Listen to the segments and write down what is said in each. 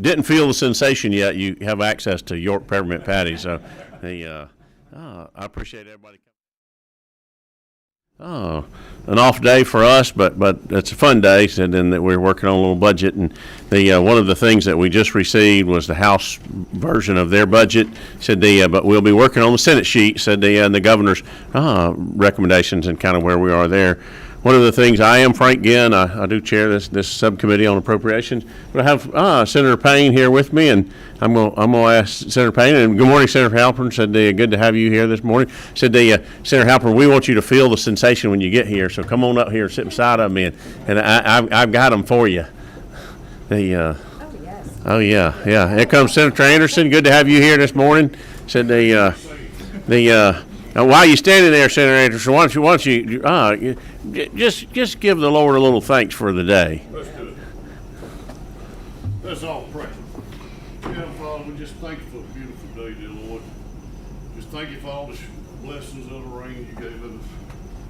Didn't feel the sensation yet, you have access to York peppermint patty. So, I appreciate everybody. Oh, an off day for us, but it's a fun day. And then that we're working on a little budget, and the one of the things that we just received was the House version of their budget. Said but we'll be working on the Senate sheet. Said and the governor's recommendations and kind of where we are there. One of the things, I am Frank Ginn. I do chair this subcommittee on appropriations. But I have Senator Payne here with me, and I'm gonna ask Senator Payne. And good morning, Senator Halpern. Said good to have you here this morning. Said Senator Halpern, we want you to feel the sensation when you get here. So come on up here, sit beside of me, and I've got them for you. Oh yeah. Here comes Senator Anderson. Good to have you here this morning. Said Now, while you're standing there, Senator Anderson, why don't you just give the Lord a little thanks for the day. Let's do it. Let's all pray. Heavenly Father, we just thank you for a beautiful day, dear Lord. Just thank you for all the blessings of the rain you gave us.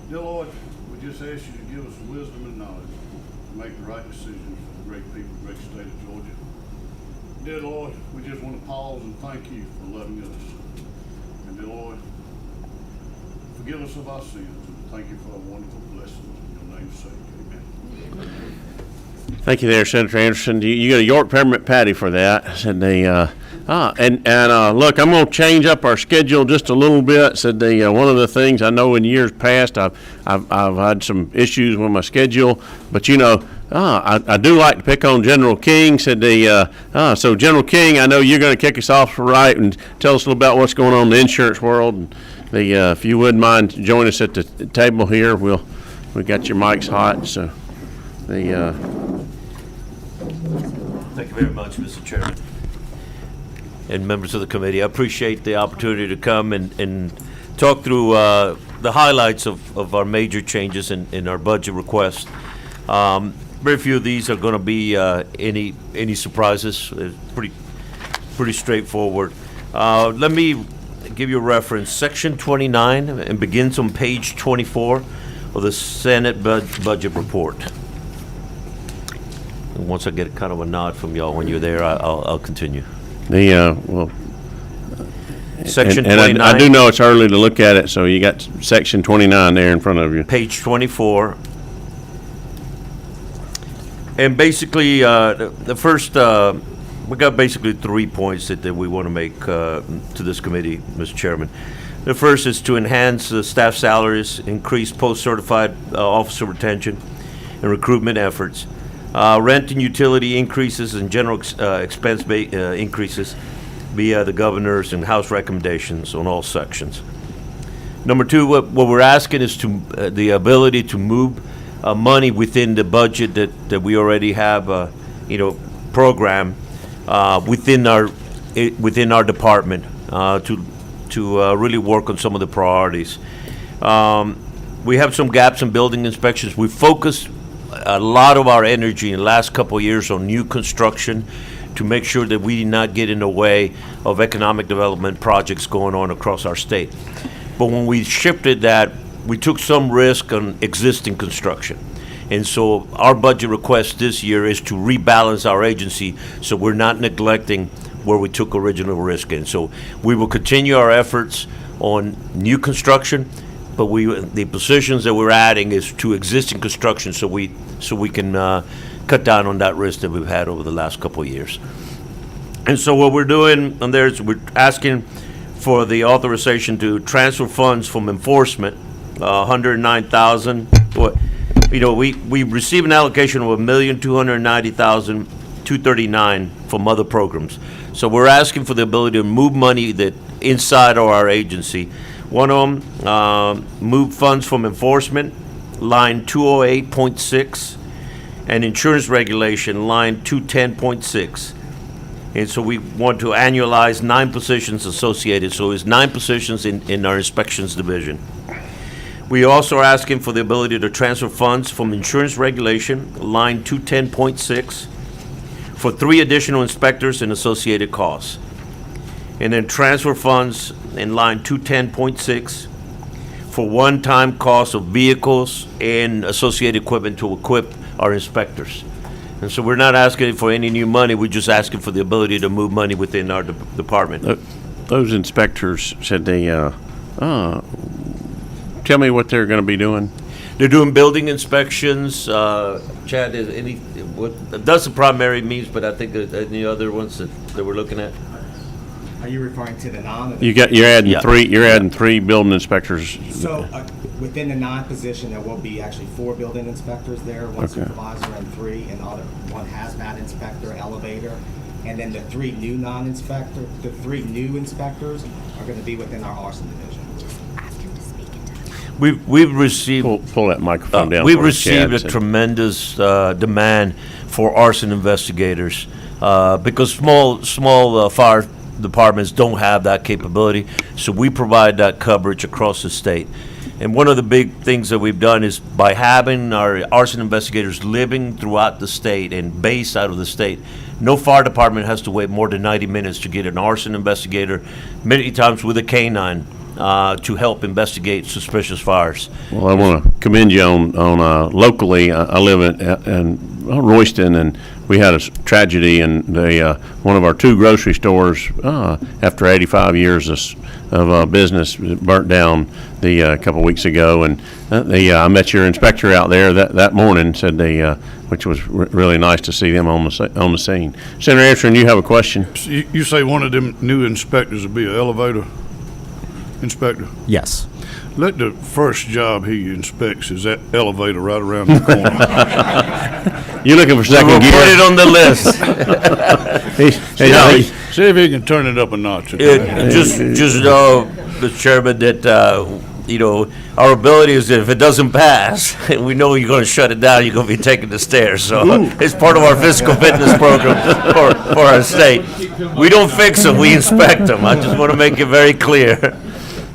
Dear Lord, we just ask you to give us wisdom and knowledge to make the right decisions for the great people, great state of Georgia. Dear Lord, we just want to pause and thank you for loving us. And dear Lord, forgive us of our sins, and thank you for our wonderful blessings. In your name's sake, amen. Thank you there, Senator Anderson. You got a York peppermint patty for that. Said look, I'm going to change up our schedule just a little bit. Said one of the things I know in years past, I've had some issues with my schedule, but I do like to pick on General King. Said so General King, I know you're going to kick us off right and tell us a little about what's going on in the insurance world. And if you wouldn't mind join us at the table here, we got your mics hot. So Thank you very much, Mr. Chairman and members of the committee. I appreciate the opportunity to come and talk through the highlights of our major changes in our budget request. Very few of these are going to be any surprises. It's pretty straightforward. Let me give you a reference. Section 29 and begins on page 24 of the Senate budget report. And once I get kind of a nod from y'all when you're there, I'll continue. Section 29. I do know it's early to look at it, so you got section 29 there in front of you. Page 24. And basically, the first, we got basically 3 points that we want to make to this committee, Mr. Chairman. The first is to enhance staff salaries, increase post-certified officer retention and recruitment efforts, rent and utility increases and general expense increases via the governor's and House recommendations on all sections. Number two, what we're asking is to the ability to move money within the budget that we already have, program within our department to really work on some of the priorities. We have some gaps in building inspections. We focused a lot of our energy in the last couple of years on new construction to make sure that we did not get in the way of economic development projects going on across our state. But when we shifted that, we took some risk on existing construction. And so our budget request this year is to rebalance our agency so we're not neglecting where we took original risk in. So we will continue our efforts on new construction, but the positions that we're adding is to existing construction so we can cut down on that risk that we've had over the last couple of years. And so what we're doing on there is we're asking for the authorization to transfer funds from enforcement, $109,000. We received an allocation of $1,290,239 from other programs. So we're asking for the ability to move money that inside of our agency. One of them, move funds from enforcement, line 208.6, and insurance regulation, line 210.6. And so we want to annualize 9 positions associated. So it's 9 positions in our inspections division. We also are asking for the ability to transfer funds from insurance regulation, line 210.6, for 3 additional inspectors and associated costs. And then transfer funds in line 210.6 for one-time cost of vehicles and associated equipment to equip our inspectors. And so we're not asking for any new money, we're just asking for the ability to move money within our department. Those inspectors said tell me what they're going to be doing. They're doing building inspections. Chad, that's the primary means, but I think any other ones that we're looking at? Are you referring to the non? You're adding Yeah. three. You're adding three building inspectors. So within the non-position, there will be actually 4 building inspectors there, 1 Okay. supervisor and 3, and the other 1 hazmat inspector, elevator. And then the 3 new inspectors are going to be within our arson division. We've received Pull that microphone down. we've for us, Chad, received a so- tremendous demand for arson investigators because small fire departments don't have that capability. So we provide that coverage across the state. And one of the big things that we've done is by having our arson investigators living throughout the state and based out of the state, no fire department has to wait more than 90 minutes to get an arson investigator, many times with a canine, to help investigate suspicious fires. Well, I want to commend you on locally. I live in Royston, and we had a tragedy in one of our 2 grocery stores. After 85 years of business, burnt down a couple weeks ago, and I met your inspector out there that morning. Said which was really nice to see them on the scene. Senator Anderson, you have a question? You say one of them new inspectors will be an elevator inspector? Yes. Let the first job he inspects is that elevator right around the corner. You looking for We'll second put it gear? on the list. See if he can turn it up a notch. Just know, Mr. Chairman, that our ability is that if it doesn't pass, we know you're going to shut it down. You're going to be taking the stairs. So it's part of our physical fitness program for our state. We don't fix them; we inspect them. I just want to make it very clear.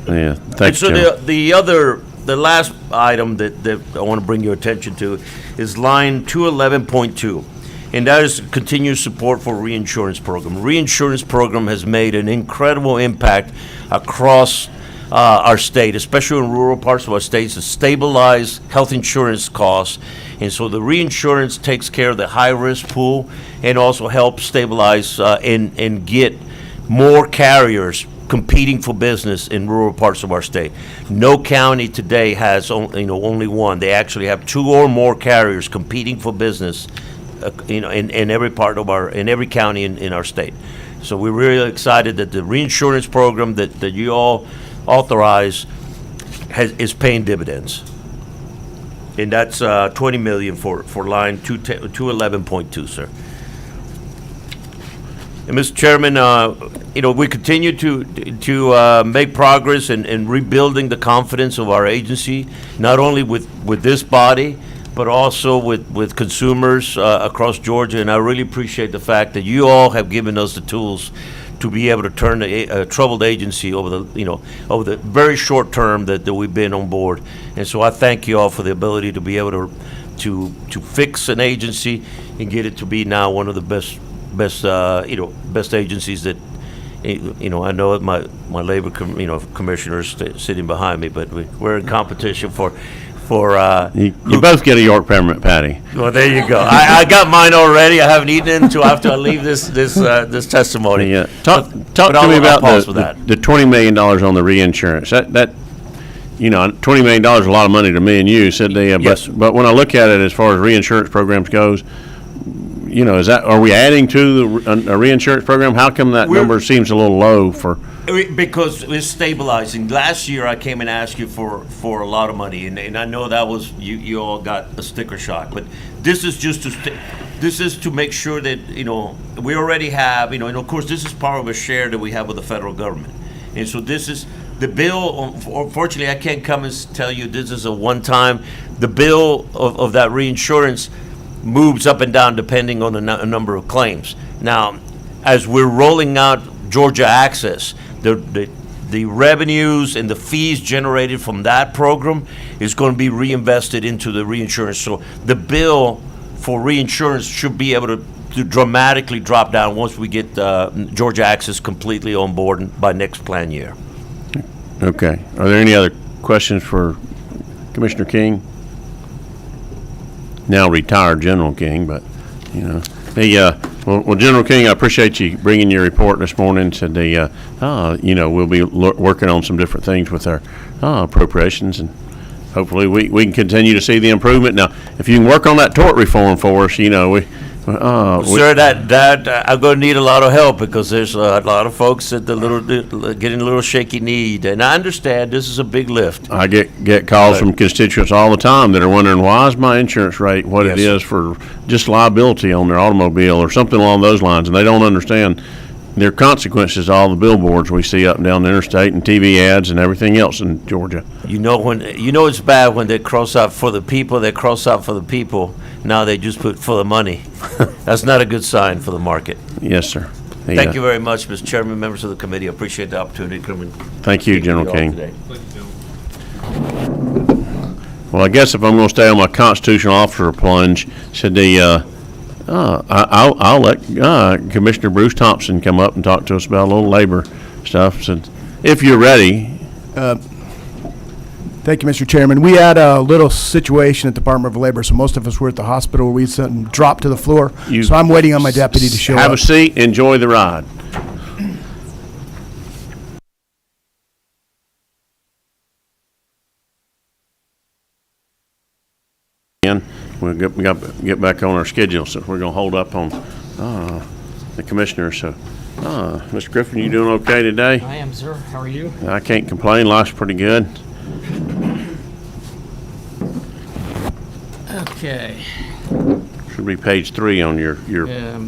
Yeah, And thanks, so Jim. the last item that I want to bring your attention to is line 211.2, and that is continued support for reinsurance program. Reinsurance program has made an incredible impact across our state, especially in rural parts of our states, to stabilize health insurance costs. And so the reinsurance takes care of the high-risk pool and also helps stabilize and get more carriers competing for business in rural parts of our state. No county today has only one. They actually have 2 or more carriers competing for business in every part of in every county in our state. So we're really excited that the reinsurance program that you all authorize is paying dividends. And that's $20 million for line 211.2, sir. And Mr. Chairman, we continue to make progress in rebuilding the confidence of our agency, not only with this body, but also with consumers across Georgia. And I really appreciate the fact that you all have given us the tools to be able to turn a troubled agency over the very short term that we've been on board. And so I thank you all for the ability to be able to fix an agency and get it to be now one of the best agencies that, I know that my labor commissioners sitting behind me, but we're in competition for. You both get a York peppermint patty. Well, there you go. I got mine already. I haven't eaten it until after I leave this testimony. Yeah. Talk But to me I'll about pause for that. the $20 million on the reinsurance. That $20 million is a lot of money to me and you. Said Yes. but when I look at it as far as reinsurance programs goes, are we adding to a reinsurance program? How come that number seems a little low for? Because it's stabilizing. Last year, I came and asked you for a lot of money, and I know that was you all got a sticker shock. But this is just to make sure that we already have and of course this is part of a share that we have with the federal government, and so this is the bill. Unfortunately, I can't come and tell you this is a one-time. The bill of that reinsurance moves up and down depending on the number of claims. Now, as we're rolling out Georgia Access, the revenues and the fees generated from that program is going to be reinvested into the reinsurance. So the bill for reinsurance should be able to dramatically drop down once we get Georgia Access completely on board by next plan year. Okay. Are there any other questions for Commissioner King? Now retired General King, but You know, well, General King, I appreciate you bringing your report this morning. Said we'll be working on some different things with our appropriations, and hopefully we can continue to see the improvement. Now, if you can work on that tort reform for us, Sir, that I'm going to need a lot of help because there's a lot of folks at getting a little shaky need, and I understand this is a big lift. I get calls from constituents all the time that are wondering, why is my insurance rate what it is for just liability on their automobile or something along those lines, and they don't understand there are consequences to all the billboards we see up and down the interstate and TV ads and everything else in Georgia. It's bad when they cross out for the people. They cross out for the people. Now they just put for the money. That's not a good sign for the market. Yes, sir. Thank you very much, Mr. Chairman, members of the committee. I appreciate the opportunity to come and thank you, speak to General all King. today. Well, I guess if I'm going to stay on my constitutional officer plunge, said I'll let Commissioner Bruce Thompson come up and talk to us about a little labor stuff. So, if you're ready. Thank you, Mr. Chairman. We had a little situation at the Department of Labor, so most of us were at the hospital. We suddenly dropped to the floor, so I'm waiting on my deputy to show up. Have a seat. Enjoy the ride. We'll get back on our schedule, so we're going to hold up on the commissioner. So, Mr. Griffin, you doing okay today? I am, sir. How are you? I can't complain. Life's pretty good. Okay. Should be page 3 on your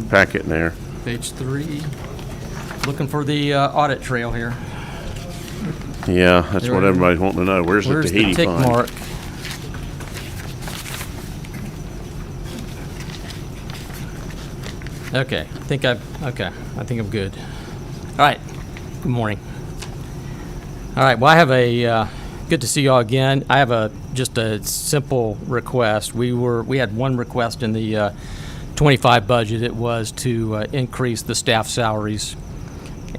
packet there. Page 3. Looking for the audit trail here. Yeah, that's what everybody's wanting to know. Where's the Tahiti tick fund? mark? Okay, I think I'm good. All right, good morning. All right, well, I have good to see y'all again. I have just a simple request. We had one request in the 25 budget. It was to increase the staff salaries.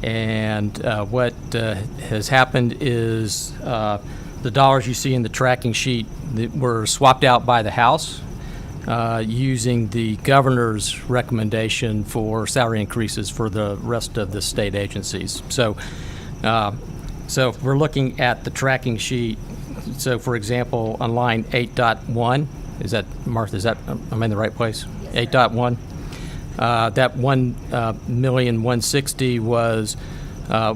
And what has happened is the dollars you see in the tracking sheet that were swapped out by the House using the governor's recommendation for salary increases for the rest of the state agencies. So if we're looking at the tracking sheet, so for example, on line 8.1, is that, Martha, am I in the right place? 8.1? That 1,160,000 was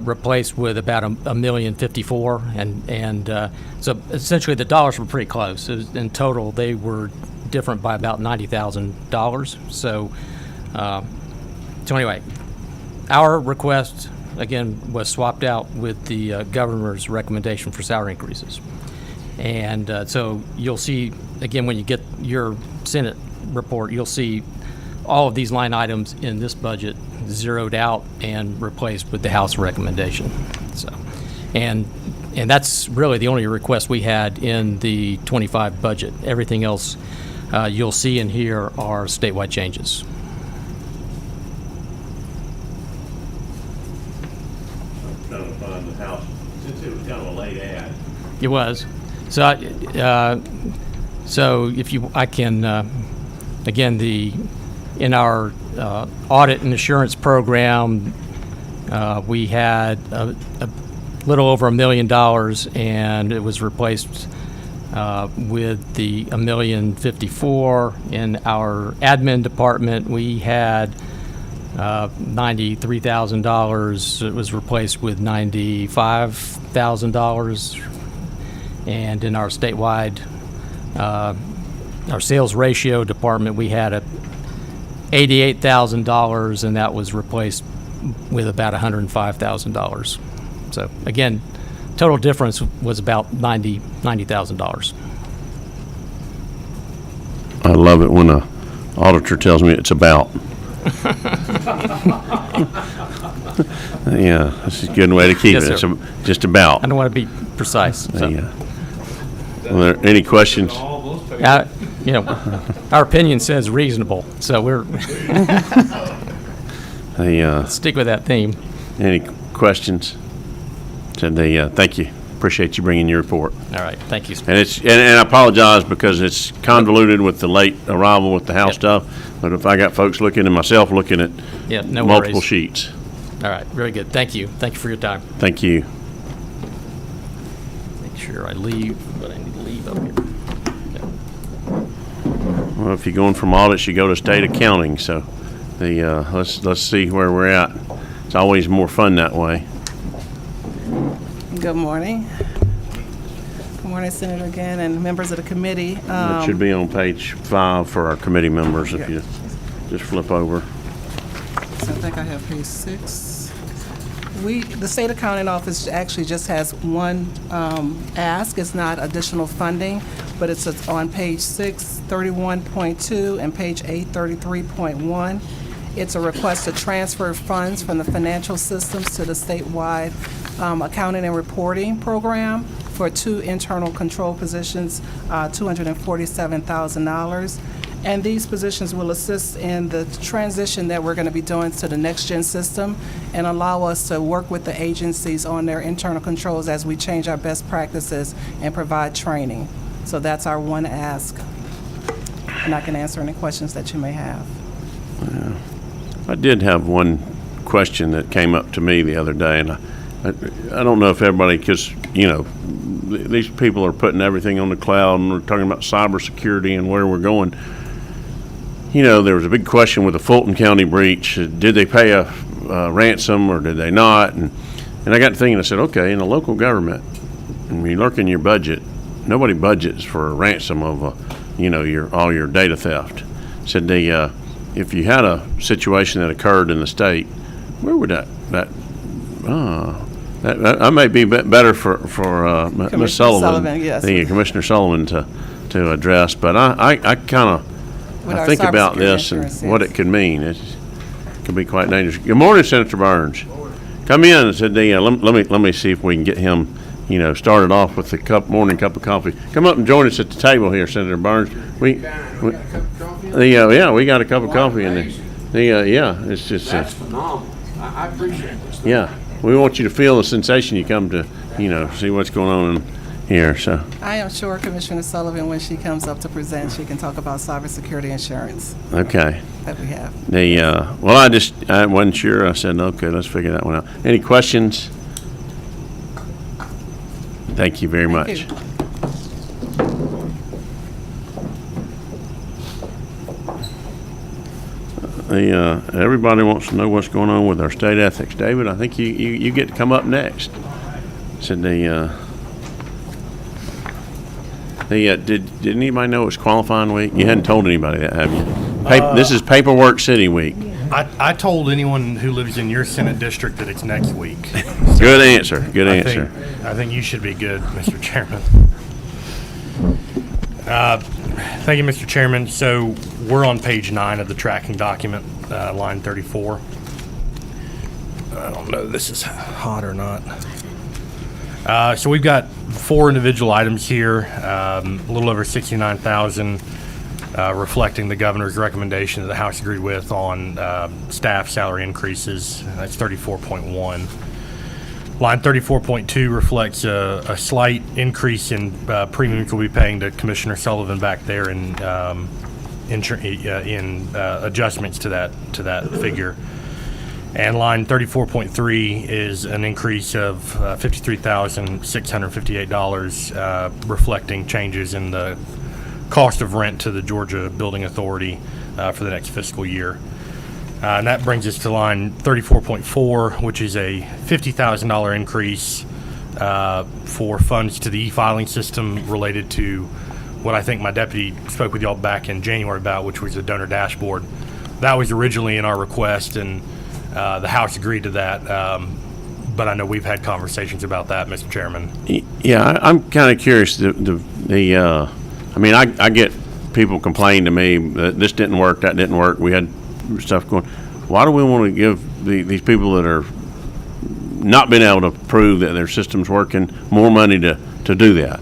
replaced with about $1,054,000, and so essentially the dollars were pretty close. In total, they were different by about $90,000. So anyway, our request again was swapped out with the governor's recommendation for salary increases, and so you'll see again when you get your Senate report, you'll see all of these line items in this budget zeroed out and replaced with the House recommendation. So, and that's really the only request we had in the 25 budget. Everything else you'll see in here are statewide changes. Trying to find the House, since it was kind of a late ad. It was. So, so if I can, again, in our audit and assurance program, we had a little over $1 million, and it was replaced with the $1,054,000. In our admin department, we had $93,000. It was replaced with $95,000. And in our statewide, our sales ratio department, we had $88,000, and that was replaced with about $105,000. So again, total difference was about $90,000. I love it when an auditor tells me it's about. Yeah, that's a good way to keep Yes, it. sir. It's just about. I don't want to be precise. So. Yeah. Are there any questions? Our opinion says reasonable, so we're stick with that theme. Any questions? Thank you. appreciate you bringing your report. All right, thank you. And and I apologize because it's convoluted with the late arrival with the House Yep. stuff. But if I got folks looking and myself looking at Yeah, no multiple worries. sheets, All right, very good. Thank you. Thank you for your time. thank you. Make sure I leave what I need to leave up here. Well, if you're going from audits, you go to state accounting. So let's see where we're at. It's always more fun that way. Good morning. Good morning, Senator again, and members of the committee. It should be on page 5 for our committee members if you just flip over. So I think I have page 6. The State Accounting Office actually just has one ask. It's not additional funding, but it's on page 631.2 and page 833.1. It's a request to transfer funds from the financial systems to the statewide accounting and reporting program for 2 internal control positions, $247,000. And these positions will assist in the transition that we're going to be doing to the next-gen system and allow us to work with the agencies on their internal controls as we change our best practices and provide training. So that's our one ask. And I can answer any questions that you may have. I did have one question that came up to me the other day, and I don't know if everybody, because, these people are putting everything on the cloud, and we're talking about cybersecurity and where we're going. There was a big question with the Fulton County breach. Did they pay a ransom or did they not? And I got to thinking, I said, okay, in a local government, when you look in your budget, nobody budgets for a ransom of, all your data theft. Said if you had a situation that occurred in the state, where would that may be better for Ms. Sullivan, yes. Commissioner Sullivan to address. But I kind of think about this and what it could mean. It could be quite dangerous. Good morning, Senator Burns. Come in and said, let me see if we can get him, started off with the morning cup of coffee. Come up and join us at the table here, Senator Burns. We got a cup of coffee in there. It's just That's phenomenal. I appreciate this. yeah. We want you to feel the sensation you come to, see what's going on here. So I am sure Commissioner Sullivan, when she comes up to present, she can talk about cybersecurity insurance okay. that we have. I wasn't sure. I said, okay, let's figure that one out. Any questions? Thank you very much. you. Everybody wants to know what's going on with our state ethics. David, I think you get to come up next. Said did anybody know it was qualifying week? You hadn't told anybody that, have you? This is Paperwork City week. I told anyone who lives in your Senate district that it's next week. Good answer. Good answer. I think you should be good, Mr. Chairman. Thank you, Mr. Chairman. So we're on page 9 of the tracking document, line 34. I don't know if this is hot or not. So we've got 4 individual items here, a little over $69,000, reflecting the governor's recommendation that the House agreed with on staff salary increases. That's 34.1. Line 34.2 reflects a slight increase in premiums we'll be paying to Commissioner Sullivan back there in adjustments to that figure. And line 34.3 is an increase of $53,658, reflecting changes in the cost of rent to the Georgia Building Authority for the next fiscal year. And that brings us to line 34.4, which is a $50,000 increase for funds to the e-filing system related to what I think my deputy spoke with y'all back in January about, which was the donor dashboard. That was originally in our request, and the House agreed to that. But I know we've had conversations about that, Mr. Chairman. Yeah, I'm kind of curious. I get people complain to me that this didn't work, that didn't work. We had stuff going. Why do we want to give these people that are not been able to prove that their system's working more money to do that?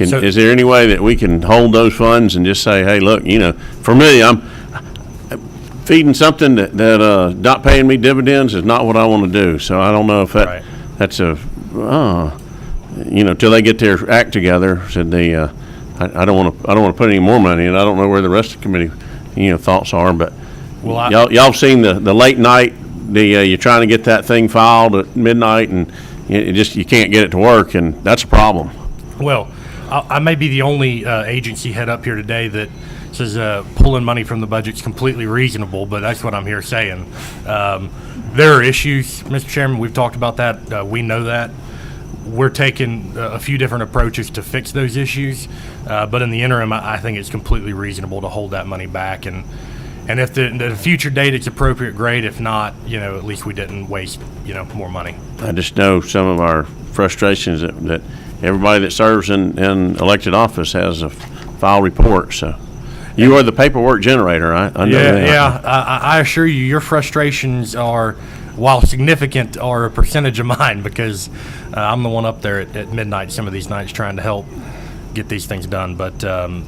Is there any way that we can hold those funds and just say, hey, look, for me, I'm feeding something that not paying me dividends is not what I want to do. So I don't know if that's till they get their act together, said I don't want to put any more money in. I don't know where the rest of the committee, thoughts are, but Well, y'all seen the late night, you're trying to get that thing filed at midnight and you can't get it to work, and that's a problem. Well, I may be the only agency head up here today that says pulling money from the budget's completely reasonable, but that's what I'm here saying. There are issues, Mr. Chairman. We've talked about that. We know that. We're taking a few different approaches to fix those issues, but in the interim, I think it's completely reasonable to hold that money back. And if the future date it's appropriate, great. If not, at least we didn't waste, more money. I just know some of our frustrations that everybody that serves in elected office has a file report, so. You are the paperwork generator, I know that. Yeah. I assure you, your frustrations are, while significant, are a percentage of mine because I'm the one up there at midnight some of these nights trying to help get these things done. But I'm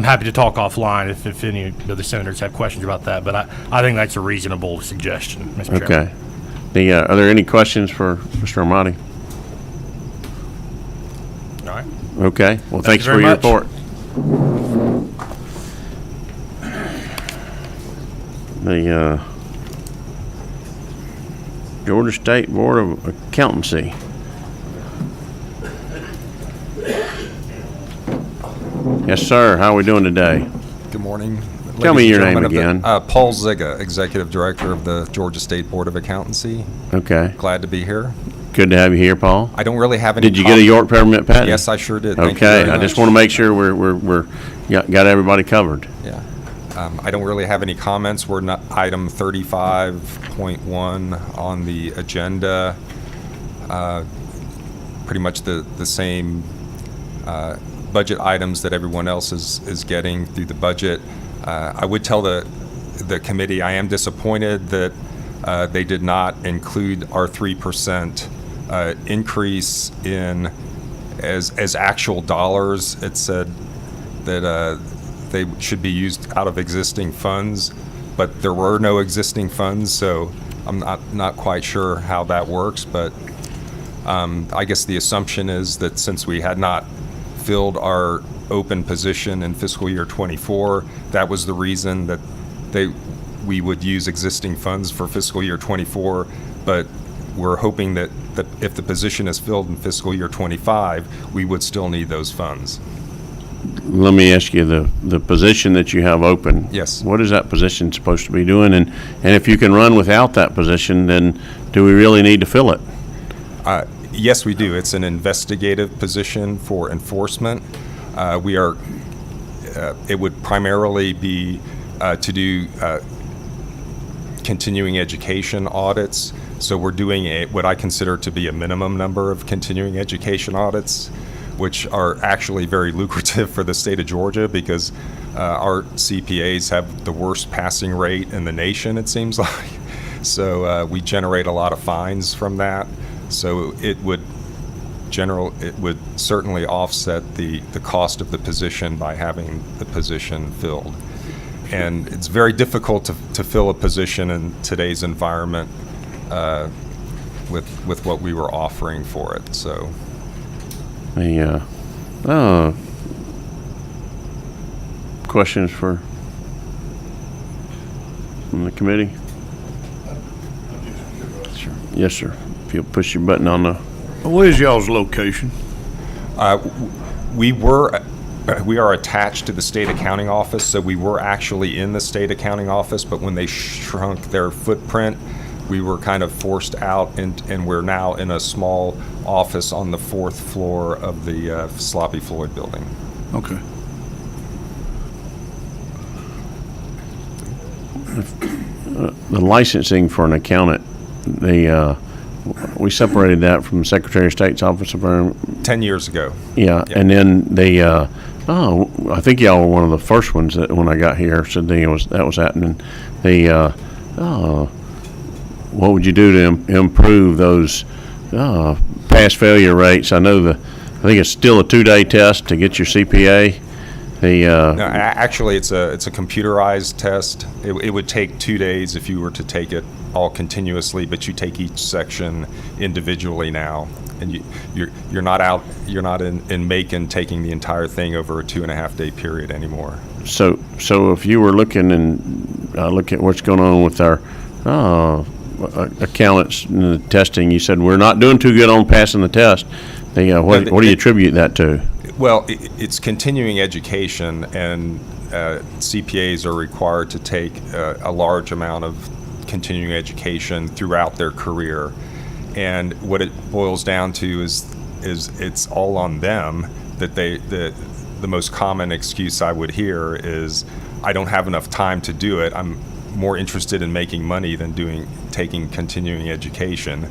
happy to talk offline if any of the senators have questions about that. But I think that's a reasonable suggestion, Mr. Chairman. Okay. Are there any questions for Mr. Armati? All right. Okay. Well, thanks you for very your much. report. The Georgia State Board of Accountancy. Yes, sir. How are we doing today? Good morning. Tell me ladies your and name gentlemen of again. Paul Ziga, Executive Director of the Georgia State Board of Accountancy. Okay. Glad to be here. Good to have you here, Paul. I don't really have any. Did you get a York permit, Patty? Yes, I sure did. Thank you Okay. very I just much. want to make sure we're got everybody covered. Yeah. I don't really have any comments. We're not item 35.1 on the agenda. Pretty much the same budget items that everyone else is getting through the budget. I would tell the committee I am disappointed that they did not include our 3% increase in as actual dollars. It said that they should be used out of existing funds, but there were no existing funds, so I'm not quite sure how that works. But I guess the assumption is that since we had not filled our open position in fiscal year 24, that was the reason that we would use existing funds for fiscal year 24, but we're hoping that if the position is filled in fiscal year 25, we would still need those funds. Let me ask you, the position that you have open. Yes. What is that position supposed to be doing? And if you can run without that position, then do we really need to fill it? Yes, we do. It's an investigative position for enforcement. It would primarily be to do continuing education audits. So we're doing what I consider to be a minimum number of continuing education audits, which are actually very lucrative for the state of Georgia because our CPAs have the worst passing rate in the nation, it seems like. So we generate a lot of fines from that. So it would certainly offset the cost of the position by having the position filled. And it's very difficult to fill a position in today's environment with what we were offering for it. So. Questions from the committee? Sure. Yes, sir. If you'll push your button on the. Where's y'all's location? We are attached to the state accounting office, so we were actually in the state accounting office, but when they shrunk their footprint, we were kind of forced out, and we're now in a small office on the 4th floor of the Sloppy Floyd building. Okay. The licensing for an accountant, we separated that from the Secretary of State's office of 10 years ago. Yeah, and then I think y'all were one of the first ones that when I got here said that was happening. What would you do to improve those pass failure rates? I think it's still a 2-day test to get your CPA. No, actually, it's a computerized test. It would take 2 days if you were to take it all continuously, but you take each section individually now, and you're not in Macon taking the entire thing over a 2.5-day period anymore. So if you were looking look at what's going on with our accountants and the testing, you said we're not doing too good on passing the test. What do you attribute that to? Well, it's continuing education, and CPAs are required to take a large amount of continuing education throughout their career. And what it boils down to is it's all on them. That the most common excuse I would hear is, I don't have enough time to do it. I'm more interested in making money than taking continuing education.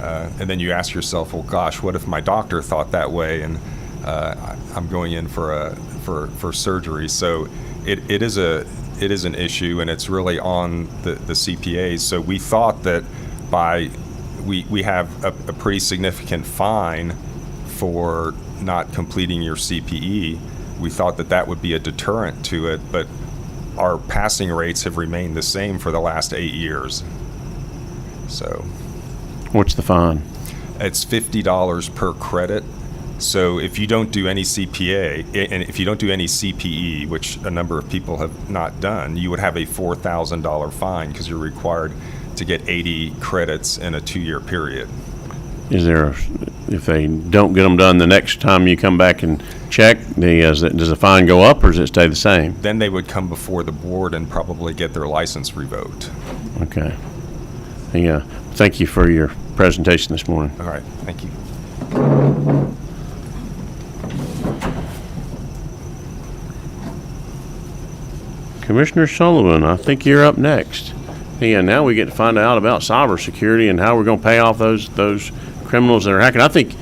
And then you ask yourself, well, gosh, what if my doctor thought that way, and I'm going in for surgery? So it is an issue, and it's really on the CPAs. So we thought that we have a pretty significant fine for not completing your CPE. We thought that would be a deterrent to it, but our passing rates have remained the same for the last 8 years. So What's the fine? it's $50 per credit. So if you don't do any CPA, and if you don't do any CPE, which a number of people have not done, you would have a $4,000 fine, because you're required to get 80 credits in a 2-year period. If they don't get them done the next time you come back and check, does the fine go up, or does it stay the same? Then they would come before the board and probably get their license revoked. Okay. Yeah. Thank you for your presentation this morning. All right, thank you. Commissioner Sullivan, I think you're up next. Yeah, now we get to find out about cybersecurity and how we're going to pay off those criminals that are hacking. I think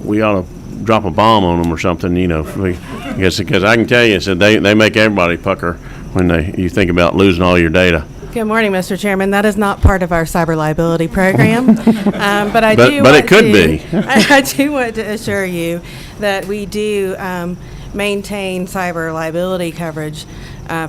we ought to drop a bomb on them or something, because I can tell you, so they make everybody pucker when you think about losing all your data. Good morning, Mr. Chairman. That is not part of our cyber liability program, but it could be. I do want to assure you that we do maintain cyber liability coverage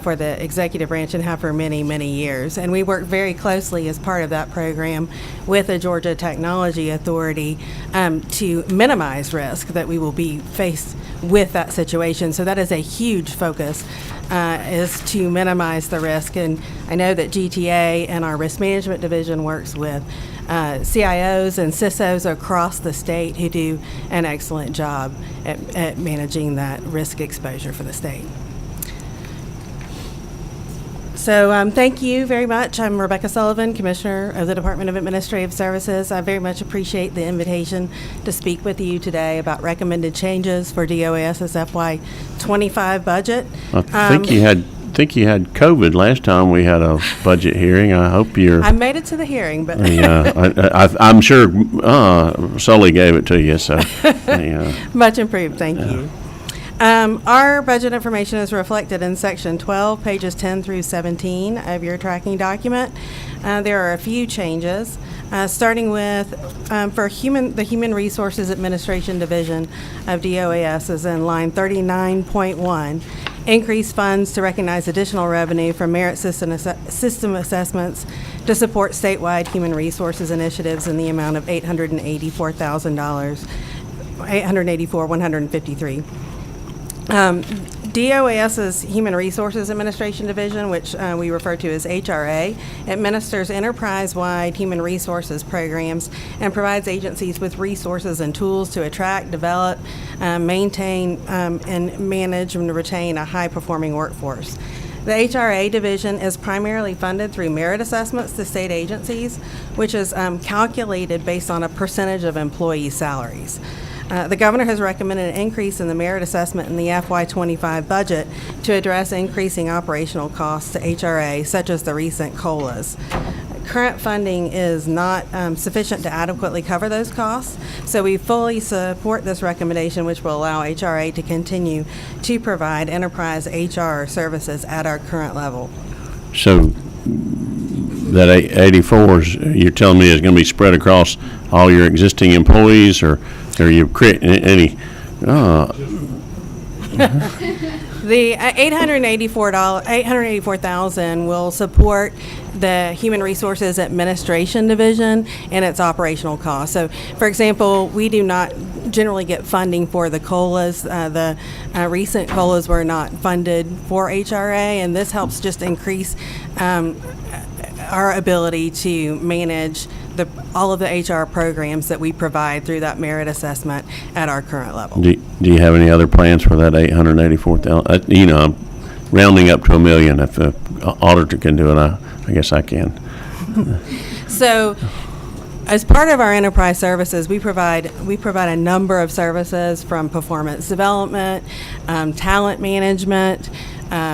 for the executive branch, and have for many, many years. And we work very closely as part of that program with the Georgia Technology Authority to minimize risk that we will be faced with that situation. So that is a huge focus, is to minimize the risk. And I know that GTA and our risk management division works with CIOs and CISOs across the state who do an excellent job at managing that risk exposure for the state. So thank you very much. I'm Rebecca Sullivan, Commissioner of the Department of Administrative Services. I very much appreciate the invitation to speak with you today about recommended changes for DOAS's FY25 budget. I think you had COVID last time we had a budget hearing. I hope I made it to the hearing, but I'm sure Sully gave it to you. So much improved. Thank you. Our budget information is reflected in Section 12, pages 10 through 17 of your tracking document. There are a few changes, starting with for the Human Resources Administration Division of DOAS is in line 39.1. Increase funds to recognize additional revenue from merit system assessments to support statewide human resources initiatives in the amount of $884,000, $884,153. DOAS's Human Resources Administration Division, which we refer to as HRA, administers enterprise-wide human resources programs and provides agencies with resources and tools to attract, develop, maintain, and manage and retain a high-performing workforce. The HRA division is primarily funded through merit assessments to state agencies, which is calculated based on a percentage of employee salaries. The governor has recommended an increase in the merit assessment in the FY25 budget to address increasing operational costs to HRA, such as the recent COLAs. Current funding is not sufficient to adequately cover those costs, so we fully support this recommendation, which will allow HRA to continue to provide enterprise HR services at our current level. So that 84 you're telling me is going to be spread across all your existing employees, or you create any? The $884,000 will support the Human Resources Administration Division and its operational costs. So, for example, we do not generally get funding for the COLAs. The recent COLAs were not funded for HRA, and this helps just increase our ability to manage all of the HR programs that we provide through that merit assessment at our current level. Do you have any other plans for that 884,000? You know, I'm rounding up to $1 million. If the auditor can do it, I guess I can. So, as part of our enterprise services, we provide a number of services from performance development, talent management.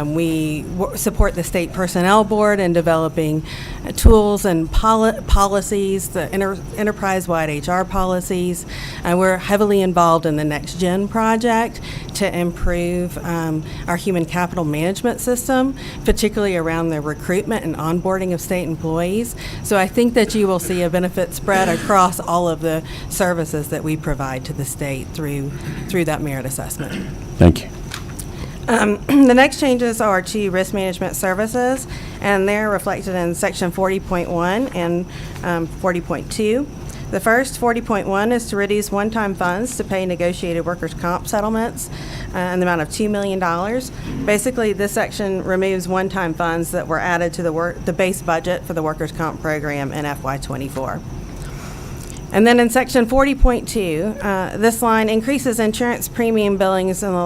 We support the State Personnel Board in developing tools and policies, the enterprise-wide HR policies. We're heavily involved in the Next Gen project to improve our human capital management system, particularly around the recruitment and onboarding of state employees. So I think that you will see a benefit spread across all of the services that we provide to the state through that merit assessment. Thank you. The next changes are to risk management services, and they're reflected in section 40.1 and 40.2. The first, 40.1, is to reduce one-time funds to pay negotiated workers' comp settlements in the amount of $2 million. Basically, this section removes one-time funds that were added to the base budget for the workers' comp program in FY24. And then in section 40.2, this line increases insurance premium billings in the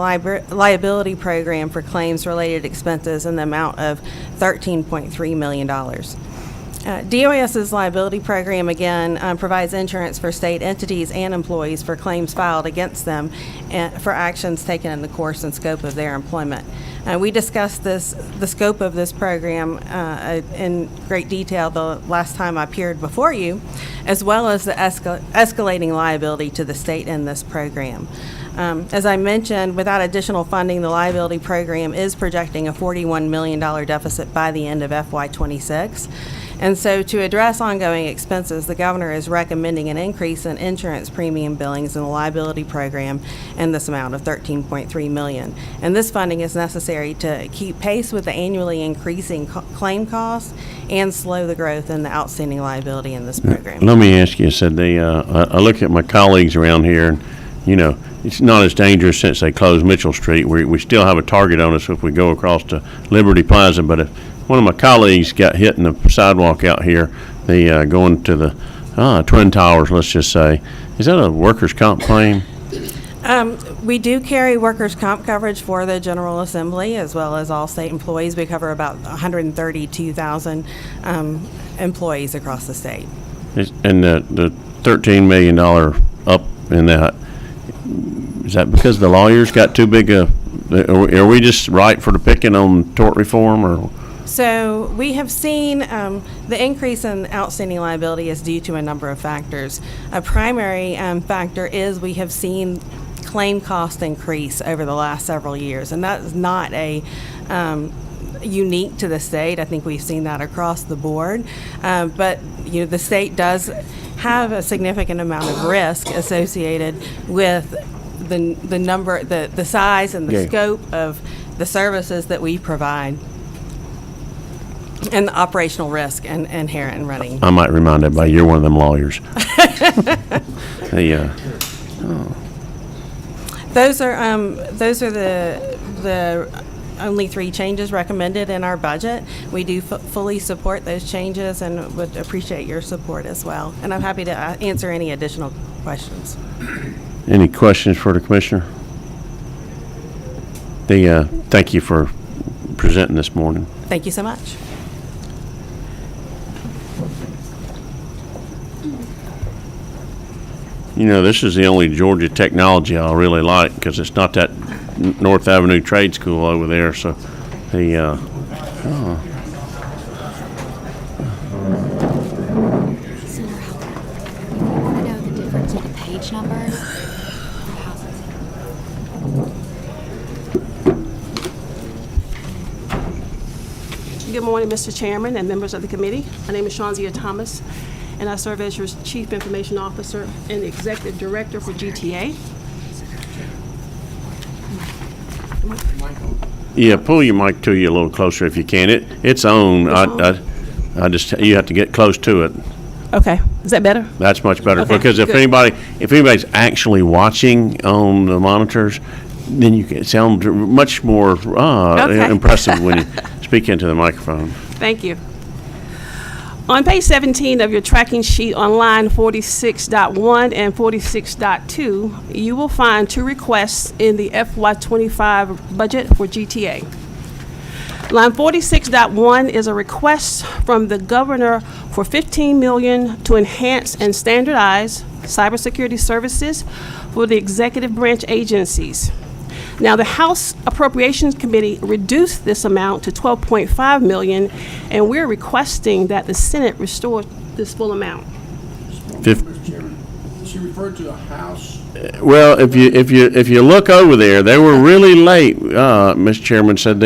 liability program for claims related expenses in the amount of $13.3 million. DOS's liability program, again, provides insurance for state entities and employees for claims filed against them and for actions taken in the course and scope of their employment. We discussed the scope of this program in great detail the last time I appeared before you, as well as the escalating liability to the state in this program. As I mentioned, without additional funding, the liability program is projecting a $41 million deficit by the end of FY26. And so to address ongoing expenses, the governor is recommending an increase in insurance premium billings in the liability program in this amount of $13.3 million. And this funding is necessary to keep pace with the annually increasing claim costs and slow the growth in the outstanding liability in this program. Let me ask you, I look at my colleagues around here, and, you know, it's not as dangerous since they closed Mitchell Street. We still have a target on us if we go across to Liberty Plaza, but if one of my colleagues got hit in the sidewalk out here, going to the Twin Towers, let's just say, is that a workers' comp claim? We do carry workers' comp coverage for the General Assembly as well as all state employees. We cover about 132,000 employees across the state. And the $13 million up in that, is that because the lawyers got too big are we just right for the picking on tort reform, or? So we have seen the increase in outstanding liability is due to a number of factors. A primary factor is we have seen claim cost increase over the last several years, and that is not a unique to the state. I think we've seen that across the board. But the state does have a significant amount of risk associated with the number, the size and the scope of the services that we provide, and the operational risk inherent in running. I might remind everybody, you're one of them lawyers. Those are the only three changes recommended in our budget. We do fully support those changes and would appreciate your support as well. And I'm happy to answer any additional questions. Any questions for the commissioner? Thank you for presenting this morning. Thank you so much. You know, this is the only Georgia technology I really like, because it's not that North Avenue Trade School over there, so the, I know the difference in the page numbers. Good morning, Mr. Chairman and members of the committee. My name is Shawnzia Thomas, and I serve as your Chief Information Officer and Executive Director for GTA. yeah, pull your mic to you a little closer if you can. It's on. You have to get close to it. Okay, is that better? That's much better, Okay, because if good. anybody's actually watching on the monitors, then you can sound much more Okay. impressive when you speak into the microphone. Thank you. On page 17 of your tracking sheet on line 46.1 and 46.2, you will find 2 requests in the FY25 budget for GTA. Line 46.1 is a request from the governor for $15 million to enhance and standardize cybersecurity services for the executive branch agencies. Now, the House Appropriations Committee reduced this amount to $12.5 million, and we're requesting that the Senate restore this full amount. Mr. Chairman, she referred to a house. Well, if you look over there, they were really late. Mr. Chairman said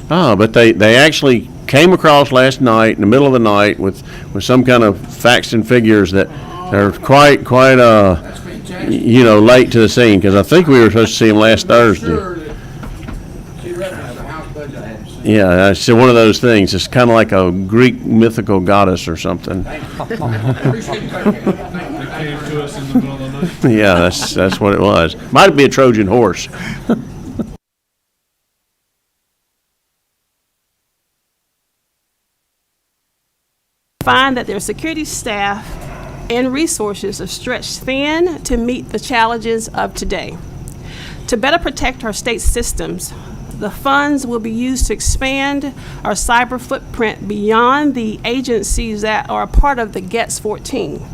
but they actually came across last night in the middle of the night with some kind of facts and figures that are quite That's fantastic. late to the scene, because I think we were supposed to see them last Thursday. Sure that she referenced the house budget. I hadn't seen. Yeah, it's one of those things. It's kind of like a Greek mythical goddess or something. Appreciate you taking it. They came to us in the middle of the night. Yeah, that's what it was. Might be a Trojan horse. Find that their security staff and resources are stretched thin to meet the challenges of today. To better protect our state systems, the funds will be used to expand our cyber footprint beyond the agencies that are a part of the GETS 14.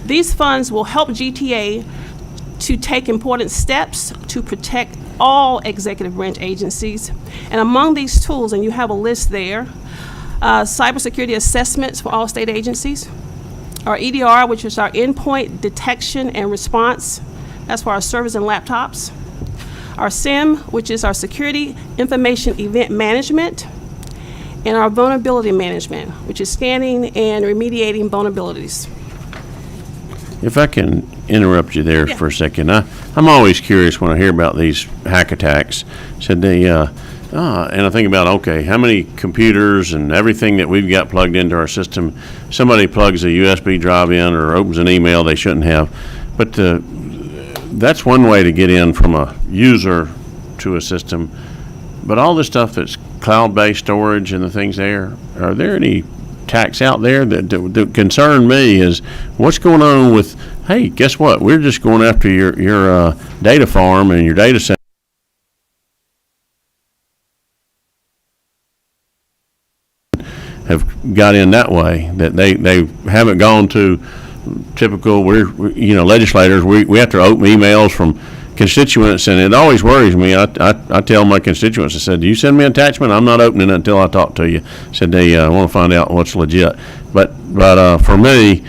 These funds will help GTA to take important steps to protect all executive branch agencies. And among these tools, and you have a list there, cybersecurity assessments for all state agencies, our EDR, which is our endpoint detection and response, that's for our servers and laptops, our SIM, which is our security information event management, and our vulnerability management, which is scanning and remediating vulnerabilities. If I can interrupt you there Yeah. for a second, I'm always curious when I hear about these hack attacks. Said and I think about, okay, how many computers and everything that we've got plugged into our system, somebody plugs a USB drive in or opens an email they shouldn't have. But that's one way to get in from a user to a system. But all this stuff that's cloud-based storage and the things there, are there any attacks out there that concern me? Is what's going on with, hey, guess what? We're just going after your data farm and your data center. Have got in that way, that they haven't gone to typical, legislators, we have to open emails from constituents, and it always worries me. I tell my constituents, I said, do you send me an attachment? I'm not opening it until I talk to you. Said they want to find out what's legit. But for me,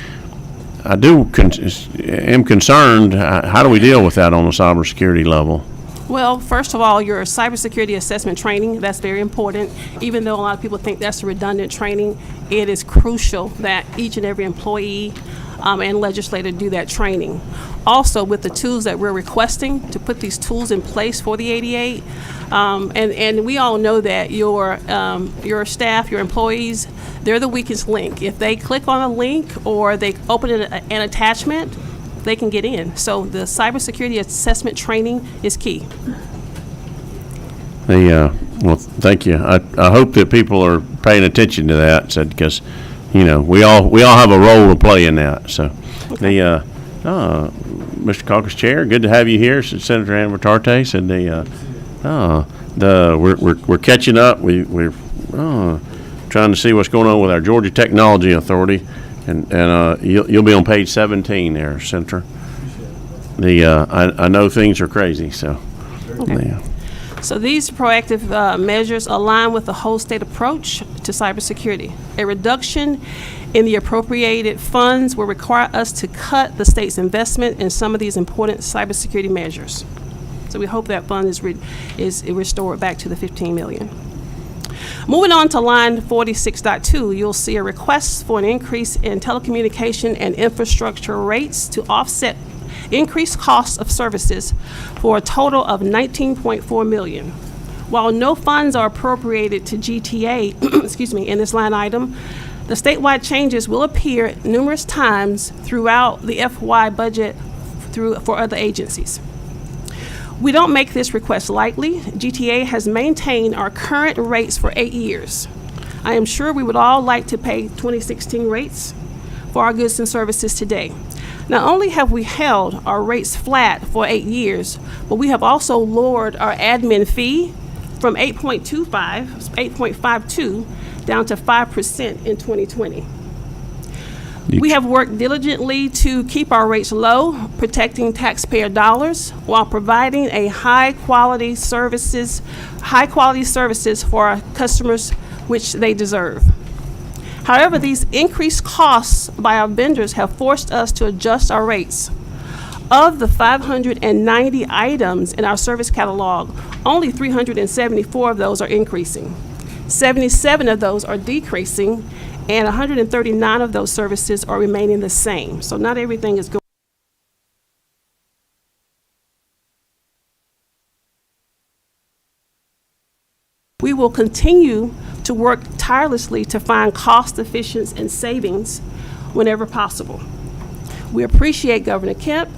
I am concerned, how do we deal with that on a cybersecurity level? Well, first of all, your cybersecurity assessment training, that's very important. Even though a lot of people think that's redundant training, it is crucial that each and every employee and legislator do that training. Also, with the tools that we're requesting to put these tools in place for the 88, and we all know that your staff, your employees, they're the weakest link. If they click on a link or they open an attachment, they can get in. So the cybersecurity assessment training is key. Well, thank you. I hope that people are paying attention to that, because we all have a role to play in that. So, okay. Mr. Caucus Chair, good to have you here, Senator Ann Vitarte. Said we're catching up. We're trying to see what's going on with our Georgia Technology Authority. And you'll be on page 17 there, Senator. I know things are crazy, so. Okay. Yeah. So these proactive measures align with the whole state approach to cybersecurity. A reduction in the appropriated funds will require us to cut the state's investment in some of these important cybersecurity measures. So we hope that fund is restored back to the $15 million. Moving on to line 46.2, you'll see a request for an increase in telecommunication and infrastructure rates to offset increased costs of services for a total of $19.4 million. While no funds are appropriated to GTA, excuse me, in this line item, the statewide changes will appear numerous times throughout the FY budget for other agencies. We don't make this request lightly. GTA has maintained our current rates for 8 years. I am sure we would all like to pay 2016 rates for our goods and services today. Not only have we held our rates flat for 8 years, but we have also lowered our admin fee from 8.52 down to 5% in 2020. We have worked diligently to keep our rates low, protecting taxpayer dollars while providing a high-quality services for our customers, which they deserve. However, these increased costs by our vendors have forced us to adjust our rates. Of the 590 items in our service catalog, only 374 of those are increasing. 77 of those are decreasing, and 139 of those services are remaining the same. So not everything is going. We will continue to work tirelessly to find cost efficiencies and savings whenever possible. We appreciate Governor Kemp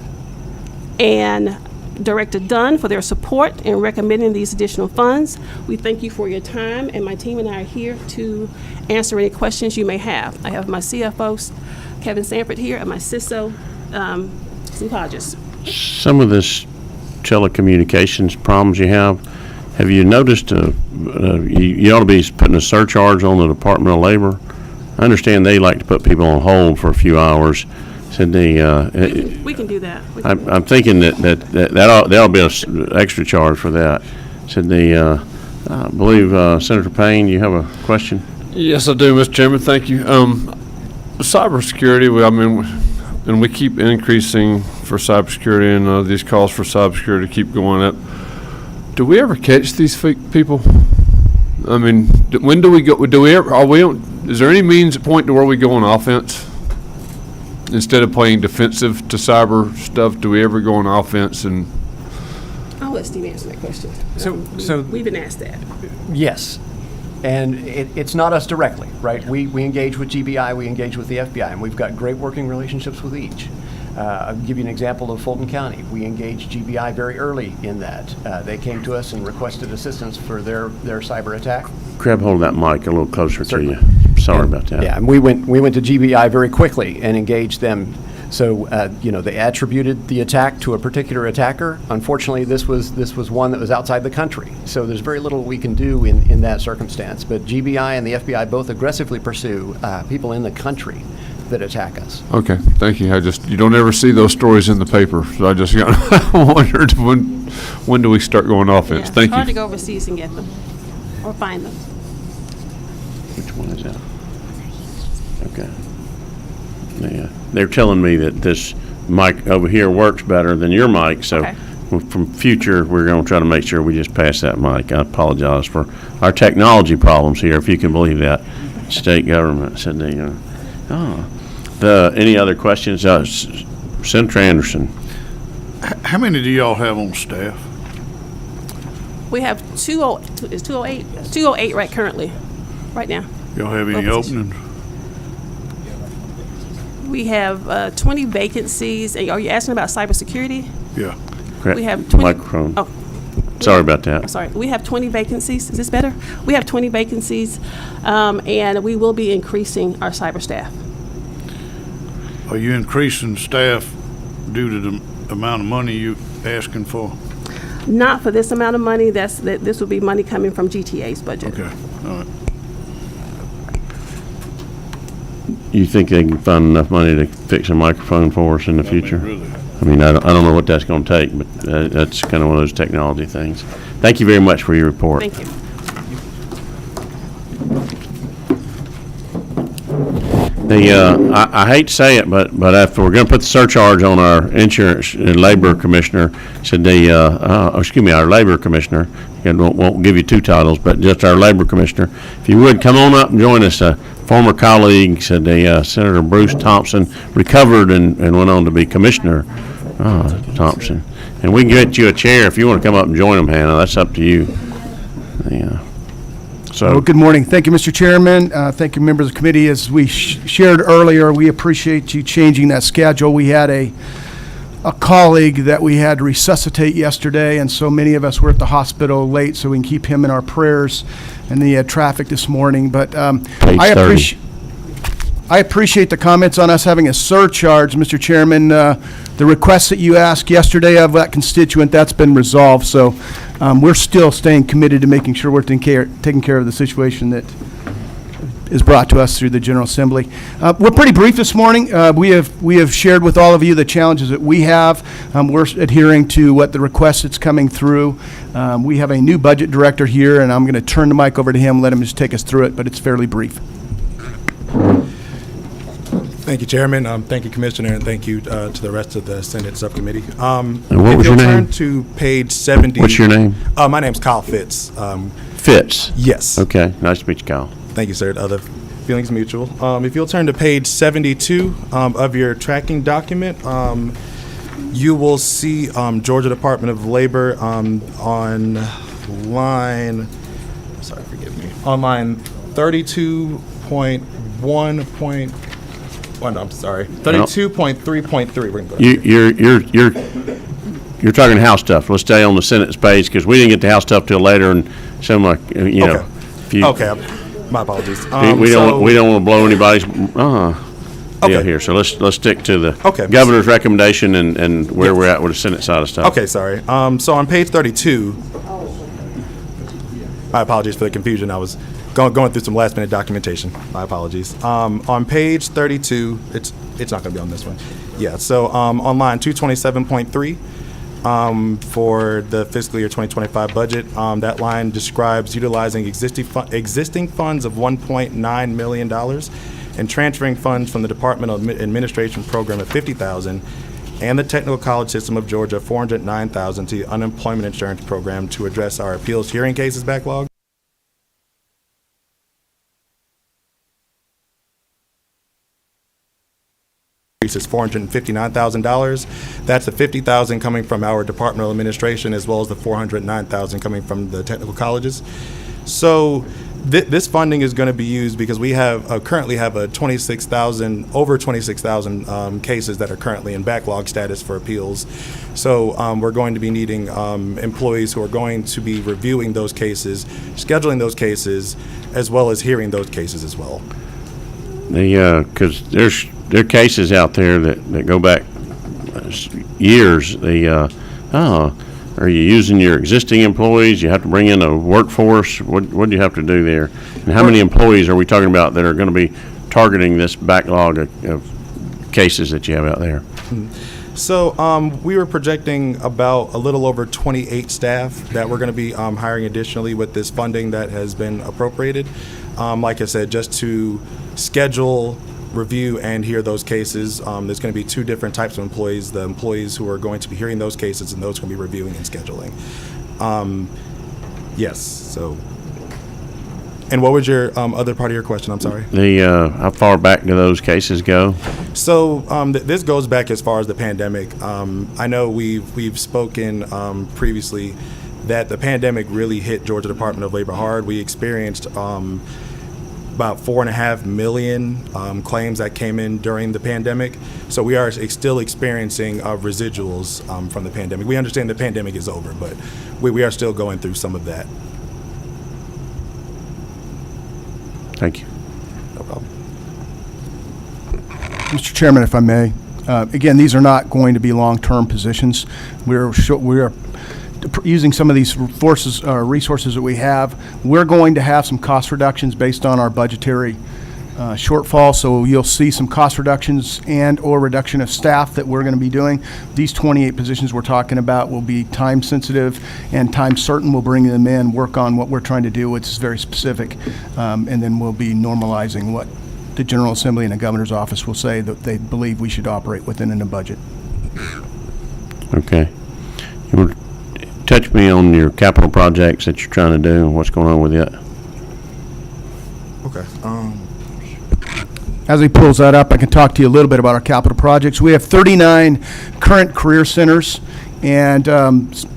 and Director Dunn for their support in recommending these additional funds. We thank you for your time, and my team and I are here to answer any questions you may have. I have my CFO, Kevin Sanford, here, and my CISO, Steve Hodges. Some of this telecommunications problems you have you noticed you ought to be putting a surcharge on the Department of Labor? I understand they like to put people on hold for a few hours. Said we can do that. I'm thinking that'll be an extra charge for that. Said I believe Senator Payne, you have a question? Yes, I do, Mr. Chairman. Thank you. Cybersecurity, and we keep increasing for cybersecurity, and these costs for cybersecurity keep going up. Do we ever catch these people? I mean, when do we go? Do we ever? Is there any means point to where we go on offense instead of playing defensive to cyber stuff? Do we ever go on offense? And I'll let Steve answer that question. So we've been asked that. Yes. And it's not us directly, right? We engage with GBI, we engage with the FBI, and we've got great working relationships with each. I'll give you an example of Fulton County. We engaged GBI very early in that. They came to us and requested assistance for their cyber attack. Grab hold of that mic a little closer Certainly. to you. Sorry about that. Yeah, and we went to GBI very quickly and engaged them. So, they attributed the attack to a particular attacker. Unfortunately, this was one that was outside the country. So there's very little we can do in that circumstance. But GBI and the FBI both aggressively pursue people in the country that attack us. okay, thank you. You don't ever see those stories in the paper, so I just wondered when do we start going offense? Yeah, Thank it's hard you. to go overseas and get them or find them. Which one is that? Okay. They're telling me that this mic over here works better than your mic, so Okay. from future, we're going to try to make sure we just pass that mic. I apologize for our technology problems here, if you can believe that. State government said any other questions? Senator Anderson. How many do y'all have on staff? We have 208? 208 right now. Y'all have any openings? We have 20 vacancies. Are you asking about cybersecurity? Yeah. We have 20. Microphone. Oh. Sorry about that. I'm sorry. We have 20 vacancies. Is this better? We have 20 vacancies, and we will be increasing our cyber staff. Are you increasing staff due to the amount of money you asking for? Not for this amount of money. This will be money coming from GTA's budget. Okay, all right. You think they can find enough money to fix a microphone for us in the future? Really? I mean, I don't know what that's going to take, but that's kind of one of those technology things. Thank you very much for your report. Thank you. I hate to say it, but if we're going to put the surcharge on our insurance and labor commissioner, our labor commissioner, and won't give you two titles, but just our labor commissioner, if you would, come on up and join us. Former colleague, Senator Bruce Thompson, recovered and went on to be Commissioner Thompson. And we can get you a chair if you want to come up and join them, Hannah. That's up to you. So, Good morning. Thank you, Mr. Chairman. Thank you, members of the committee. As we shared earlier, we appreciate you changing that schedule. We had a colleague that we had to resuscitate yesterday, and so many of us were at the hospital late, so we can keep him in our prayers and the traffic this morning. But I appreciate the comments on us having a surcharge, Mr. Chairman. The request that you asked yesterday of that constituent, that's been resolved. So we're still staying committed to making sure we're taking care of the situation that is brought to us through the General Assembly. We're pretty brief this morning. We have shared with all of you the challenges that we have. We're adhering to what the request that's coming through. We have a new budget director here, and I'm going to turn the mic over to him, let him just take us through it, but it's fairly brief. Thank you, Chairman. Thank you, Commissioner, and thank you to the rest of the Senate Subcommittee. And what was your name? Turn to page 70. What's your name? My name's Kyle Fitz. Fitz? Yes. Okay, nice to meet you, Kyle. Thank you, sir. The feelings mutual. If you'll turn to page 72 of your tracking document, you will see Georgia Department of Labor on line, on line 32.1. I'm sorry, 32.3.3. We're gonna go You're talking House stuff. Let's stay on the Senate's page because we didn't get the House stuff till later, and some like know. Okay, my apologies. We don't want to blow anybody's deal here. So let's stick to the governor's recommendation and where we're at with the Senate side of stuff. Okay, sorry. So on page 32, my apologies for the confusion. I was going through some last minute documentation. My apologies. On page 32, it's not going to be on this one. Yeah. So on line 227.3. For the fiscal year 2025 budget. That line describes utilizing existing funds of $1.9 million and transferring funds from the Department of Administration program of $50,000 and the Technical College System of Georgia $409,000 to the Unemployment Insurance Program to address our appeals hearing cases backlog. Is $459,000. That's the $50,000 coming from our Department of Administration, as well as the $409,000 coming from the technical colleges. So this funding is going to be used because we have currently have over 26,000 cases that are currently in backlog status for appeals. So we're going to be needing employees who are going to be reviewing those cases, scheduling those cases, as well as hearing those cases as well. Because there are cases out there that go back years. Are you using your existing employees? You have to bring in a workforce. What do you have to do there? And how many employees are we talking about that are going to be targeting this backlog of cases that you have out there? So we were projecting about a little over 28 staff that we're going to be hiring additionally with this funding that has been appropriated. Like I said, just to schedule, review, and hear those cases. There's going to be two different types of employees: the employees who are going to be hearing those cases and those who are going to be reviewing and scheduling. Yes. So, and what was your other part of your question? I'm sorry. How far back do those cases go? So this goes back as far as the pandemic. I know we've spoken previously that the pandemic really hit Georgia Department of Labor hard. We experienced about 4.5 million claims that came in during the pandemic. So we are still experiencing residuals from the pandemic. We understand the pandemic is over, but we are still going through some of that. Thank you. No problem. Mr. Chairman, if I may, again, these are not going to be long-term positions. We are using some of these resources that we have. We're going to have some cost reductions based on our budgetary shortfall, so you'll see some cost reductions and or reduction of staff that we're going to be doing. These 28 positions we're talking about will be time sensitive and time certain. We'll bring them in, work on what we're trying to do, which is very specific, and then we'll be normalizing what the General Assembly and the Governor's Office will say that they believe we should operate within in the budget. Okay. You want to touch me on your capital projects that you're trying to do and what's going on with it? Okay. As he pulls that up, I can talk to you a little bit about our capital projects. We have 39 current career centers And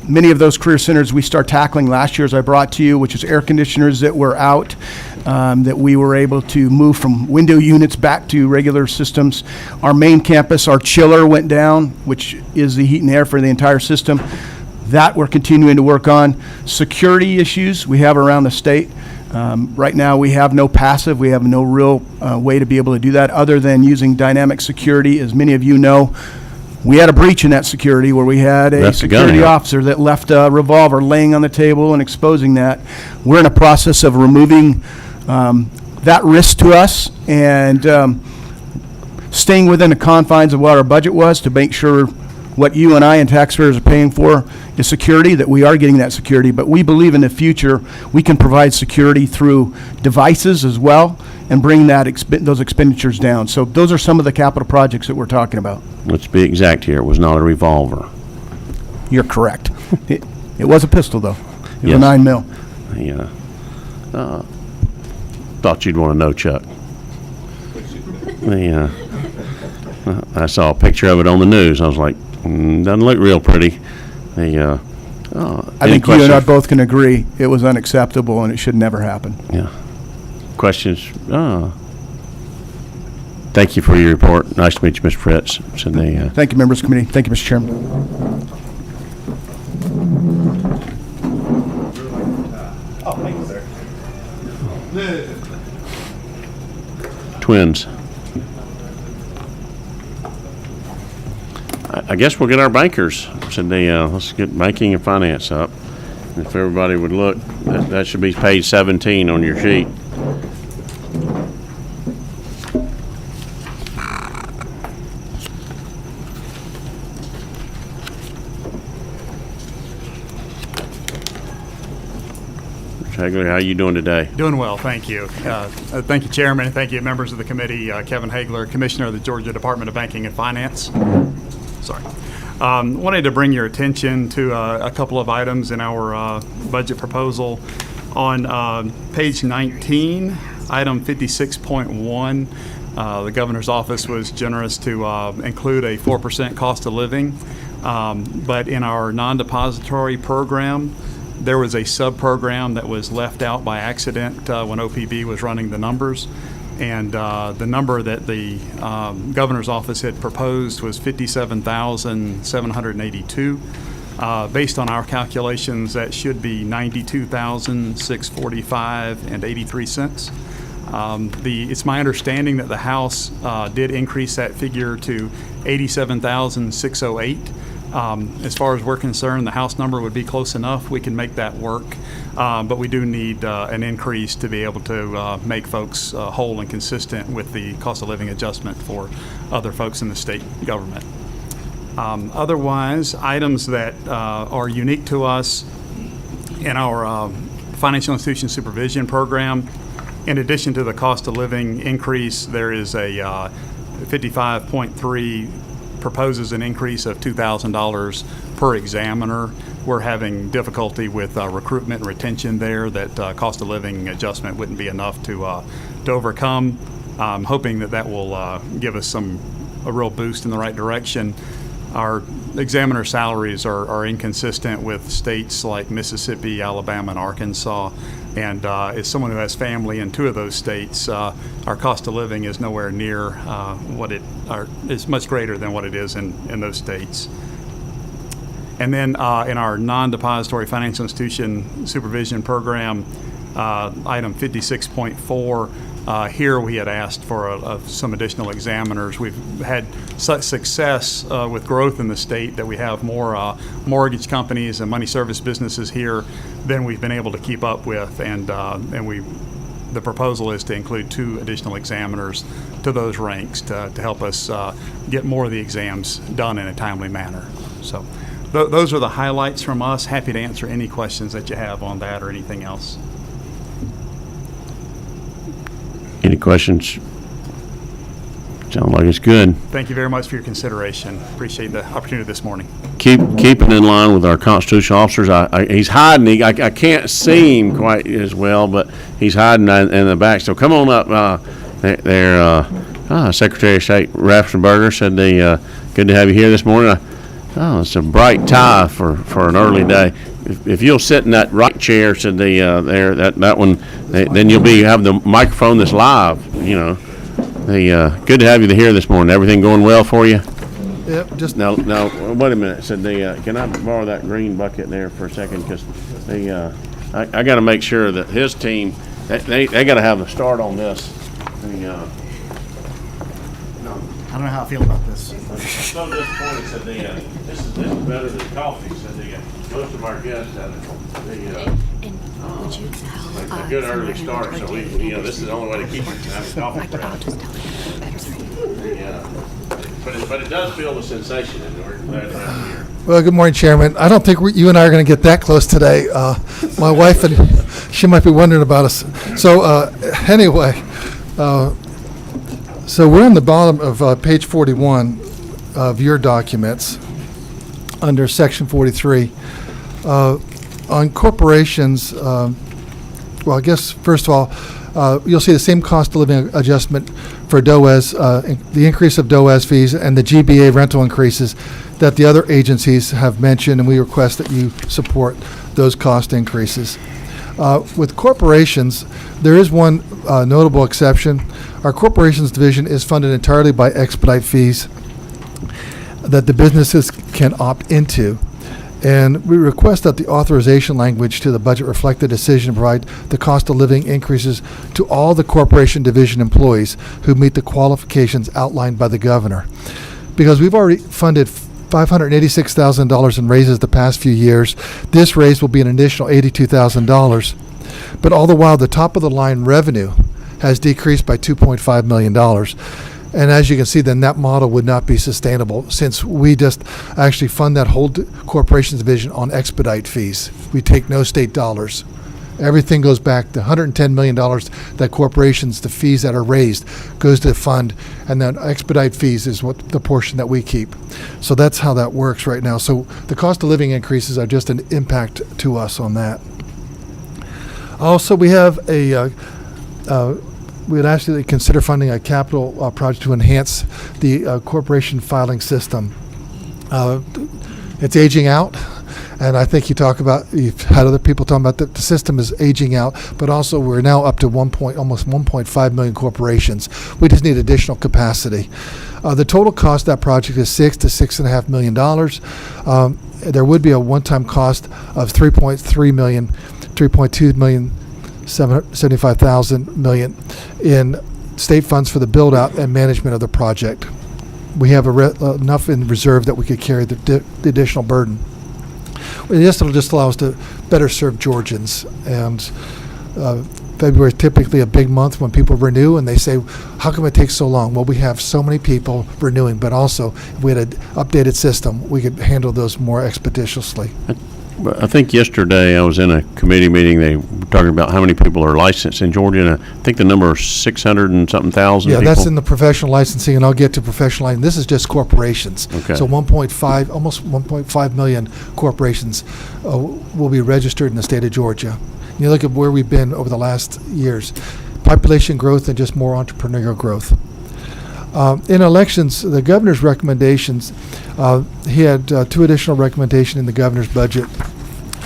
many of those career centers we start tackling last year, as I brought to you, which is air conditioners that were out, that we were able to move from window units back to regular systems. Our main campus, our chiller went down, which is the heat and air for the entire system. That we're continuing to work on. Security issues we have around the state. Right now, we have no passive. We have no real way to be able to do that other than using dynamic security. As many of you know, we had a breach in that security where we had a security officer that left a revolver laying on the table and exposing that. We're in a process of removing that risk to us and staying within the confines of what our budget was to make sure what you and I and taxpayers are paying for is security, that we are getting that security. But we believe in the future we can provide security through devices as well and bring that those expenditures down. So those are some of the capital projects that we're talking about. Let's be exact here. It was not a revolver. You're correct. It was a pistol, though. It was Yes. a 9mm. Yeah. Thought you'd want to know, Chuck. I saw a picture of it on the news. I was like, doesn't look real pretty. I think you and I both can agree it was unacceptable and it should never happen. Yeah. Questions? Thank you for your report. Nice to meet you, Mr. Fritz. So Thank you, members of the committee. Thank you, Mr. Chairman. Twins. I guess we'll get our bankers. So let's get banking and finance up. If everybody would look, that should be page 17 on your sheet. Hagler, how you doing today? Doing well, thank you. Thank you, Chairman, and thank you, members of the committee. Kevin Hagler, Commissioner of the Georgia Department of Banking and Finance. Sorry. Wanted to bring your attention to a couple of items in our budget proposal. On page 19, item 56.1, the governor's office was generous to include a 4% cost of living. But in our non-depository program, there was a sub-program that was left out by accident when OPB was running the numbers. And the number that the governor's office had proposed was $57,782. Based on our calculations, that should be $92,645.83. It's my understanding that the House did increase that figure to $87,608. As far as we're concerned, the House number would be close enough. We can make that work. But we do need an increase to be able to make folks whole and consistent with the cost of living adjustment for other folks in the state government. Otherwise, items that are unique to us in our financial institution supervision program, in addition to the cost of living increase, there is a 55.3 proposes an increase of $2,000 per examiner. We're having difficulty with recruitment and retention there. That cost of living adjustment wouldn't be enough to overcome. I'm hoping that will give us a real boost in the right direction. Our examiner salaries are inconsistent with states like Mississippi, Alabama, and Arkansas. And as someone who has family in two of those states, our cost of living is nowhere near is much greater than what it is in those states. And then in our non-depository financial institution supervision program, item 56.4, here we had asked for some additional examiners. We've had such success with growth in the state that we have more mortgage companies and money service businesses here than we've been able to keep up with, and the proposal is to include 2 additional examiners to those ranks to help us get more of the exams done in a timely manner. So those are the highlights from us. Happy to answer any questions that you have on that or anything else. Any questions? Sounds like it's good. Thank you very much for your consideration. Appreciate the opportunity this morning. Keeping in line with our constitutional officers. He's hiding. I can't see him quite as well, but he's hiding in the back. So come on up. Secretary of State Raffensperger said good to have you here this morning. Oh, it's a bright tie for an early day. If you'll sit in that right chair, said that one, then you'll have the microphone that's live. Good to have you here this morning. Everything going well for you? Yep. Just Now, wait a minute. Said can I borrow that green bucket there for a second? Because I got to make sure that his team, they got to have a start on this. I don't know how I feel about this. I'm so disappointed. Said this is better than coffee. Said most of our guests have Would you tell a good early start. So this is the only way to keep having coffee. I'll just tell you. But it does build a sensation, and we're glad to have you here. Well, good morning, Chairman. I don't think you and I are going to get that close today. My wife, she might be wondering about us. So anyway, so we're on the bottom of page 41 of your documents under section 43. On corporations, well, I guess, first of all, you'll see the same cost of living adjustment for DOES, the increase of DOES fees and the GBA rental increases that the other agencies have mentioned, and we request that you support those cost increases. With corporations, there is one notable exception. Our corporations division is funded entirely by expedite fees that the businesses can opt into. And we request that the authorization language to the budget reflect the decision to provide the cost of living increases to all the corporation division employees who meet the qualifications outlined by the governor. Because we've already funded $586,000 in raises the past few years, this raise will be an additional $82,000. But all the while, the top of the line revenue has decreased by $2.5 million. And as you can see, then that model would not be sustainable since we just actually fund that whole corporations division on expedite fees. We take no state dollars. Everything goes back. The $110 million that corporations, the fees that are raised, goes to the fund, and then expedite fees is what the portion that we keep. So that's how that works right now. So the cost of living increases are just an impact to us on that. Also, we have we would actually consider funding a capital project to enhance the corporation filing system. It's aging out, and I think you've had other people talking about the system is aging out, but also we're now up to almost 1.5 million corporations. We just need additional capacity. The total cost of that project is $6 to $6.5 million. There would be a one-time cost of $3.2 million. $75,000 million in state funds for the build out and management of the project. We have enough in reserve that we could carry the additional burden. This will just allow us to better serve Georgians. And February is typically a big month when people renew, and they say, how come it takes so long? Well, we have so many people renewing, but also if we had an updated system, we could handle those more expeditiously. I think yesterday I was in a committee meeting. They were talking about how many people are licensed in Georgia, and I think the number is 600 and something thousand. Yeah, people. That's in the professional licensing, and I'll get to professional licensing. This is just corporations. Okay. So almost 1.5 million corporations will be registered in the state of Georgia. You look at where we've been over the last years, population growth and just more entrepreneurial growth. In elections, the governor's recommendations, he had two additional recommendations in the governor's budget.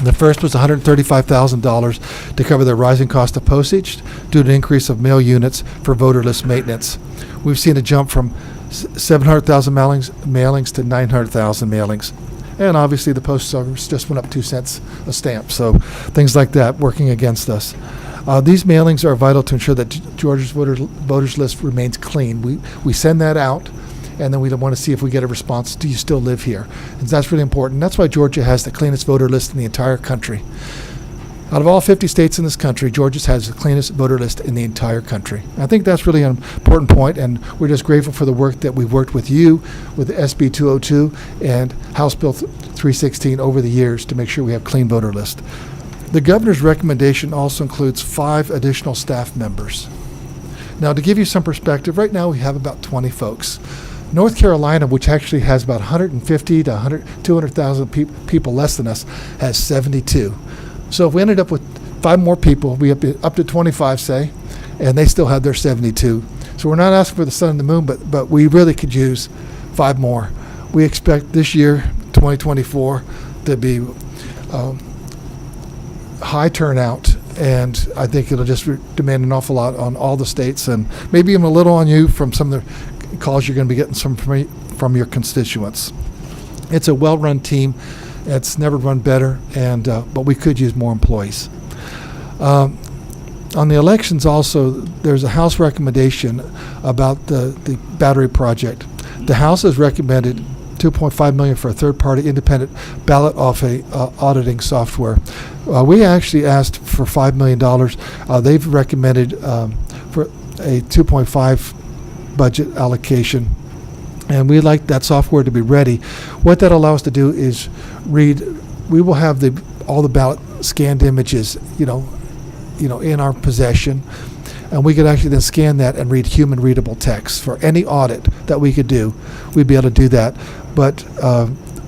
The first was $135,000 to cover the rising cost of postage due to an increase of mail units for voter list maintenance. We've seen a jump from 700,000 mailings to 900,000 mailings. And obviously the post service just went up 2 cents a stamp. So things like that working against us. These mailings are vital to ensure that Georgia's voters list remains clean. We send that out, and then we want to see if we get a response. Do you still live here? And that's really important. That's why Georgia has the cleanest voter list in the entire country. Out of all 50 states in this country, Georgia has the cleanest voter list in the entire country. I think that's really an important point, and we're just grateful for the work that we've worked with you, with SB 202 and House Bill 316 over the years to make sure we have clean voter list. The governor's recommendation also includes 5 additional staff members. Now, to give you some perspective, right now we have about 20 folks. North Carolina, which actually has about 150 to 200,000 people less than us, has 72. So if we ended up with 5 more people, we up to 25, say, and they still have their 72. So we're not asking for the sun and the moon, but we really could use 5 more. We expect this year 2024, there'd be high turnout, and I think it'll just demand an awful lot on all the states, and maybe even a little on you from some of the calls you're going to be getting from your constituents. It's a well-run team. It's never run better, and but we could use more employees. On the elections also, there's a House recommendation about the battery project. The House has recommended $2.5 million for a third-party independent ballot auditing software. We actually asked for $5 million. They've recommended for a 2.5 budget allocation, and we'd like that software to be ready. What that allows us to do is read. We will have all the ballot scanned images, in our possession, and we could actually then scan that and read human readable text. For any audit that we could do, we'd be able to do that. But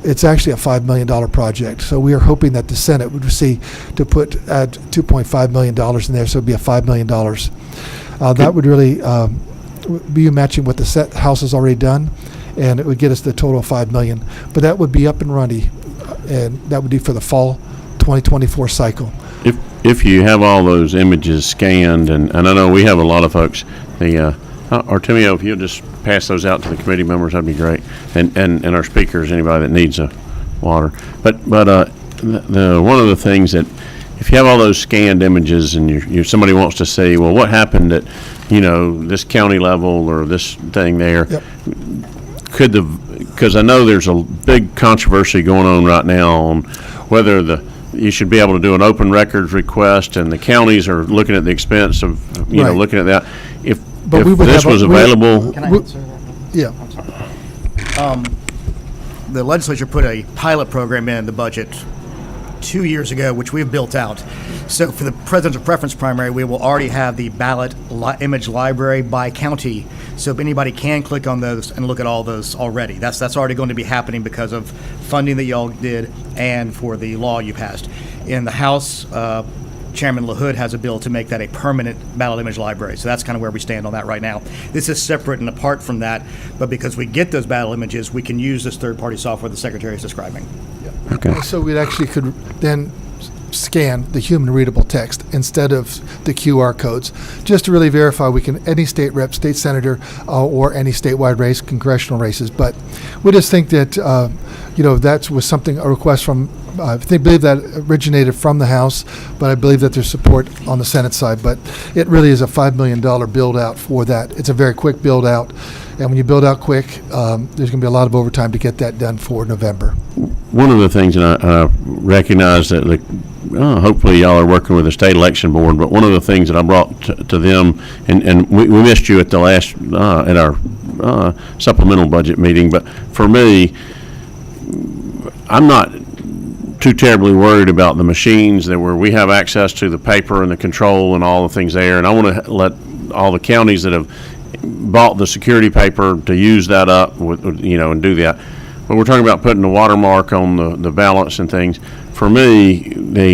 it's actually a $5 million project. So we are hoping that the Senate would see to add $2.5 million in there, so it'd be a $5 million. That would really be matching what the House has already done, and it would get us the total of $5 million. But that would be up and running, and that would be for the fall 2024 cycle. If you have all those images scanned, and I know we have a lot of folks, Artemio, if you'll just pass those out to the committee members, that'd be great, and our speakers, anybody that needs a water. But one of the things that, if you have all those scanned images and somebody wants to say, well, what happened at this county level or this thing there, yep. Because I know there's a big controversy going on right now on whether you should be able to do an open records request, and the counties are looking at the expense of looking at that. If this was available, Can I answer that? Yeah. I'm sorry. The legislature put a pilot program in the budget 2 years ago, which we have built out. So for the presidential preference primary, we will already have the ballot image library by county. So if anybody can click on those and look at all those already. That's already going to be happening because of funding that y'all did and for the law you passed. In the House, Chairman LaHood has a bill to make that a permanent ballot image library. So that's kind of where we stand on that right now. This is separate and apart from that, but because we get those ballot images, we can use this third-party software the Secretary is describing. Okay. So we actually could then scan the human readable text instead of the QR codes, just to really verify we can, any state rep, state senator, or any statewide race, congressional races. But we just think that, that was a request from, I believe that originated from the House, but I believe that there's support on the Senate side. But it really is a $5 million build out for that. It's a very quick build out. And when you build out quick, there's going to be a lot of overtime to get that done for November. One of the things, and I recognize that hopefully y'all are working with the state election board, but one of the things that I brought to them, and we missed you at the last, at our supplemental budget meeting, but for me, I'm not too terribly worried about the machines where we have access to the paper and the control and all the things there, and I want to let all the counties that have bought the security paper to use that up and do that. But we're talking about putting the watermark on the ballots and things. For me,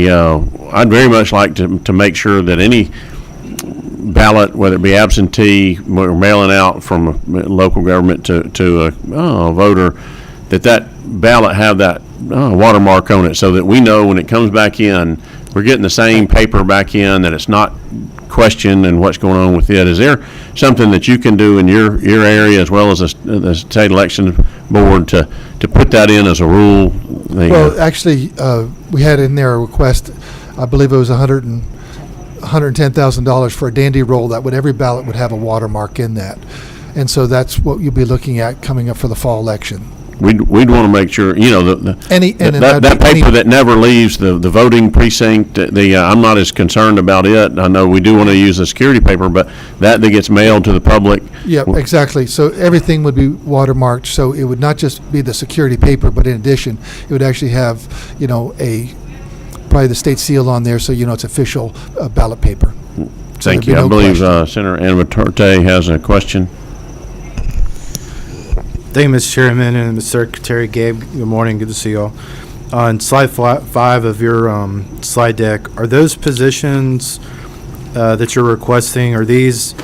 I'd very much like to make sure that any ballot, whether it be absentee or mailing out from a local government to a voter, that ballot have that watermark on it, so that we know when it comes back in, we're getting the same paper back in, that it's not questioned and what's going on with it. Is there something that you can do in your area as well as the state election board to put that in as a rule? Well, actually, we had in there a request, I believe it was $110,000 for a dandy roll that every ballot would have a watermark in that. And so that's what you'll be looking at coming up for the fall election. We'd want to make sure, that paper that never leaves the voting precinct, I'm not as concerned about it. I know we do want to use the security paper, but that gets mailed to the public. Yeah, exactly. So everything would be watermarked. So it would not just be the security paper, but in addition, it would actually have, probably the state seal on there, so it's official ballot paper. Thank you. I believe Senator Anatorte has a question. Thank you, Mr. Chairman and Mr. Secretary Gabe. Good morning. Good to see you all. On slide 5 of your slide deck, are those positions that you're requesting, are these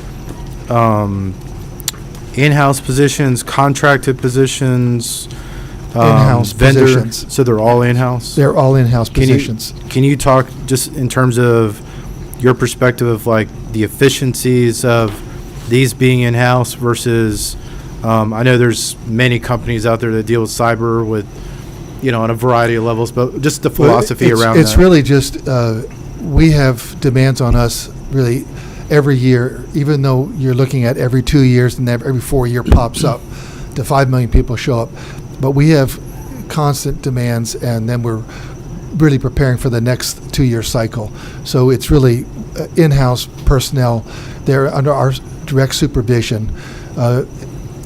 in-house positions, contracted positions, In-house positions. So they're all in-house? They're all in-house positions. Can you talk just in terms of your perspective of like the efficiencies of these being in-house versus, I know there's many companies out there that deal with cyber with, on a variety of levels, but just the philosophy around It's that. really just, we have demands on us really every year, even though you're looking at every 2 years and every 4 year pops up to 5 million people show up. But we have constant demands, and then we're really preparing for the next 2-year cycle. So it's really in-house personnel. They're under our direct supervision.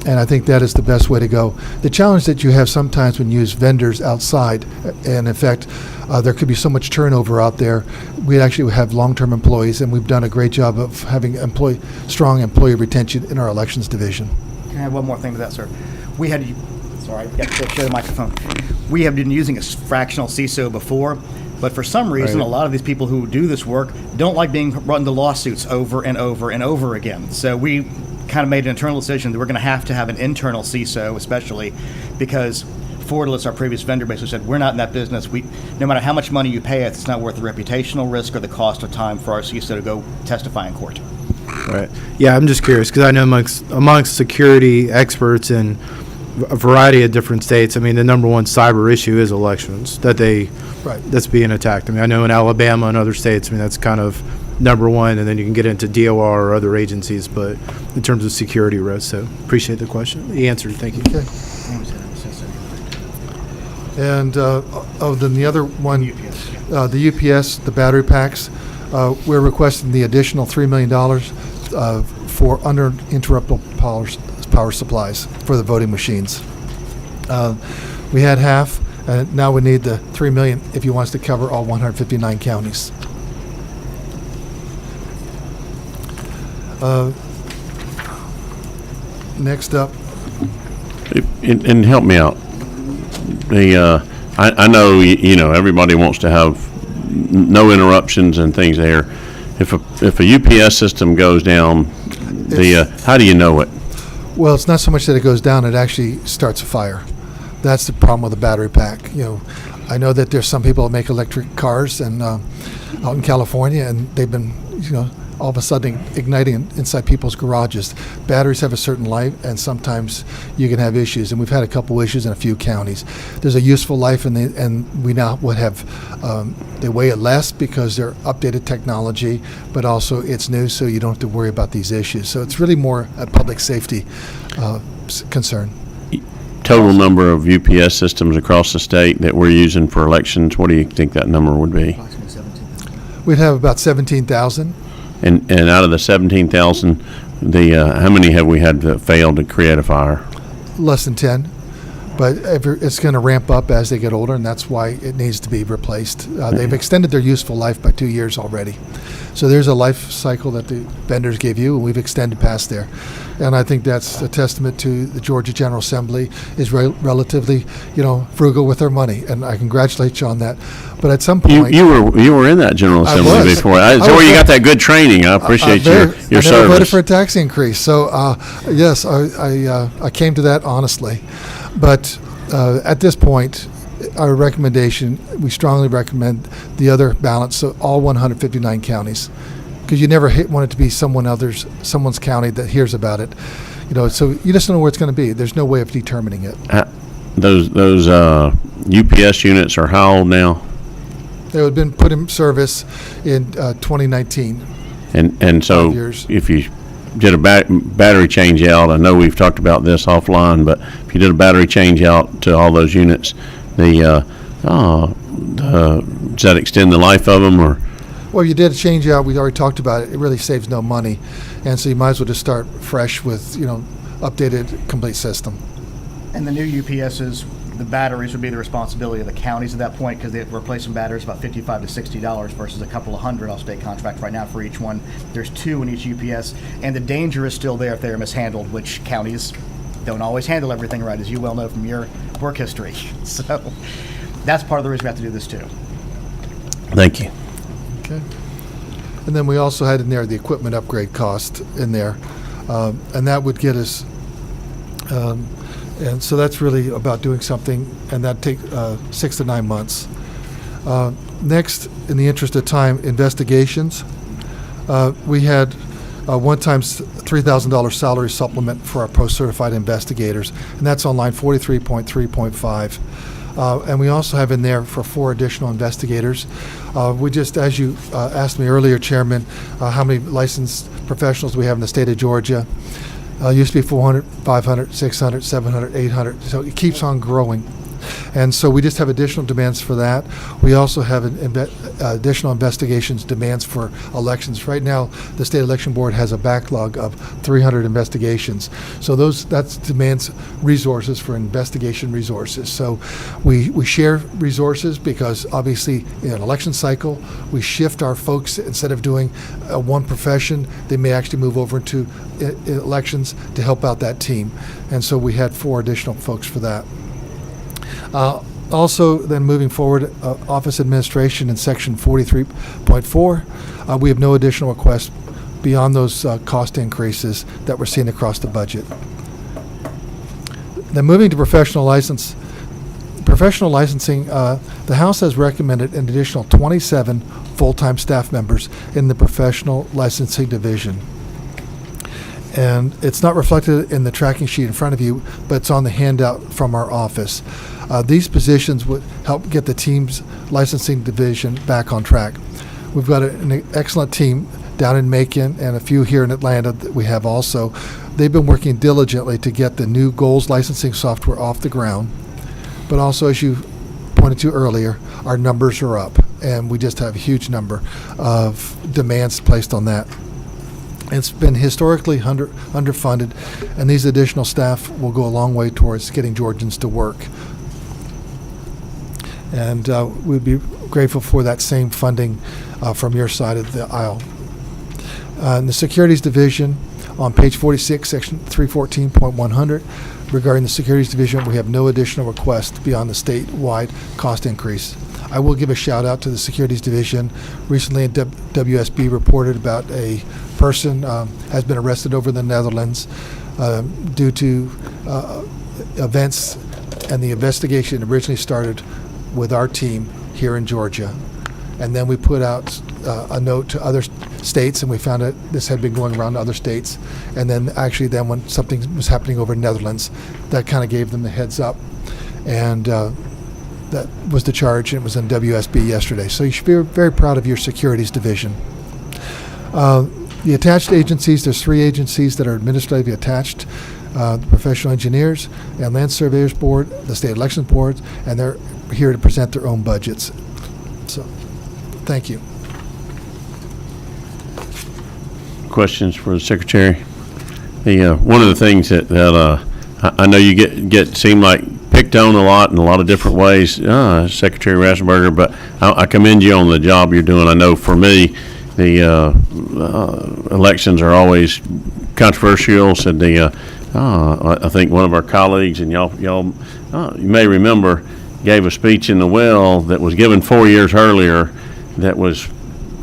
And I think that is the best way to go. The challenge that you have sometimes when you use vendors outside, and in fact, there could be so much turnover out there. We actually have long-term employees, and we've done a great job of having strong employee retention in our elections division. Can I add one more thing to that, sir? Sorry, I got to share the microphone. We have been using a fractional CISO before, but for some reason, Right. a lot of these people who do this work don't like being run into lawsuits over and over and over again. So we kind of made an internal decision that we're going to have an internal CISO, especially because Fordless, our previous vendor, basically said, we're not in that business. No matter how much money you pay us, it's not worth the reputational risk or the cost of time for our CISO to go testify in court. Right. Yeah, I'm just curious because I know amongst security experts in a variety of different states, I mean, the number one cyber issue is elections that's being attacked. I mean, I know in Alabama and other states, I mean, that's kind of number one, and then you can get into DOR or other agencies, but in terms of security risk, so appreciate the question, the answer. Thank you. Okay. And then the other one, the UPS, the battery packs, we're requesting the additional $3 million for uninterruptible power supplies for the voting machines. We had half, and now we need the $3 million if you want us to cover all 159 counties. Next up. And help me out. I know everybody wants to have no interruptions and things there. If a UPS system goes down, how do you know it? Well, it's not so much that it goes down; it actually starts a fire. That's the problem with the battery pack. I know that there's some people that make electric cars, and out in California, and they've been, all of a sudden igniting inside people's garages. Batteries have a certain life, and sometimes you can have issues, and we've had a couple issues in a few counties. There's a useful life, and we now would have, they weigh it less because they're updated technology, but also it's new, so you don't have to worry about these issues. So it's really more a public safety concern. Total number of UPS systems across the state that we're using for elections, what do you think that number would be? We'd have about 17,000. And out of the 17,000, how many have we had that failed to create a fire? Less than 10, but it's going to ramp up as they get older, and that's why it needs to be replaced. They've extended their useful life by 2 years already. So there's a life cycle that the vendors give you, and we've extended past there. And I think that's a testament to the Georgia General Assembly is relatively, frugal with their money, and I congratulate you on that. But at some point, you were in that General Assembly before. That's where you got that good training. I appreciate your I service. never voted for a tax increase, so yes, I came to that honestly. But at this point, our recommendation, we strongly recommend the other balance, so all 159 counties, because you never want it to be someone's county that hears about it. So you just don't know where it's going to be. There's no way of determining it. Those UPS units are how old now? They have been put in service in 2019. And so 5 years. if you did a battery change out, I know we've talked about this offline, but if you did a battery change out to all those units, does that extend the life of them, or? Well, you did a change out. We already talked about it. It really saves no money, and so you might as well just start fresh with updated complete system. And the new UPSs, the batteries would be the responsibility of the counties at that point, because they're replacing batteries about $55 to $60 versus a couple of hundred off state contract right now for each one. There's 2 in each UPS, and the danger is still there if they are mishandled, which counties don't always handle everything right, as you well know from your work history. So that's part of the reason we have to do this too. Thank you. Okay. And then we also had in there the equipment upgrade cost in there, and that would get us And so that's really about doing something, and that take 6 to 9 months. Next, in the interest of time, investigations. We had a one-time $3,000 salary supplement for our post-certified investigators, and that's on line 43.3.5. And we also have in there for 4 additional investigators. We just, as you asked me earlier, Chairman, how many licensed professionals we have in the state of Georgia. Used to be 400, 500, 600, 700, 800, so it keeps on growing. And so we just have additional demands for that. We also have additional investigations demands for elections. Right now, the State Election Board has a backlog of 300 investigations. So that demands resources for investigation resources. So we share resources because obviously in an election cycle, we shift our folks. Instead of doing one profession, they may actually move over into elections to help out that team. And so we had 4 additional folks for that. Also, then moving forward, office administration in section 43.4, we have no additional requests beyond those cost increases that we're seeing across the budget. Then moving to professional license. Professional licensing, the House has recommended an additional 27 full-time staff members in the professional licensing division. And it's not reflected in the tracking sheet in front of you, but it's on the handout from our office. These positions would help get the team's licensing division back on track. We've got an excellent team down in Macon and a few here in Atlanta that we have also. They've been working diligently to get the new goals licensing software off the ground. But also, as you pointed to earlier, our numbers are up, and we just have a huge number of demands placed on that. It's been historically underfunded, and these additional staff will go a long way towards getting Georgians to work. And we'd be grateful for that same funding from your side of the aisle. In the Securities Division, on page 46, section 314.100, regarding the Securities Division, we have no additional requests beyond the statewide cost increase. I will give a shout out to the Securities Division. Recently, WSB reported about a person has been arrested over in the Netherlands due to events, and the investigation originally started with our team here in Georgia. And then we put out a note to other states, and we found that this had been going around to other states. And then actually then when something was happening over in Netherlands, that kind of gave them the heads up. And that was the charge, and it was in WSB yesterday. So you should be very proud of your Securities Division. The attached agencies, there's 3 agencies that are administratively attached. The Professional Engineers and Land Surveyors Board, the State Election Board, and they're here to present their own budgets. So, thank you. Questions for the Secretary? One of the things that I know you get seem like picked on a lot in a lot of different ways, Secretary Rassenberger, but I commend you on the job you're doing. I know for me, the elections are always controversial. So I think one of our colleagues, and y'all you may remember, gave a speech in the Well that was given 4 years earlier that was,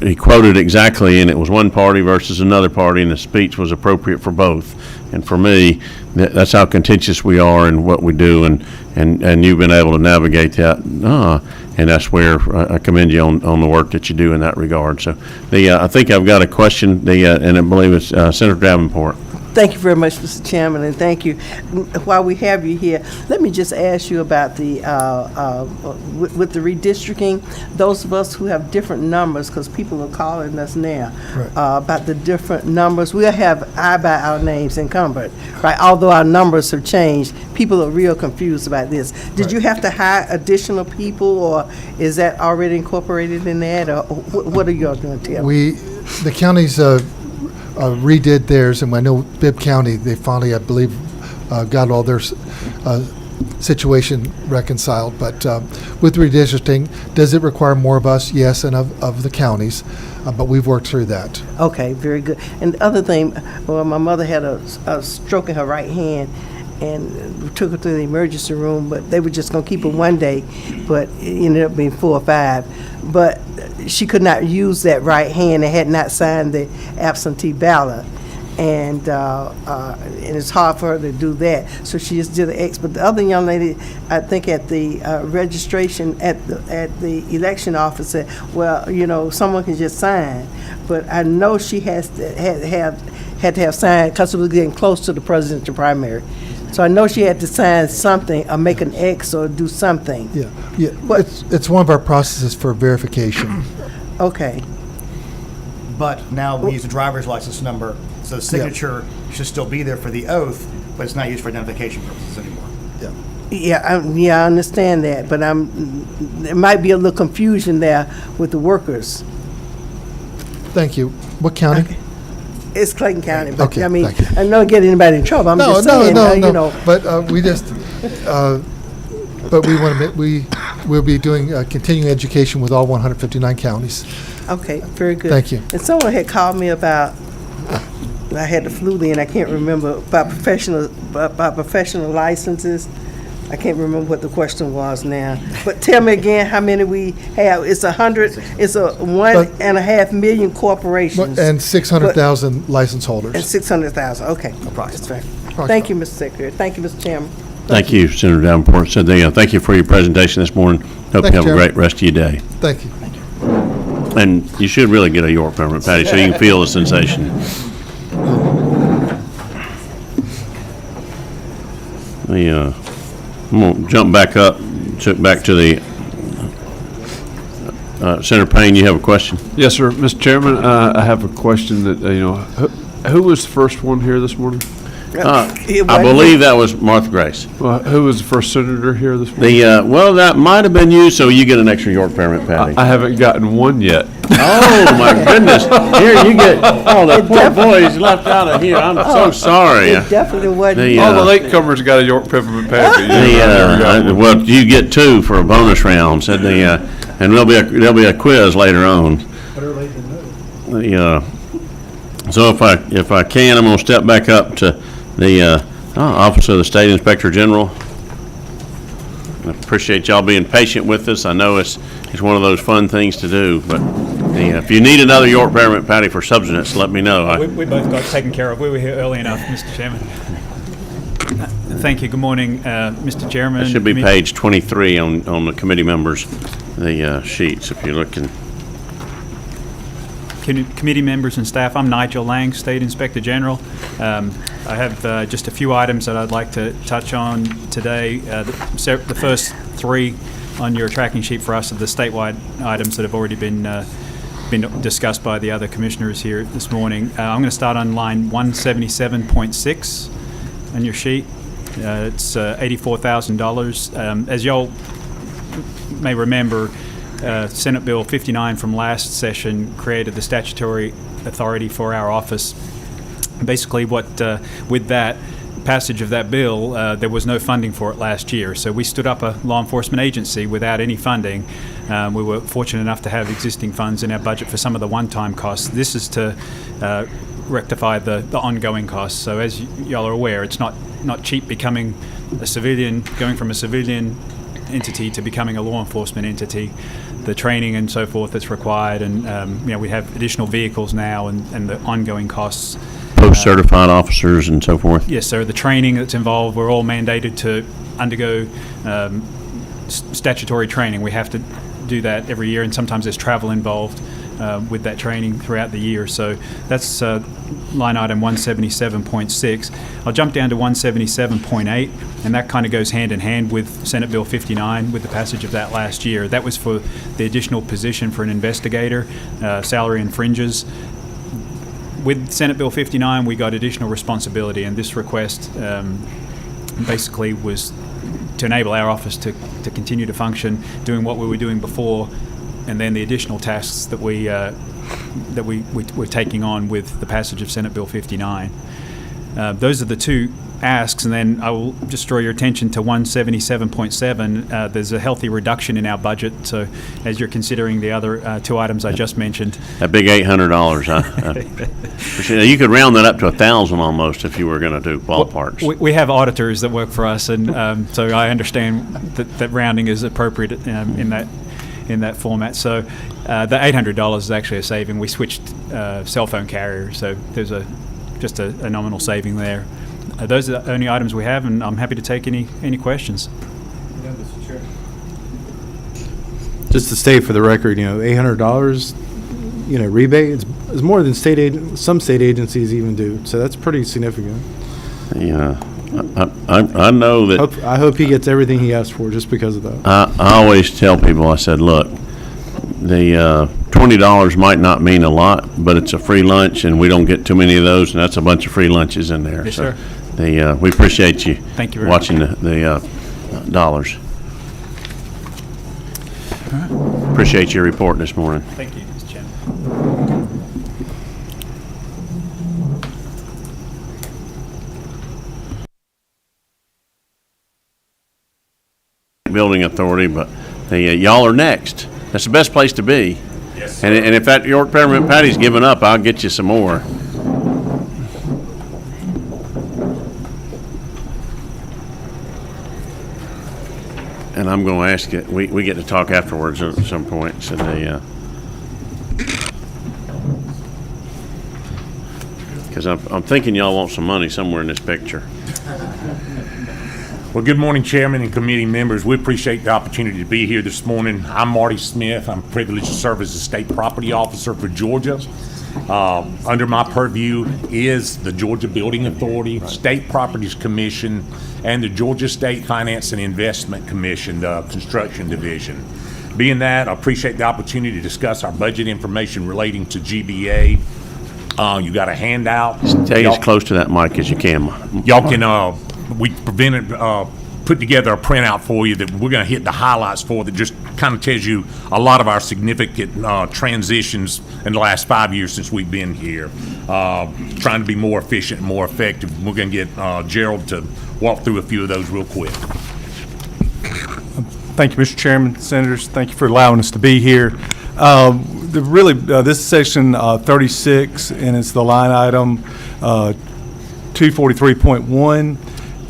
he quoted exactly, and it was one party versus another party, and the speech was appropriate for both. And for me, that's how contentious we are in what we do, and you've been able to navigate that, and that's where I commend you on the work that you do in that regard. So I think I've got a question, and I believe it's Senator Davenport. Thank you very much, Mr. Chairman, and thank you. While we have you here, let me just ask you about the with the redistricting. Those of us who have different numbers, because people are calling us now about the different numbers. We have I by our names encumbered, right? Although our numbers have changed, people are real confused about this. Did you have to hire additional people, or is that already incorporated in that, or what are y'all going to tell me? The counties redid theirs, and I know Bibb County, they finally, I believe, got all their situation reconciled. But with redistricting, does it require more of us? Yes, and of the counties, but we've worked through that. Okay, very good. And the other thing, well, my mother had a stroke in her right hand, and we took her to the emergency room, but they were just going to keep her one day, but it ended up being 4 or 5. But she could not use that right hand and had not signed the absentee ballot. and it's hard for her to do that. So she just did an X. But the other young lady, I think at the registration at the election office said, well, you know, someone can just sign. But I know she had to have signed because it was getting close to the presidential primary. So I know she had to sign something or make an X or do something. Yeah. It's one of our processes for verification. Okay. But now we use the driver's license number, so the signature should still be there for the oath, but it's not used for identification purposes anymore. Yeah, I understand that, but there might be a little confusion there with the workers. Thank you. What county? Okay. It's Clayton County, but Okay, I mean, thank you. I don't get anybody in trouble. I'm just saying, you know. But we just, but we want to, we'll be doing continuing education with all 159 counties. Okay, very good. Thank you. And someone had called me about, I had the flu then, I can't remember, about professional licenses. I can't remember what the question was now. But tell me again how many we have. It's 1.5 million corporations. And 600,000 license holders. And 600,000, okay. That's fair. Thank you, Mr. Secretary. Thank you, Mr. Chairman. Thank you, Senator Davenport. So thank you for your presentation this morning. Hope you have a great rest of your day. Thank you. And you should really get a York permit, Patty, so you can feel the sensation. I'm going to jump back up, back to the, Senator Payne, you have a question? Yes, sir. Mr. Chairman, I have a question that, who was the first one here this morning? I believe that was Martha Grace. Well, who was the first senator here this morning? Well, that might have been you, so you get an extra York permit, Patty. I haven't gotten one yet. Oh, my goodness. Here, you get, the poor boy is left out of here. I'm so sorry. It definitely wasn't. All the latecomers got a York peppermint patty. Well, you get two for a bonus round, said and there'll be a quiz later on. So if I can, I'm going to step back up to the Office of the State Inspector General. I appreciate y'all being patient with us. I know it's one of those fun things to do, but if you need another York permit, Patty, for substance, let me know. We both got taken care of. We were here early enough, Mr. Chairman. Thank you. Good morning, Mr. Chairman. It should be page 23 on the committee members, the sheets, if you're looking. Committee members and staff, I'm Nigel Lang, State Inspector General. I have just a few items that I'd like to touch on today. The first three on your tracking sheet for us are the statewide items that have already been discussed by the other commissioners here this morning. I'm going to start on line 177.6 on your sheet. It's $84,000. As y'all may remember, Senate Bill 59 from last session created the statutory authority for our office. Basically, with that passage of that bill, there was no funding for it last year. So we stood up a law enforcement agency without any funding. We were fortunate enough to have existing funds in our budget for some of the one-time costs. This is to rectify the ongoing costs. So as y'all are aware, it's not cheap becoming a civilian, going from a civilian entity to becoming a law enforcement entity. The training and so forth that's required, and we have additional vehicles now, and the ongoing costs. Post-certified officers and so forth? Yes, sir. The training that's involved, we're all mandated to undergo statutory training. We have to do that every year, and sometimes there's travel involved with that training throughout the year. So that's line item 177.6. I'll jump down to 177.8, and that kind of goes hand in hand with Senate Bill 59 with the passage of that last year. That was for the additional position for an investigator, salary and fringes. With Senate Bill 59, we got additional responsibility, and this request basically was to enable our office to continue to function, doing what we were doing before, and then the additional tasks that we're taking on with the passage of Senate Bill 59. Those are the two asks, and then I will just draw your attention to 177.7. There's a healthy reduction in our budget, so as you're considering the other two items I just mentioned. That big $800, you could round that up to 1,000 almost if you were going to do ballparks. We have auditors that work for us, and so I understand that rounding is appropriate in that format. So the $800 is actually a saving. We switched cell phone carriers, so there's a just a nominal saving there. Those are the only items we have, and I'm happy to take any questions. Just to state for the record, $800, rebate is more than some state agencies even do. So that's pretty significant. Yeah, I know that. I hope he gets everything he asked for just because of that. I always tell people, I said, look, the $20 might not mean a lot, but it's a free lunch, and we don't get too many of those, and that's a bunch of free lunches in there. Yes, so sir. We appreciate you. Thank you very watching the dollars. Appreciate your report this morning. Thank you, Mr. Chairman. Building Authority, but y'all are next. That's the best place to be. Yes, and if that York Peppermint Patty's giving up, I'll get you some more. And I'm going to ask you, we get to talk afterwards at some point. So because I'm thinking y'all want some money somewhere in this picture. Well, good morning, Chairman and committee members. We appreciate the opportunity to be here this morning. I'm Marty Smith. I'm privileged to serve as the State Property Officer for Georgia. Under my purview is the Georgia Building Authority, State Properties Commission, and the Georgia State Finance and Investment Commission, the Construction Division. Being that, I appreciate the opportunity to discuss our budget information relating to GBA. You got a handout. Stay as close to that mic as you can. Y'all can, put together a printout for you that we're going to hit the highlights for that just kind of tells you a lot of our significant transitions in the last 5 years since we've been here. Trying to be more efficient and more effective. We're going to get Gerald to walk through a few of those real quick. Thank you, Mr. Chairman, Senators. Thank you for allowing us to be here. This is section 36, and it's the line item 243.1.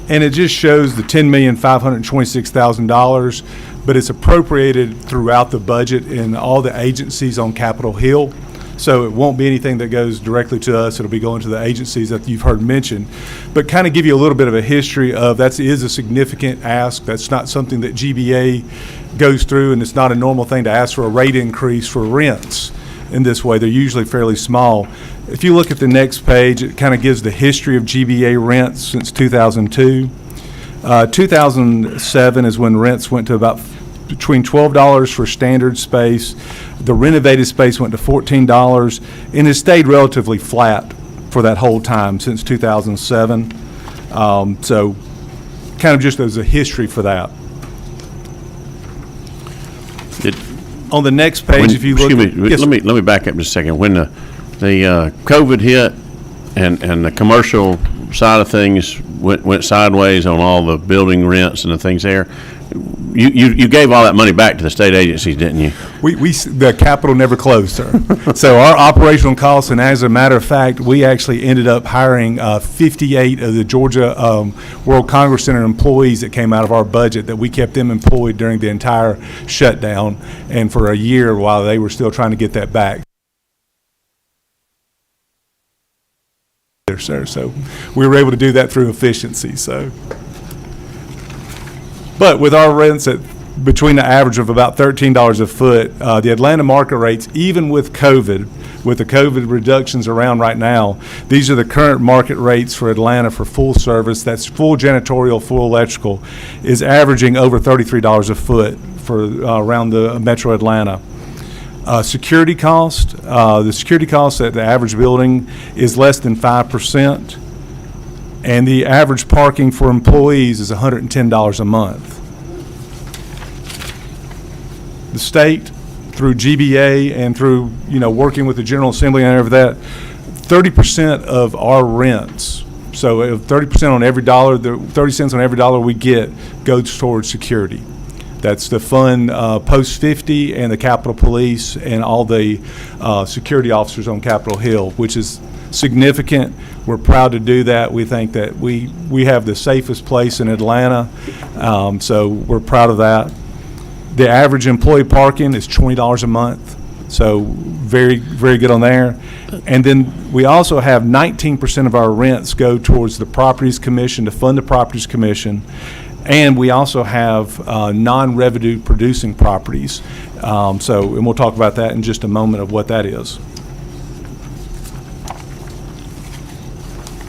And it just shows the $10,526,000, but it's appropriated throughout the budget in all the agencies on Capitol Hill. So it won't be anything that goes directly to us. It'll be going to the agencies that you've heard mentioned. But kind of give you a little bit of a history of that is a significant ask. That's not something that GBA goes through, and it's not a normal thing to ask for a rate increase for rents in this way. They're usually fairly small. If you look at the next page, it kind of gives the history of GBA rents since 2002. 2007 is when rents went to about between $12 for standard space. The renovated space went to $14, and it stayed relatively flat for that whole time since 2007. So kind of just as a history for that. On the next page, if you look... Yes, let me back up just a second. When the COVID hit and the commercial side of things went sideways on all the building rents and the things there, you gave all that money back to the state agencies, didn't you? The Capitol never closed, sir. So our operational costs, and as a matter of fact, we actually ended up hiring 58 of the Georgia World Congress Center employees that came out of our budget, that we kept them employed during the entire shutdown and for a year while they were still trying to get that back. Sir, so we were able to do that through efficiency. So, but with our rents at between the average of about $13 a foot, the Atlanta market rates, even with COVID, with the COVID reductions around right now, these are the current market rates for Atlanta for full service. That's full janitorial, full electrical, is averaging over $33 a foot for around the Metro Atlanta. Security cost, the security cost at the average building is less than 5%, and the average parking for employees is $110 a month. The state, through GBA and through working with the General Assembly and everything, 30% of our rents, so 30% on every dollar, 30 cents on every dollar we get goes towards security. That's to fund Post 50 and the Capitol Police and all the security officers on Capitol Hill, which is significant. We're proud to do that. We think that we have the safest place in Atlanta, so we're proud of that. The average employee parking is $20 a month So very, very good on there. And then we also have 19% of our rents go towards the Properties Commission to fund the Properties Commission. And we also have non-revenue producing properties. And we'll talk about that in just a moment of what that is.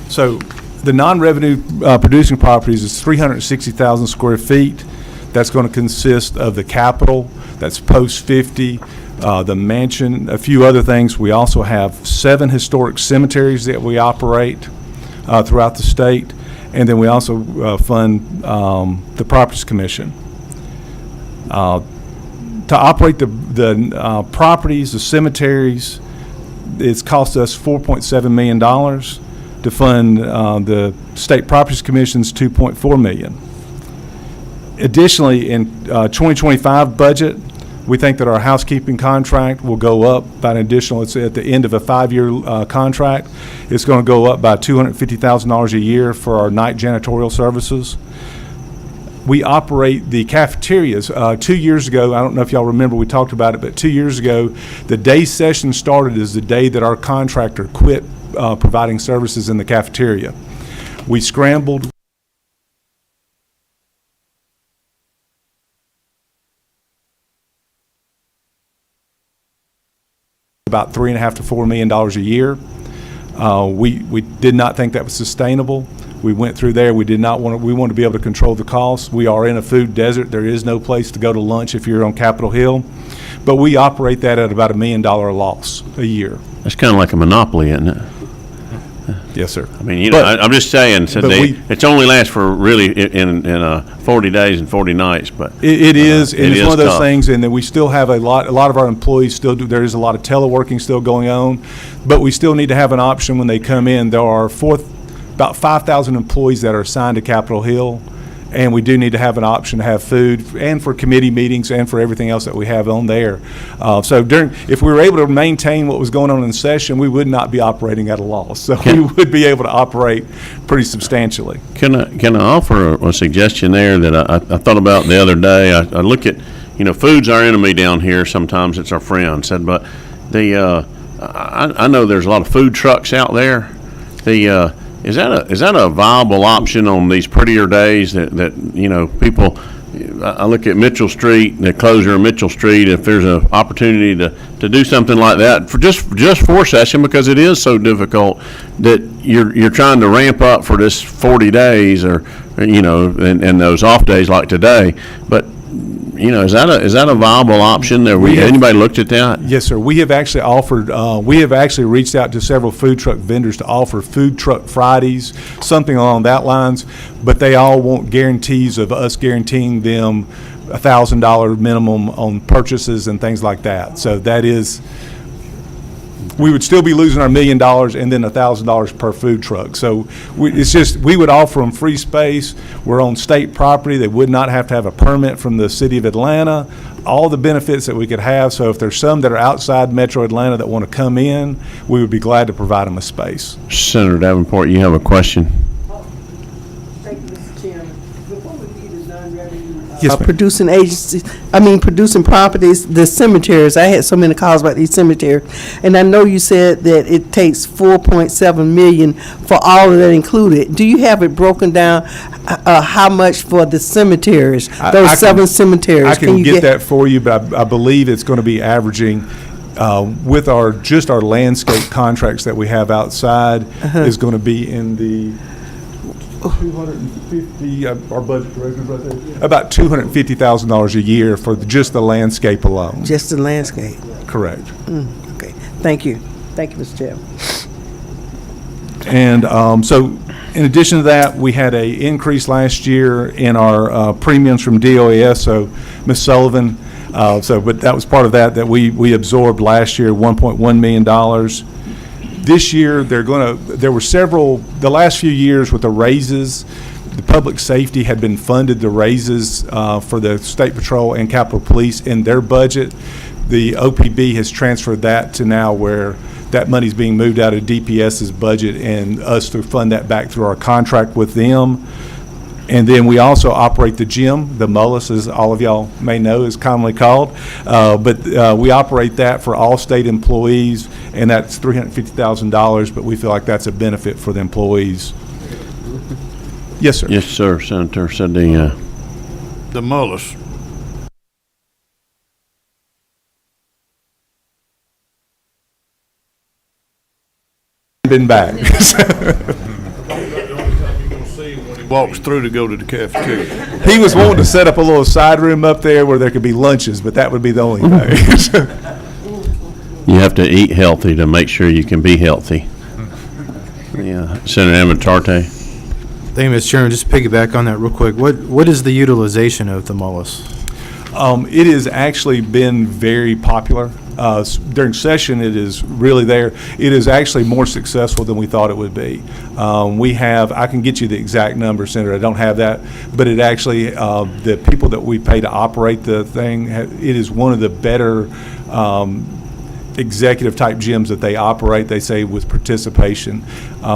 So the non-revenue producing properties is 360,000 square feet. That's going to consist of the Capitol, that's Post 50, the mansion, a few other things. We also have 7 historic cemeteries that we operate throughout the state. And then we also fund the Properties Commission. To operate the properties, the cemeteries, it's cost us $4.7 million. To fund the State Properties Commission's $2.4 million. Additionally, in 2025 budget, we think that our housekeeping contract will go up by an additional, it's at the end of a 5-year contract. It's going to go up by $250,000 a year for our night janitorial services. We operate the cafeterias. 2 years ago, I don't know if y'all remember, we talked about it, but 2 years ago, the day session started is the day that our contractor quit providing services in the cafeteria. We scrambled. About $3.5 to $4 million a year. We did not think that was sustainable. We went through there. We did not want to. We wanted to be able to control the costs. We are in a food desert. There is no place to go to lunch if you're on Capitol Hill, but we operate that at about $1 million loss a year. That's kind of like a monopoly, isn't it? Yes, sir. I mean, I'm just saying, so it's only lasts for really in 40 days and 40 nights, but it is, and it's one of those tough things. And then we still have a lot of our employees still do. There is a lot of teleworking still going on, but we still need to have an option when they come in. There are about 5,000 employees that are assigned to Capitol Hill, and we do need to have an option to have food and for committee meetings and for everything else that we have on there. If we were able to maintain what was going on in session, we would not be operating at a loss. So we would be able to operate pretty substantially. Can I offer a suggestion there that I thought about the other day? I look at, food's our enemy down here. Sometimes it's our friend. But I know there's a lot of food trucks out there. Is that a viable option on these prettier days that people? I look at Mitchell Street, the closure of Mitchell Street. If there's an opportunity to do something like that for just for session, because it is so difficult that you're trying to ramp up for this 40 days or and those off days like today, but. Is that a viable option? Anybody looked at that? Yes, sir. We have actually offered. We have actually reached out to several food truck vendors to offer Food Truck Fridays, something along that lines. But they all want guarantees of us guaranteeing them $1,000 minimum on purchases and things like that. So that is. We would still be losing our $1 million and then $1,000 per food truck. So we would offer them free space. We're on state property. They would not have to have a permit from the city of Atlanta. All the benefits that we could have. So if there's some that are outside Metro Atlanta that want to come in, we would be glad to provide them a space. Senator Davenport, you have a question? Thank you, Mr. Chairman. Before we leave the non-revenue Yes, ma'am. producing agencies, producing properties, the cemeteries. I had so many calls about these cemeteries, and I know you said that it takes $4.7 million for all of that included. Do you have it broken down? How much for the cemeteries? Those 7 cemeteries. I can get that for you, but I believe it's going to be averaging. With our landscape contracts that we have outside is going to be in the 250. Our budget director's right there. About $250,000 a year for just the landscape alone. Just the landscape. Correct. Okay. Thank you. Thank you, Mr. Chairman. And so, in addition to that, we had an increase last year in our premiums from DOAS. So, Ms. Sullivan. But that was part of that we absorbed last year, $1.1 million. This year, there were several, the last few years with the raises, the public safety had been funded the raises for the State Patrol and Capitol Police in their budget. The OPB has transferred that to now where that money's being moved out of DPS's budget and us to fund that back through our contract with them. And then we also operate the gym, the Mullis, as all of y'all may know, is commonly called. But we operate that for all state employees, and that's $350,000, but we feel like that's a benefit for the employees. Yes, sir. Yes, sir. Senator said The Mullis. Been back. Walks through to go to the cafeteria. He was wanting to set up a little side room up there where there could be lunches, but that would be the only thing. you have to eat healthy to make sure you can be healthy. Yeah. Senator Amatarte. Thank you, Mr. Chairman. Just to piggyback on that real quick, what is the utilization of the Mullis? It has actually been very popular. During session, it is really there. It is actually more successful than we thought it would be. I can get you the exact number, Senator. I don't have that, but it actually, the people that we pay to operate the thing, it is one of the better executive type gyms that they operate, they say, with participation.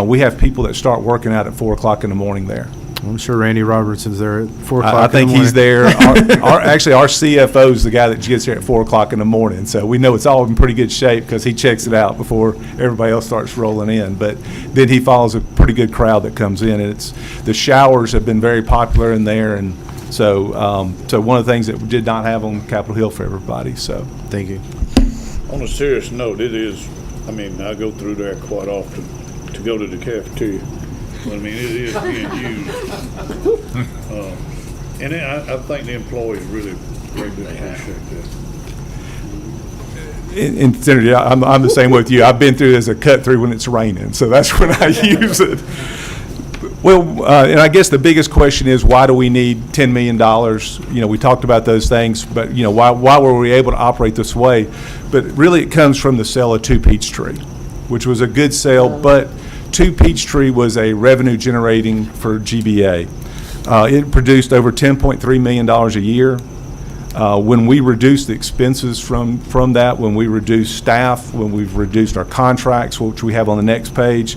We have people that start working out at 4 o'clock in the morning there. I'm sure Randy Roberts is there at 4 o'clock. I think he's there. Actually, our CFO is the guy that gets here at 4 o'clock in the morning. So we know it's all in pretty good shape because he checks it out before everybody else starts rolling in. But then he follows a pretty good crowd that comes in, and the showers have been very popular in there, and so one of the things that we did not have on Capitol Hill for everybody. So thank you. On a serious note, it is. I mean, I go through there quite often to go to the cafeteria. But I mean, it is being used. And I think the employees really greatly appreciate that. And Senator, I'm the same with you. I've been through it as a cut through when it's raining, so that's when I use it. Well, and I guess the biggest question is, why do we need $10 million? We talked about those things, but why were we able to operate this way? But really, it comes from the sale of 2 Peachtree, which was a good sale, but 2 Peachtree was a revenue generating for GBA. It produced over $10.3 million a year. When we reduced the expenses from that, when we reduced staff, when we've reduced our contracts, which we have on the next page,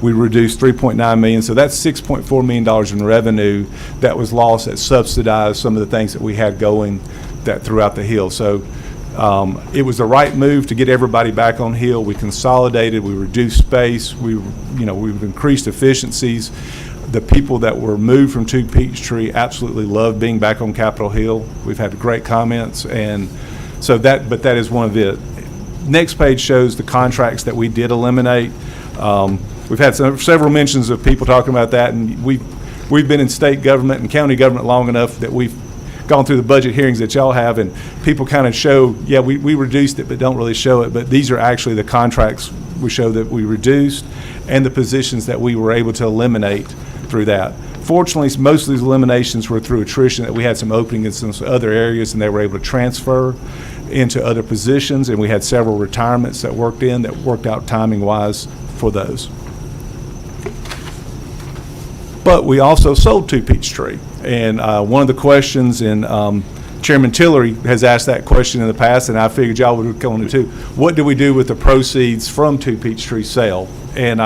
we reduced $3.9 million. So that's $6.4 million in revenue that was lost, that subsidized some of the things that we had going that throughout the Hill. So it was the right move to get everybody back on Hill. We consolidated, we reduced space, we've increased efficiencies. The people that were moved from 2 Peachtree absolutely loved being back on Capitol Hill. We've had great comments, and so that is one of it. Next page shows the contracts that we did eliminate. We've had several mentions of people talking about that, and we've been in state government and county government long enough that we've gone through the budget hearings that y'all have, and people kind of show, we reduced it, but don't really show it. But these are actually the contracts we show that we reduced and the positions that we were able to eliminate through that. Fortunately, most of these eliminations were through attrition, that we had some openings in some other areas and they were able to transfer into other positions, and we had several retirements that worked out timing-wise for those. But we also sold 2 Peachtree. And one of the questions, and Chairman Tillery has asked that question in the past, and I figured y'all would go on it too. What do we do with the proceeds from 2 Peachtree sale? And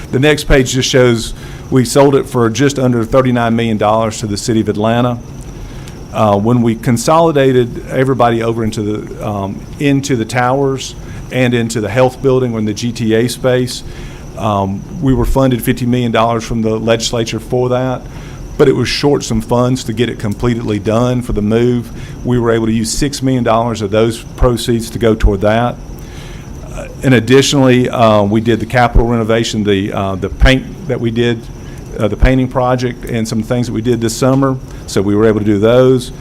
the next page just shows we sold it for just under $39 million to the city of Atlanta. When we consolidated everybody over into the towers and into the health building or in the GTA space, we were funded $50 million from the legislature for that, but it was short some funds to get it completely done for the move. We were able to use $6 million of those proceeds to go toward that. And additionally, we did the capital renovation, the paint that we did, the painting project, and some things that we did this summer. So we were able to do those.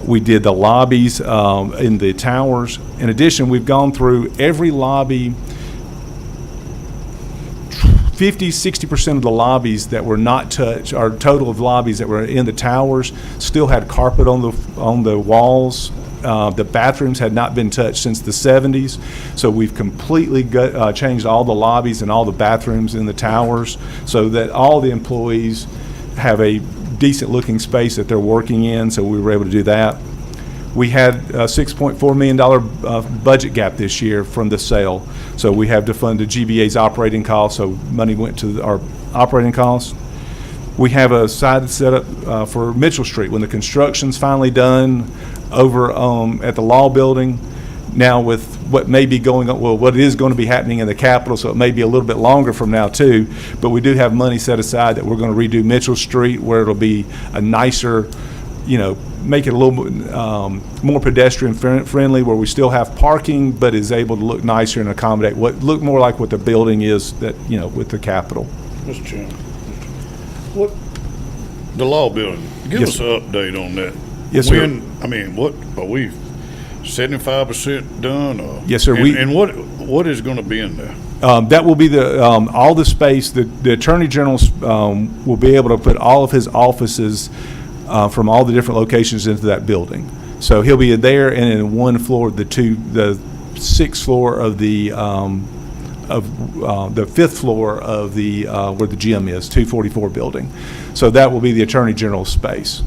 We did the lobbies in the towers. In addition, we've gone through every lobby. 50-60% of the lobbies that were not touched, our total of lobbies that were in the towers, still had carpet on the walls. The bathrooms had not been touched since the 70s, so we've completely changed all the lobbies and all the bathrooms in the towers so that all the employees have a decent looking space that they're working in, so we were able to do that. We had a $6.4 million budget gap this year from the sale, so we have to fund the GBA's operating costs, so money went to our operating costs. We have a side set up for Mitchell Street. When the construction's finally done over at the Law Building, now with what may be going on, well, what is going to be happening in the Capitol, so it may be a little bit longer from now too, but we do have money set aside that we're going to redo Mitchell Street, where it'll be a nicer, make it a little more pedestrian friendly, where we still have parking, but is able to look nicer and accommodate look more like what the building is that, with the Capitol. Mr. Chairman, the Law Building, give Yes, us an update on that. Yes, sir. What, are we 75% done? Or, Yes, sir. And what is going to be in there? That will be all the space. The Attorney General will be able to put all of his offices from all the different locations into that building. So he'll be there, and in one floor, the sixth floor of the fifth floor of the where the gym is, 244 building. So that will be the Attorney General's space.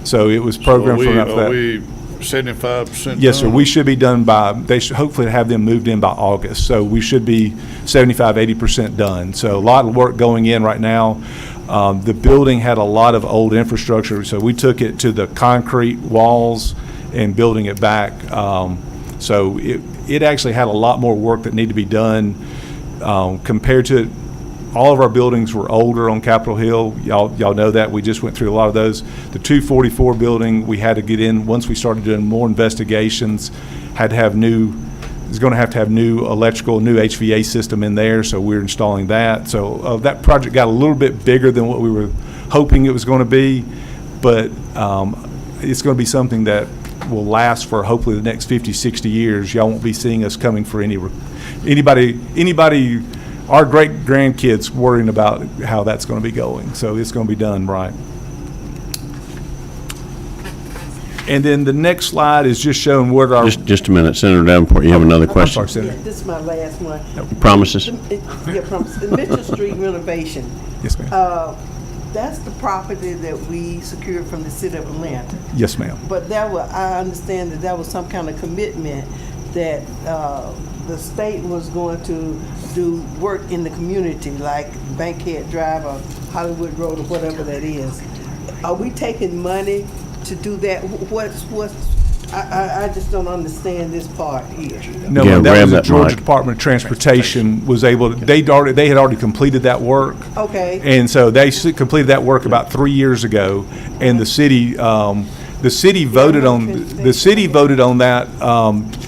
So it was programmed from that. Are we 75% Yes, sir. done? We should be done by, they should hopefully have them moved in by August. So we should be 75–80% done. So a lot of work going in right now. The building had a lot of old infrastructure, so we took it to the concrete walls and building it back. So it actually had a lot more work that needed to be done compared to all of our buildings were older on Capitol Hill. Y'all know that. We just went through a lot of those. The 244 building, we had to get in, once we started doing more investigations, had to have new electrical, new HVAC system in there, so we're installing that. So that project got a little bit bigger than what we were hoping it was going to be, but it's going to be something that will last for hopefully the next 50, 60 years. Y'all won't be seeing us coming for anybody, our great-grandkids worrying about how that's going to be going. So it's going to be done right. And then the next slide is just showing what our... Just a minute, Senator Davenport, you have another question? I'm sorry, Senator. Yeah, this is my last one. Promises? Yeah, promises. The Mitchell Street renovation. Yes, ma'am. That's the property that we secured from the city of Atlanta. Yes, ma'am. But I understand that was some kind of commitment that the state was going to do work in the community, like Bankhead Drive or Hollywood Road or whatever that is. Are we taking money to do that? I just don't understand this part here. No, Yeah, that was the that Georgia mic. Department of Transportation was able to, they had already completed that work. Okay. And so they completed that work about 3 years ago, and the city voted on that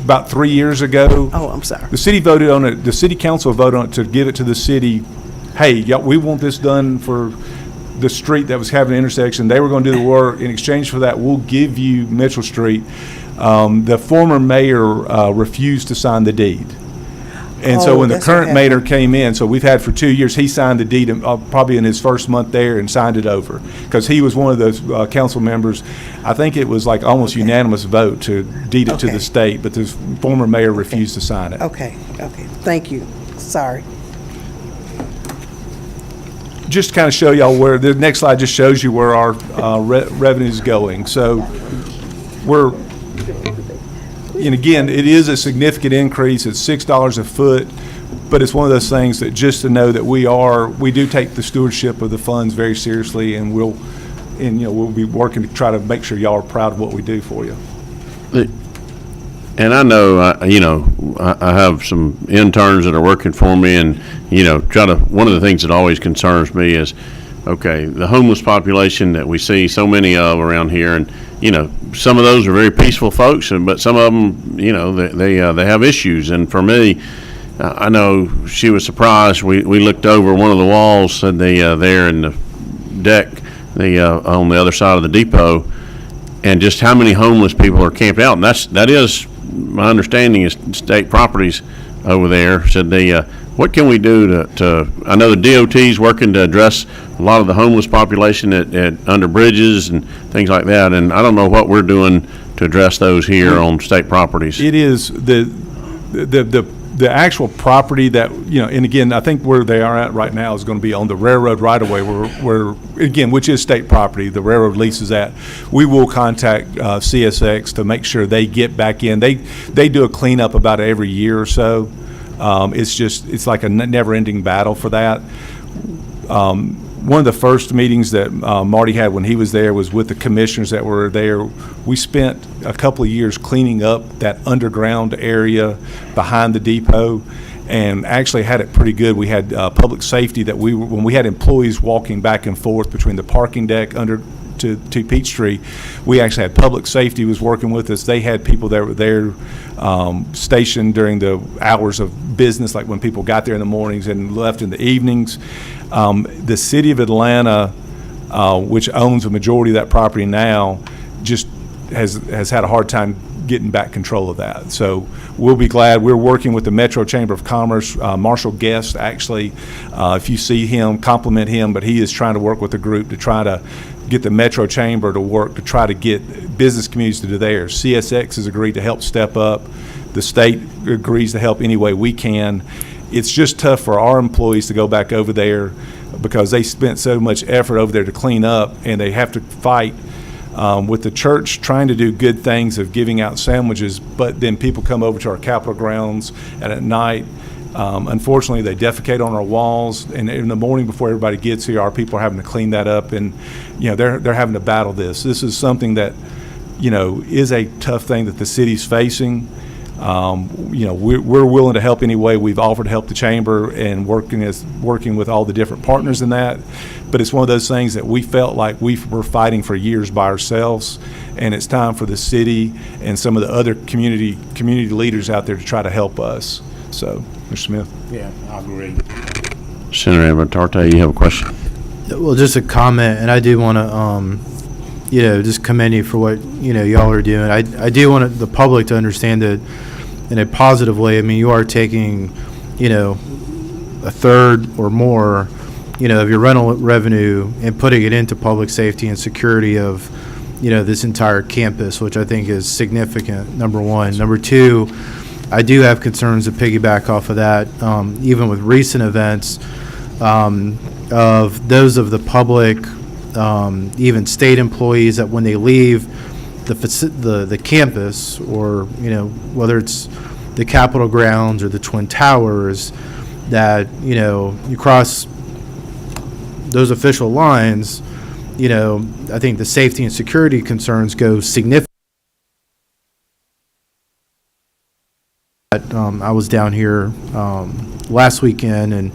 about 3 years ago. Oh, I'm sorry. The city voted on it, the city council voted on it to give it to the city. Hey, we want this done for the street that was having an intersection. They were going to do the work. In exchange for that, we'll give you Mitchell Street. The former mayor refused to sign the deed. And so when the current mayor came in, so we've had for 2 years, he signed the deed probably in his first month there and signed it over. Because he was one of those council members, I think it was like almost unanimous vote to deed it to the state, but the former mayor refused to sign it. Okay. Thank you. Sorry. Just to kind of show y'all where, the next slide just shows you where our revenue is going. So and again, it is a significant increase. It's $6 a foot, but it's one of those things that just to know that we do take the stewardship of the funds very seriously, and we'll be working to try to make sure y'all are proud of what we do for you. And I know, I have some interns that are working for me, and, one of the things that always concerns me is, okay, the homeless population that we see so many of around here, and, some of those are very peaceful folks, but some of them, they have issues. And for me, I know she was surprised. We looked over one of the walls, and there in the deck, on the other side of the depot, and just how many homeless people are camped out. And that is my understanding is state properties over there. Said what can we do to I know the DOT's working to address a lot of the homeless population at under bridges and things like that, and I don't know what we're doing to address those here on state properties. It is the actual property that, and again, I think where they are at right now is going to be on the railroad right-of-way where again, which is state property, the railroad leases that. We will contact CSX to make sure they get back in. They do a cleanup about every year or so. It's like a never-ending battle for that. one of the first meetings that Marty had when he was there was with the commissioners that were there. We spent a couple of years cleaning up that underground area behind the depot, and actually had it pretty good. We had public safety that when we had employees walking back and forth between the parking deck under to Peachtree, we actually had public safety was working with us. They had people that were there stationed during the hours of business, like when people got there in the mornings and left in the evenings. The city of Atlanta, which owns a majority of that property now, just has had a hard time getting back control of that. So we'll be glad. We're working with the Metro Chamber of Commerce. Marshall Guest, actually, if you see him, compliment him, but he is trying to work with the group to try to get the Metro Chamber to work to try to get business communities to do theirs. CSX has agreed to help step up. The state agrees to help any way we can. It's just tough for our employees to go back over there because they spent so much effort over there to clean up, and they have to fight with the church trying to do good things of giving out sandwiches, but then people come over to our Capitol grounds, and at night, unfortunately, they defecate on our walls, and in the morning before everybody gets here, our people are having to clean that up, and they're having to battle this. This is something that is a tough thing that the city's facing. We're willing to help any way. We've offered to help the chamber and working with all the different partners in that. But it's one of those things that we felt like we were fighting for years by ourselves, and it's time for the city and some of the other community leaders out there to try to help us. So, Mr. Smith. Yeah, I agree. Senator Avatarte, you have a question? Well, just a comment, and I do want to, just commend you for what, y'all are doing. I do want the public to understand that in a positive way. I mean, you are taking, a third or more, of your rental revenue and putting it into public safety and security of, this entire campus, which I think is significant, number one. Number two, I do have concerns to piggyback off of that, even with recent events, of those of the public, even state employees, that when they leave the campus, or whether it's the Capitol grounds or the Twin Towers, that you cross those official lines, I think the safety and security concerns go significantly. I was down here last weekend, and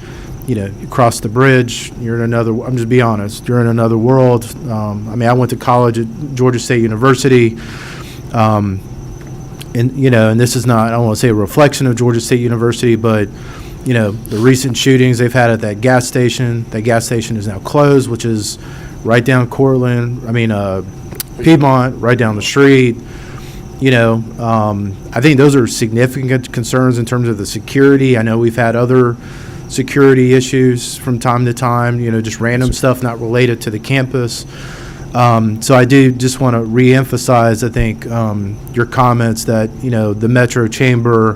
you cross the bridge, you're in another, I'm just be honest, you're in another world. I went to college at Georgia State University, and this is not, I don't want to say a reflection of Georgia State University, but the recent shootings they've had at that gas station is now closed, which is right down Piedmont, right down the street. I think those are significant concerns in terms of the security. I know we've had other security issues from time to time, just random stuff not related to the campus. So I do just want to reemphasize, I think, your comments that, the Metro Chamber,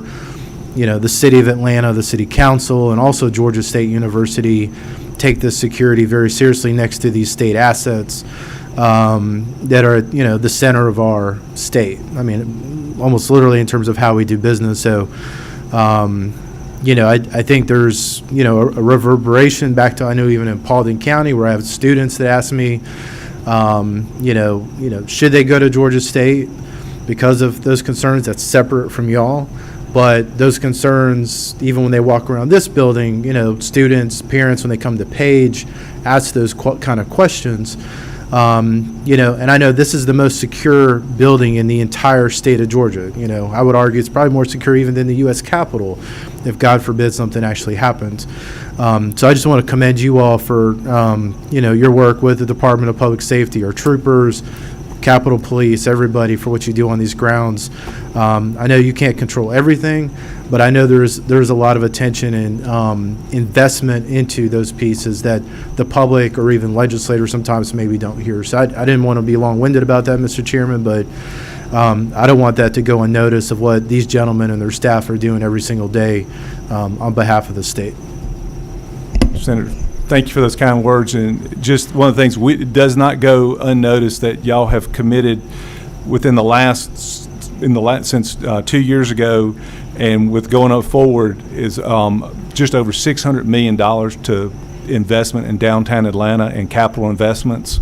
the City of Atlanta, the City Council, and also Georgia State University take this security very seriously next to these state assets that are, the center of our state. Almost literally in terms of how we do business. So, I think there's, a reverberation back to, I know even in Paulding County, where I have students that ask me, should they go to Georgia State because of those concerns? That's separate from y'all. But those concerns, even when they walk around this building, students, parents, when they come to Page, ask those kind of questions. And I know this is the most secure building in the entire state of Georgia. I would argue it's probably more secure even than the U.S. Capitol, if God forbid something actually happens. So I just want to commend you all for, your work with the Department of Public Safety, our troopers, Capitol Police, everybody, for what you do on these grounds. I know you can't control everything, but I know there's a lot of attention and investment into those pieces that the public or even legislators sometimes maybe don't hear. So I didn't want to be long-winded about that, Mr. Chairman, but I don't want that to go unnoticed of what these gentlemen and their staff are doing every single day on behalf of the state. Senator, thank you for those kind words. And just one of the things, it does not go unnoticed that y'all have committed within since 2 years ago, and with going up forward is just over $600 million to investment in downtown Atlanta and capital investments.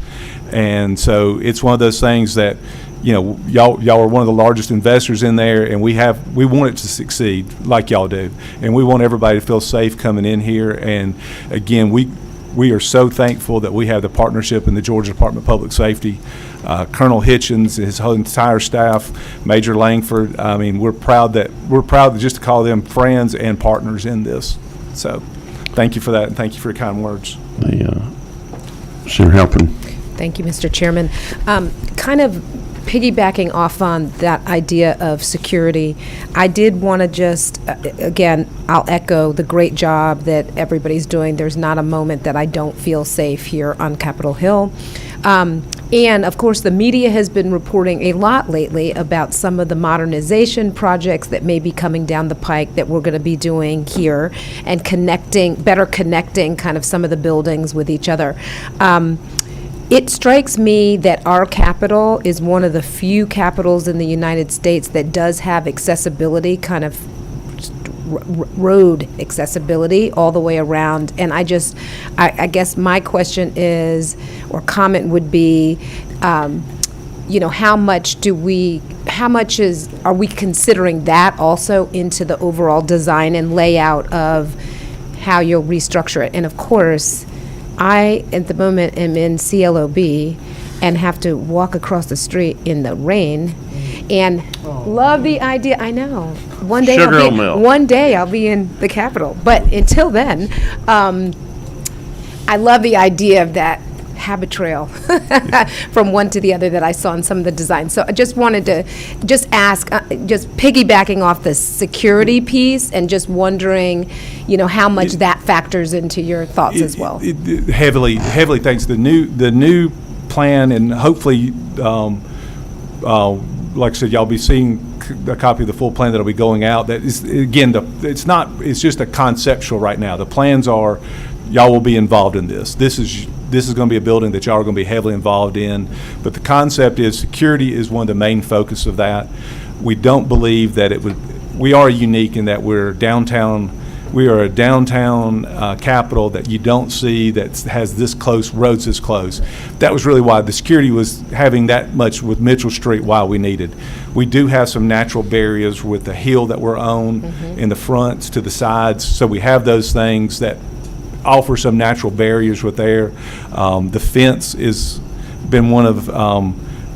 And so it's one of those things that, you know, y'all are one of the largest investors in there, and we want it to succeed like y'all do. And we want everybody to feel safe coming in here. And again, we are so thankful that we have the partnership in the Georgia Department of Public Safety. Colonel Hitchens, his whole entire staff, Major Langford. I mean, we're proud just to call them friends and partners in this. So thank you for that, and thank you for your kind words. Senator Halpern. Thank you, Mr. Chairman. Kind of piggybacking off on that idea of security, I did want to just, again, I'll echo the great job that everybody's doing. There's not a moment that I don't feel safe here on Capitol Hill. And of course, the media has been reporting a lot lately about some of the modernization projects that may be coming down the pike that we're going to be doing here and better connecting kind of some of the buildings with each other. It strikes me that our Capitol is one of the few capitals in the United States that does have accessibility, kind of road accessibility all the way around. And I guess my question is, or comment would be, you know, are we considering that also into the overall design and layout of how you'll restructure it? And of course, I, at the moment, am in CLOB and have to walk across the street in the rain and love the idea. I know. One day I'll be in the Capitol. But until then, I love the idea of that habit trail from one to the other that I saw in some of the designs. So I just wanted to just ask, just piggybacking off the security piece and just wondering, you know, how much that factors into your thoughts as well. Heavily thanks. The new plan, and hopefully, like I said, y'all be seeing a copy of the full plan that'll be going out. That is, again, it's just a conceptual right now. The plans are, y'all will be involved in this. This is going to be a building that y'all are going to be heavily involved in. But the concept is security is one of the main focus of that. We don't believe that we are unique in that we're downtown. We are a downtown capital that you don't see that has this close, roads this close. That was really why the security was having that much with Mitchell Street, why we needed. We do have some natural barriers with the hill that we're on in the fronts to the sides. So we have those things that offer some natural barriers with there. The fence has been one of,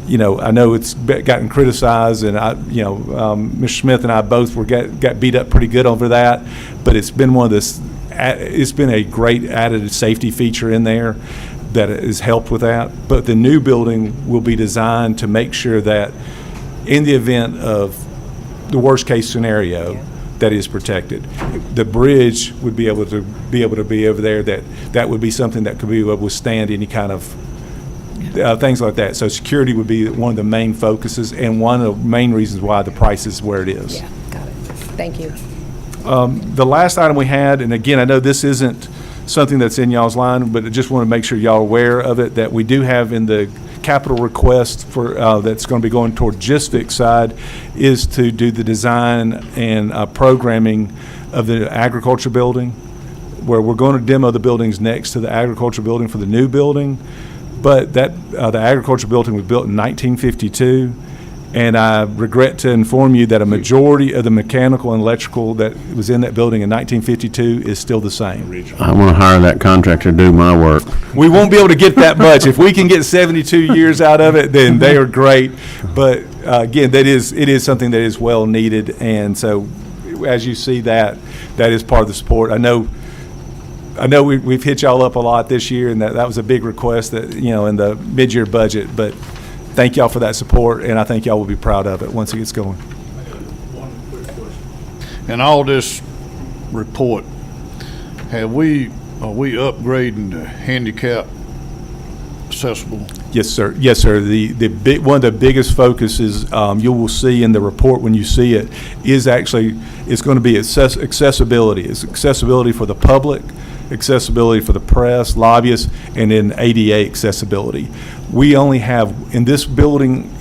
you know, I know it's gotten criticized, and Mr. Smith and I both got beat up pretty good over that, but it's been it's been a great added safety feature in there that has helped with that. But the new building will be designed to make sure that in the event of the worst case scenario, that is protected. The bridge would be able to be over there. That would be something that could be able to withstand any kind of things like that. So security would be one of the main focuses and one of the main reasons why the price is where it is. Yeah, got it. Thank you. The last item we had, and again, I know this isn't something that's in y'all's line, but I just want to make sure y'all are aware of it, that we do have in the capital request for that's going to be going toward GISFIC side is to do the design and programming of the agriculture building, where we're going to demo the buildings next to the agriculture building for the new building. But that the agriculture building was built in 1952, and I regret to inform you that a majority of the mechanical and electrical that was in that building in 1952 is still the same. I want to hire that contractor to do my work. We won't be able to get that much. If we can get 72 years out of it, then they are great. But again, it is something that is well needed, and so as you see that is part of the support. I know we've hit y'all up a lot this year, and that was a big request that, you know, in the mid-year budget, but thank y'all for that support, and I think y'all will be proud of it once it gets going. And all this report, are we upgrading the handicap accessible? Yes, sir. Yes, sir. One of the biggest focuses you will see in the report when you see it is actually it's going to be accessibility. It's accessibility for the public, accessibility for the press, lobbyists, and then ADA accessibility. We only have in this building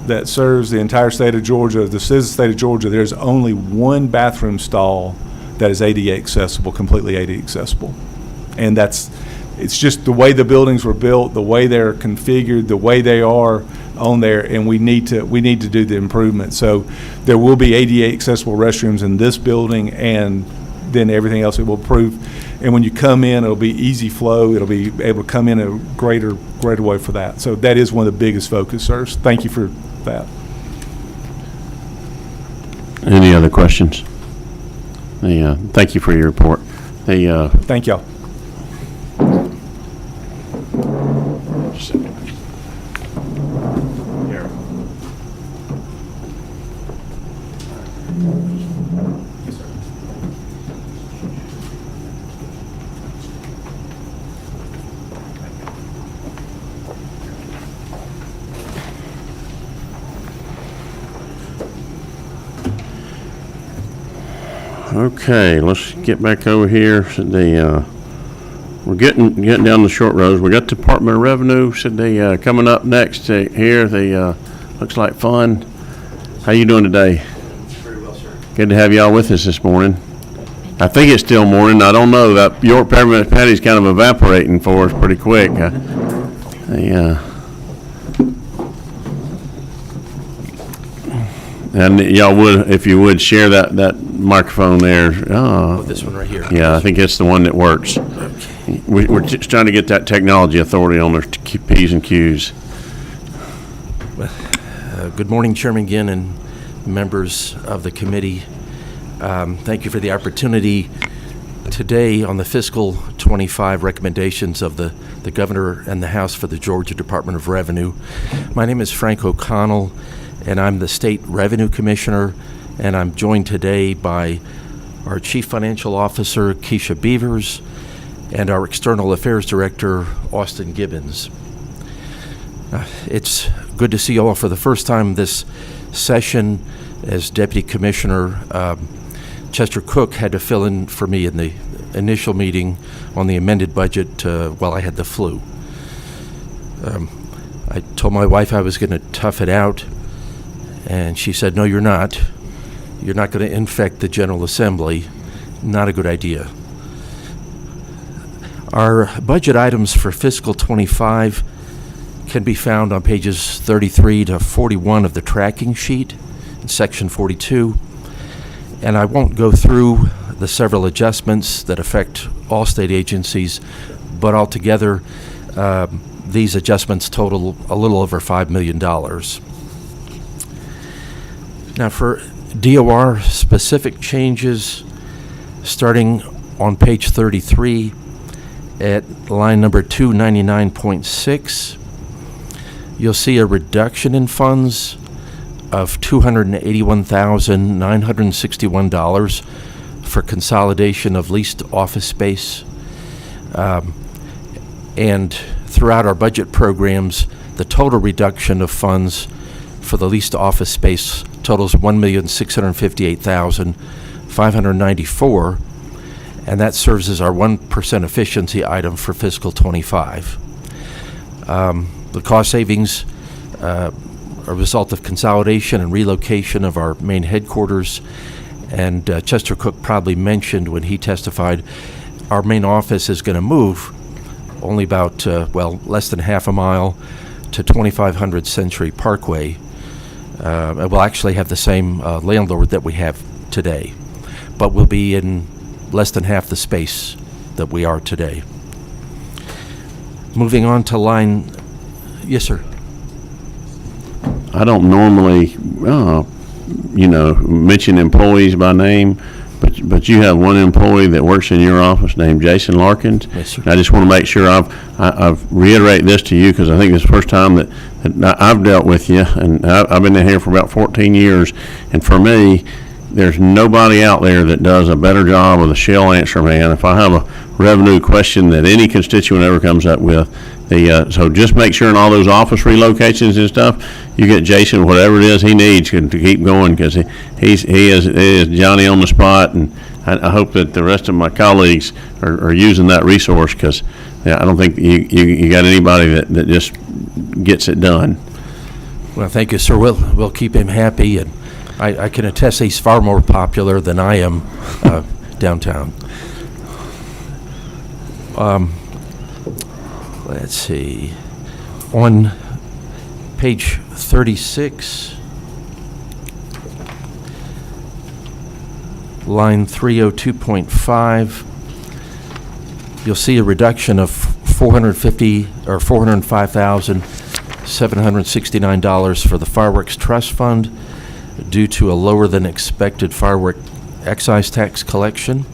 that serves the entire state of Georgia, the citizen state of Georgia, there's only one bathroom stall that is ADA accessible, completely ADA accessible. And it's just the way the buildings were built, the way they're configured, the way they are on there, and we need to do the improvement. So there will be ADA accessible restrooms in this building, and then everything else it will improve. And when you come in, it'll be easy flow. It'll be able to come in a greater way for that. So that is one of the biggest focus, sirs. Thank you for that. Any other questions? Thank you for your report. Thank y'all. Okay, let's get back over here. We're getting down the short roads. We got Department of Revenue. Coming up next here. Looks like fun. How you doing today? Very well, sir. Good to have y'all with us this morning. I think it's still morning. I don't know. That York Peppermint Patty's kind of evaporating for us pretty quick. And y'all would, if you would, share that microphone there. Oh, this one right here. Yeah, I think it's the one that works. Okay. We're just trying to get that technology authority on their P's and Q's. Good morning, Chairman Ginn and members of the committee. Thank you for the opportunity today on the fiscal 25 recommendations of the Governor and the House for the Georgia Department of Revenue. My name is Frank O'Connell, and I'm the State Revenue Commissioner, and I'm joined today by our Chief Financial Officer, Keisha Beavers, and our External Affairs Director, Austin Gibbons. It's good to see you all for the first time this session. As Deputy Commissioner, Chester Cook had to fill in for me in the initial meeting on the amended budget while I had the flu. I told my wife I was going to tough it out, and she said, "No, you're not. You're not going to infect the General Assembly. Not a good idea." Our budget items for fiscal 25 can be found on pages 33 to 41 of the tracking sheet in section 42. And I won't go through the several adjustments that affect all state agencies, but altogether, these adjustments total a little over $5 million. Now, for DOR specific changes, starting on page 33 at line number 299.6, you'll see a reduction in funds of $281,961 for consolidation of leased office space. And throughout our budget programs, the total reduction of funds for the leased office space totals $1,658,594, and that serves as our 1% efficiency item for fiscal 25. The cost savings are a result of consolidation and relocation of our main headquarters, and Chester Cook probably mentioned when he testified, our main office is going to move only about, less than half a mile to 2500 Century Parkway. And we'll actually have the same landlord that we have today, but we'll be in less than half the space that we are today. Moving on to line, yes, sir. I don't normally, mention employees by name, but you have one employee that works in your office named Jason Larkins. Yes, sir. I just want to make sure I've reiterate this to you because I think it's the first time that I've dealt with you, and I've been in here for about 14 years, and for me, there's nobody out there that does a better job of the shell answer man. If I have a revenue question that any constituent ever comes up with, so just make sure in all those office relocations and stuff, you get Jason whatever it is he needs to keep going, because he is Johnny on the spot, and I hope that the rest of my colleagues are using that resource, because I don't think you got anybody that just gets it done. Well, thank you, sir. We'll keep him happy, and I can attest he's far more popular than I am downtown. Let's see. On page 36, line 302.5, you'll see a reduction of $405,769 for the Fireworks Trust Fund due to a lower than expected firework excise tax collection.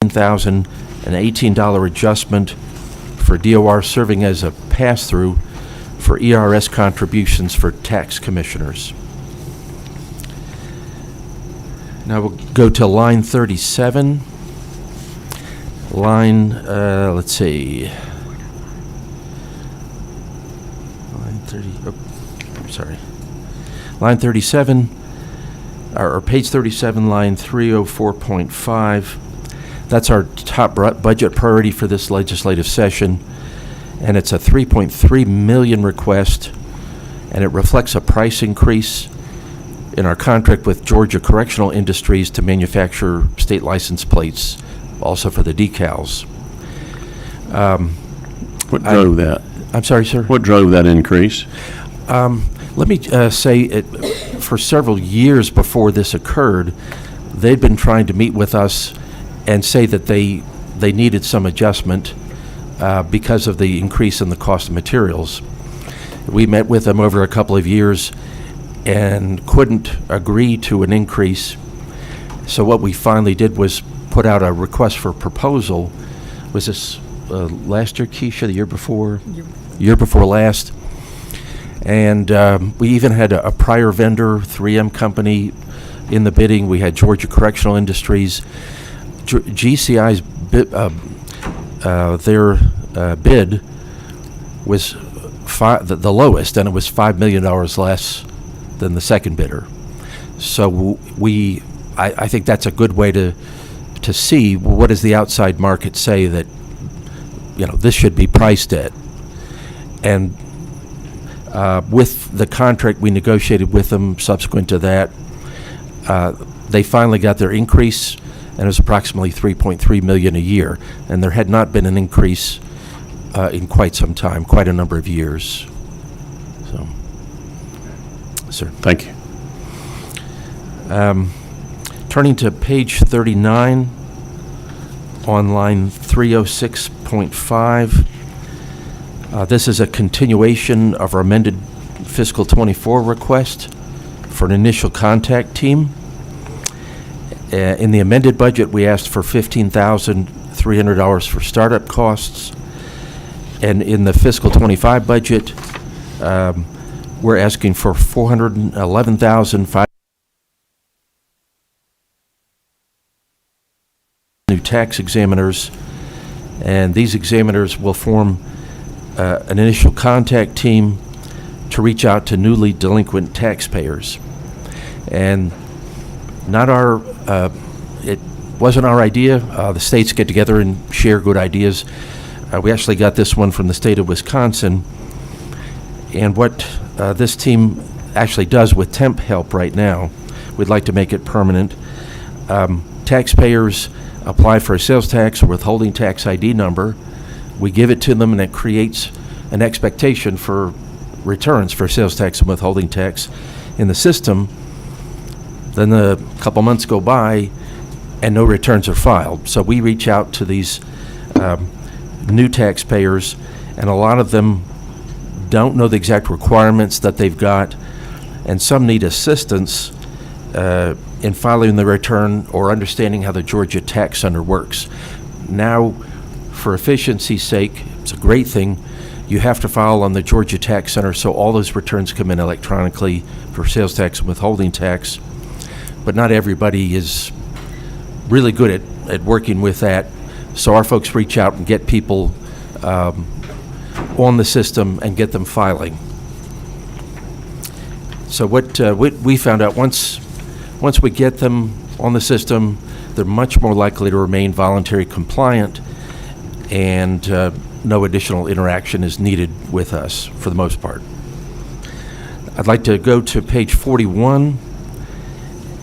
$1,018 adjustment for DOR serving as a pass-through for ERS contributions for tax commissioners. Now we'll go to line 37. Let's see. Line 30, I'm sorry. Line 37, or page 37, line 304.5. That's our top budget priority for this legislative session, and it's a $3.3 million request, and it reflects a price increase in our contract with Georgia Correctional Industries to manufacture state license plates, also for the decals. What drove that? I'm sorry, sir? What drove that increase? Let me say, for several years before this occurred, they'd been trying to meet with us and say that they needed some adjustment because of the increase in the cost of materials. We met with them over a couple of years and couldn't agree to an increase. So what we finally did was put out a request for proposal. Was this last year, Keisha, the year before? Year before last. And we even had a prior vendor, 3M company, in the bidding. We had Georgia Correctional Industries. GCI's bid, their bid was the lowest, and it was $5 million less than the second bidder. So I think that's a good way to see, well, what does the outside market say that, this should be priced at. And with the contract we negotiated with them subsequent to that, they finally got their increase, and it was approximately $3.3 million a year. And there had not been an increase in quite some time, quite a number of years. So, sir. Thank you. Turning to page 39, on line 306.5, this is a continuation of our amended fiscal 24 request for an initial contact team. In the amended budget, we asked for $15,300 for startup costs. And in the fiscal 25 budget, we're asking for $411,500 new tax examiners. And these examiners will form an initial contact team to reach out to newly delinquent taxpayers. And it wasn't our idea. The states get together and share good ideas. We actually got this one from the state of Wisconsin. And what this team actually does with temp help right now, we'd like to make it permanent. Taxpayers apply for a sales tax or withholding tax ID number. We give it to them, and it creates an expectation for returns for sales tax and withholding tax in the system. Then a couple months go by and no returns are filed. So we reach out to these new taxpayers, and a lot of them don't know the exact requirements that they've got, and some need assistance in filing the return or understanding how the Georgia Tax Center works. Now, for efficiency's sake, it's a great thing. You have to file on the Georgia Tax Center, so all those returns come in electronically for sales tax and withholding tax. But not everybody is really good at working with that. So our folks reach out and get people on the system and get them filing. So what we found out, once we get them on the system, they're much more likely to remain voluntary compliant, and no additional interaction is needed with us for the most part. I'd like to go to page 41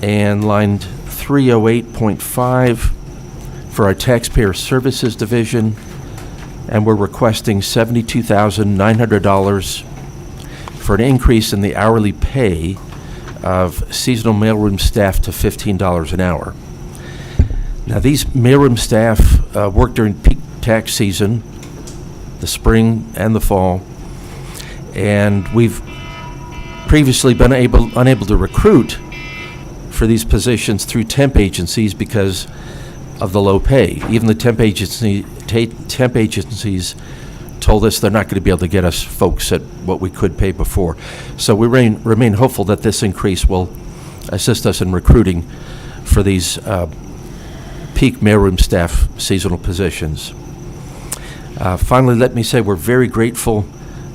and line 308.5 for our Taxpayer Services Division, and we're requesting $72,900 for an increase in the hourly pay of seasonal mailroom staff to $15 an hour. Now, these mailroom staff work during peak tax season, the spring and the fall, and we've previously been unable to recruit for these positions through temp agencies because of the low pay. Even the temp agencies told us they're not going to be able to get us folks at what we could pay before. So we remain hopeful that this increase will assist us in recruiting for these peak mailroom staff seasonal positions. Finally, let me say we're very grateful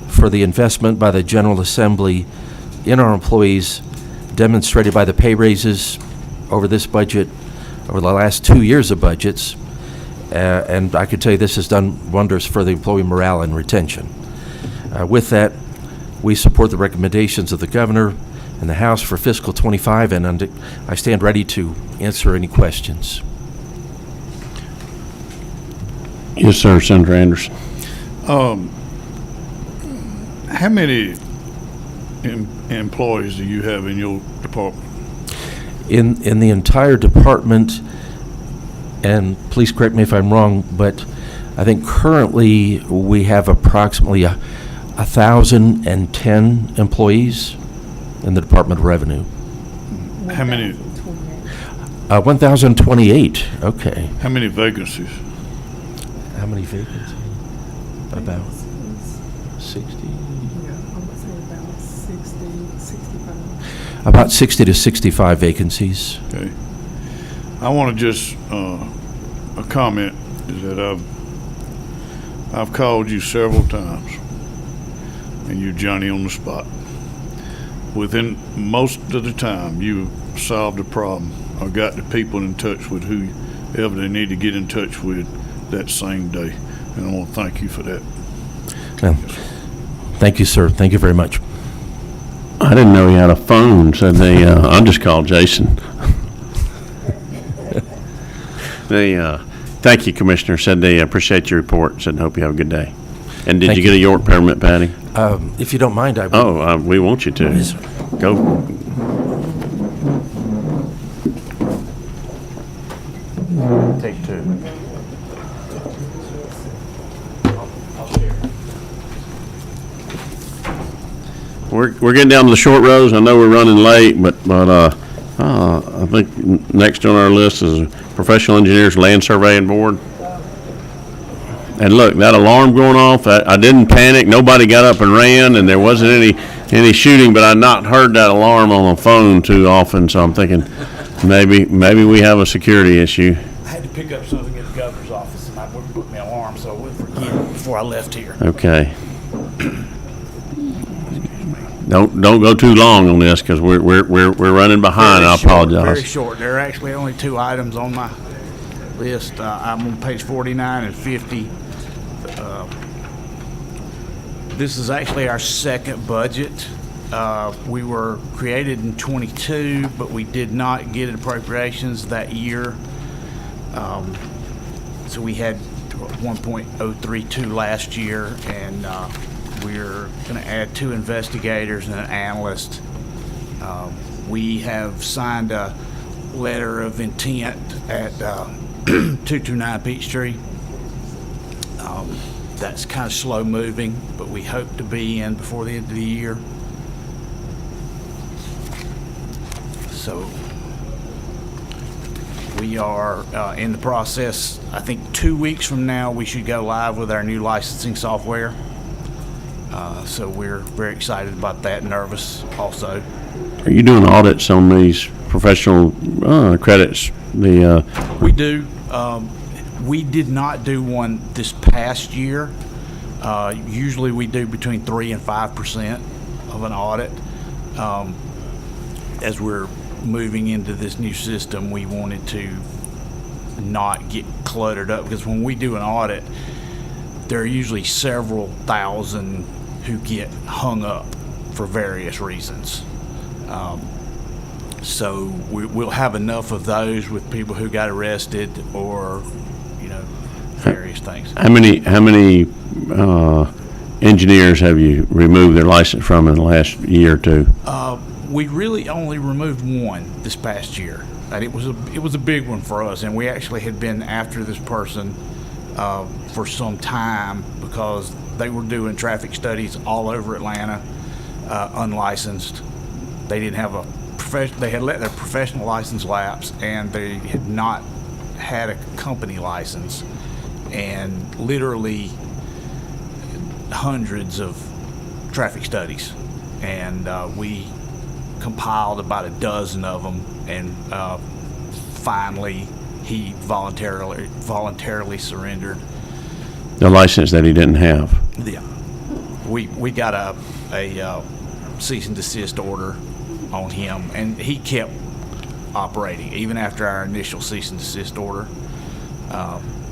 for the investment by the General Assembly in our employees, demonstrated by the pay raises over this budget, over the last 2 years of budgets. And I can tell you this has done wonders for the employee morale and retention. With that, we support the recommendations of the Governor and the House for fiscal 25, and I stand ready to answer any questions. Yes, sir, Senator Anderson. How many employees do you have in your department? In the entire department, and please correct me if I'm wrong, but I think currently we have approximately 1,010 employees in the Department of Revenue. How many? 1,028, okay. How many vacancies? How many vacancies? About 60? About 60 to 65 vacancies. Okay. I want to just, a comment is that I've called you several times and you're Johnny on the spot. Within most of the time, you solved the problem or got the people in touch with whoever they need to get in touch with that same day. And I want to thank you for that. Well, thank you, sir. Thank you very much. I didn't know he had a phone, said they, I'll just call Jason. Thank you, Commissioner, said they appreciate your report, said hope you have a good day. And did Thank you get a York permit, Patty? If you don't mind, I will. Oh, we want you to. Yes, sir. Go. Take two. We're getting down to the short rows. I know we're running late, but I think next on our list is Professional Engineers Land Surveying Board. And look, that alarm going off, I didn't panic. Nobody got up and ran, and there wasn't any shooting, but I'd not heard that alarm on the phone too often, so I'm thinking maybe we have a security issue. I had to pick up something at the governor's office, and I wouldn't put my alarm, so I wouldn't forget before I left here. Okay. Don't go too long on this because we're running behind. I apologize. Very short. There are actually only two items on my list. I'm on page 49 and 50. This is actually our second budget. We were created in 22, but we did not get appropriations that year. So we had 1.032 last year, and we're going to add 2 investigators and an analyst. We have signed a letter of intent at 229 Peachtree. That's kind of slow moving, but we hope to be in before the end of the year. So we are in the process. I think 2 weeks from now we should go live with our new licensing software. So we're very excited about that, nervous also. Are you doing audits on these professional credits? We do. We did not do one this past year. Usually we do between 3 and 5% of an audit. As we're moving into this new system, we wanted to not get cluttered up, because when we do an audit, there are usually several thousand who get hung up for various reasons. So we'll have enough of those with people who got arrested or, various things. How many engineers have you removed their license from in the last year or two? We really only removed one this past year, and it was a big one for us. And we actually had been after this person for some time because they were doing traffic studies all over Atlanta, unlicensed. They didn't have they had let their professional license lapse, and they had not had a company license, and literally hundreds of traffic studies, and we compiled about a dozen of them, and finally he voluntarily surrendered The license that he didn't have. Yeah, we got a cease and desist order on him, and he kept operating even after our initial cease and desist order.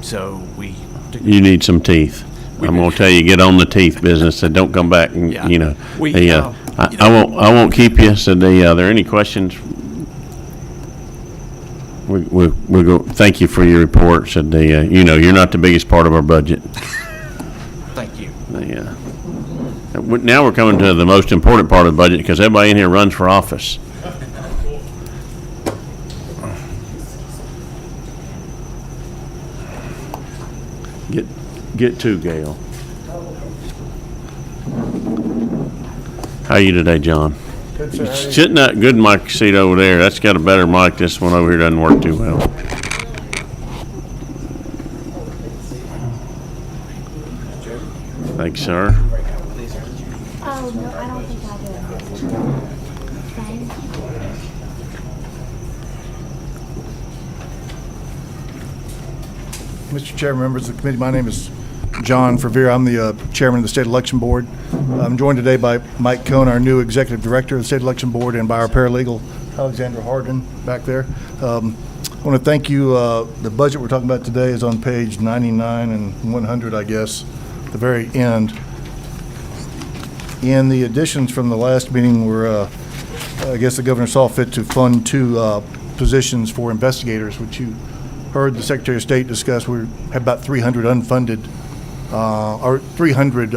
So You need some teeth. I'm going to tell you, get on the teeth business and don't come back and, I won't keep you. So are there any questions? We'll go, thank you for your report. So you're not the biggest part of our budget. Thank you. Now we're coming to the most important part of the budget because everybody in here runs for office. Get to Gail. How are you today, John? Good, sir. How are you? Sitting that good mic seat over there. That's got a better mic. This one over here doesn't work too well. Thanks, sir. Oh, no, I don't think I did. Thank you. Mr. Chairman, members of the committee, my name is John Favre. I'm the chairman of the State Election Board. I'm joined today by Mike Cohn, our new executive director of the State Election Board, and by our paralegal, Alexandra Hardin, back there. I want to thank you. The budget we're talking about today is on page 99 and 100, I guess, at the very end. And the additions from the last meeting were, I guess the governor saw fit to fund two positions for investigators, which you heard the Secretary of State discuss. We have about 300 unfunded, or 300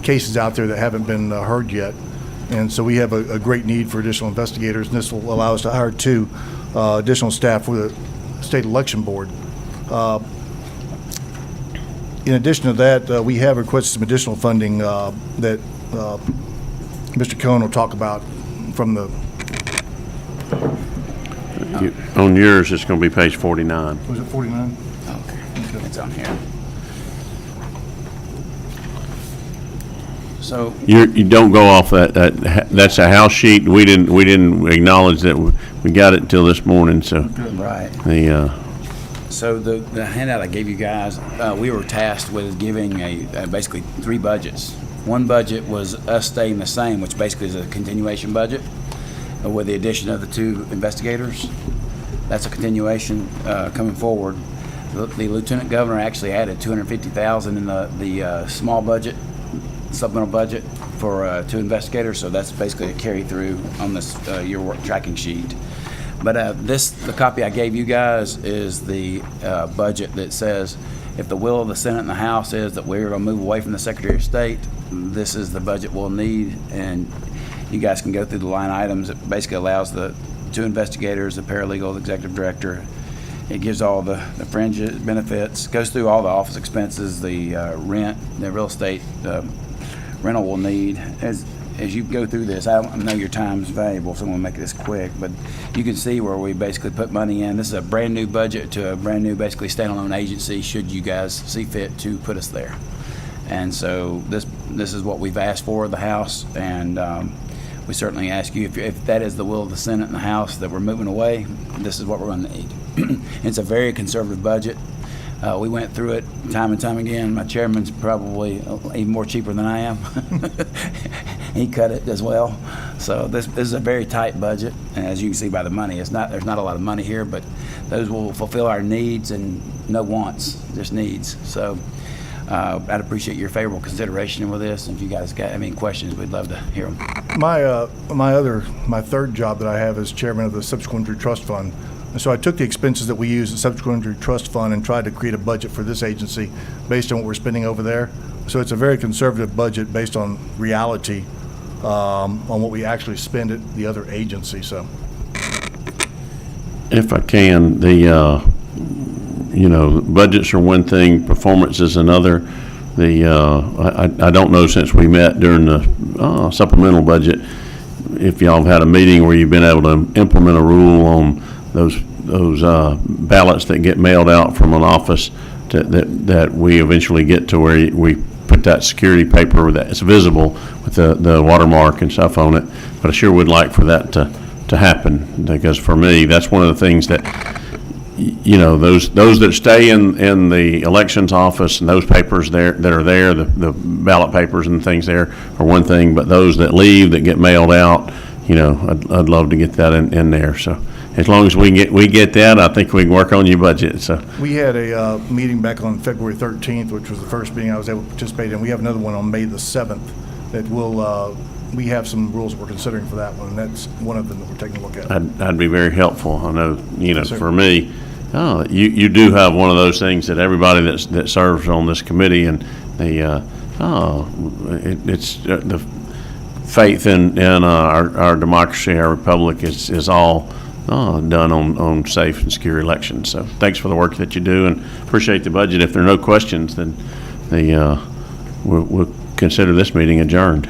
cases out there that haven't been heard yet. And so we have a great need for additional investigators, and this will allow us to hire two additional staff for the State Election Board. In addition to that, we have requested some additional funding that Mr. Cohn will talk about from the... On yours, it's going to be page 49. Was it 49? Okay. It's on here. So You don't go off that. That's a house sheet. We didn't acknowledge that we got it until this morning. So Right. So the handout I gave you guys, we were tasked with giving basically three budgets. One budget was us staying the same, which basically is a continuation budget, with the addition of the two investigators. That's a continuation coming forward. The lieutenant governor actually added $250,000 in the small budget, supplemental budget for two investigators. So that's basically a carry through on this your work tracking sheet. But the copy I gave you guys is the budget that says if the will of the Senate and the House is that we're going to move away from the Secretary of State, this is the budget we'll need. And you guys can go through the line items. It basically allows the two investigators, the paralegal, the executive director. It gives all the fringe benefits, goes through all the office expenses, the rent, the real estate rental we'll need. As you go through this, I know your time is valuable, so I'm going to make this quick, but you can see where we basically put money in. This is a brand new budget to a brand new, basically standalone agency, should you guys see fit to put us there. And so this is what we've asked for, the House, and we certainly ask you, if that is the will of the Senate and the House that we're moving away, this is what we're going to need. It's a very conservative budget. We went through it time and time again. My chairman's probably even more cheaper than I am. He cut it as well. So this is a very tight budget, and as you can see by the money, there's not a lot of money here, but those will fulfill our needs and no wants, just needs. So I'd appreciate your favorable consideration with this. If you guys got any questions, we'd love to hear them. My third job that I have is chairman of the Subcommittee Trust Fund. And so I took the expenses that we use at Subcommittee Trust Fund and tried to create a budget for this agency based on what we're spending over there. So it's a very conservative budget based on reality, on what we actually spend at the other agency, so. If I can, budgets are one thing, performance is another. I don't know, since we met during the supplemental budget, if y'all have had a meeting where you've been able to implement a rule on those ballots that get mailed out from an office that we eventually get to where we put that security paper that's visible with the watermark and stuff on it. But I sure would like for that to happen, because for me, that's one of the things that, those that stay in the elections office and those papers there that are there, the ballot papers and things there are one thing, but those that leave that get mailed out, I'd love to get that in there. So as long as we get that, I think we can work on your budget. So We had a meeting back on February 13th, which was the first meeting I was able to participate in. We have another one on May the 7th that we have some rules we're considering for that one, and that's one of them that we're taking a look at. that'd be very helpful. I know, Yes, sir. for me, you do have one of those things that everybody that serves on this committee, and it's the faith in our democracy, our republic is all done on safe and secure elections. So thanks for the work that you do, and appreciate the budget. If there are no questions, then we'll consider this meeting adjourned.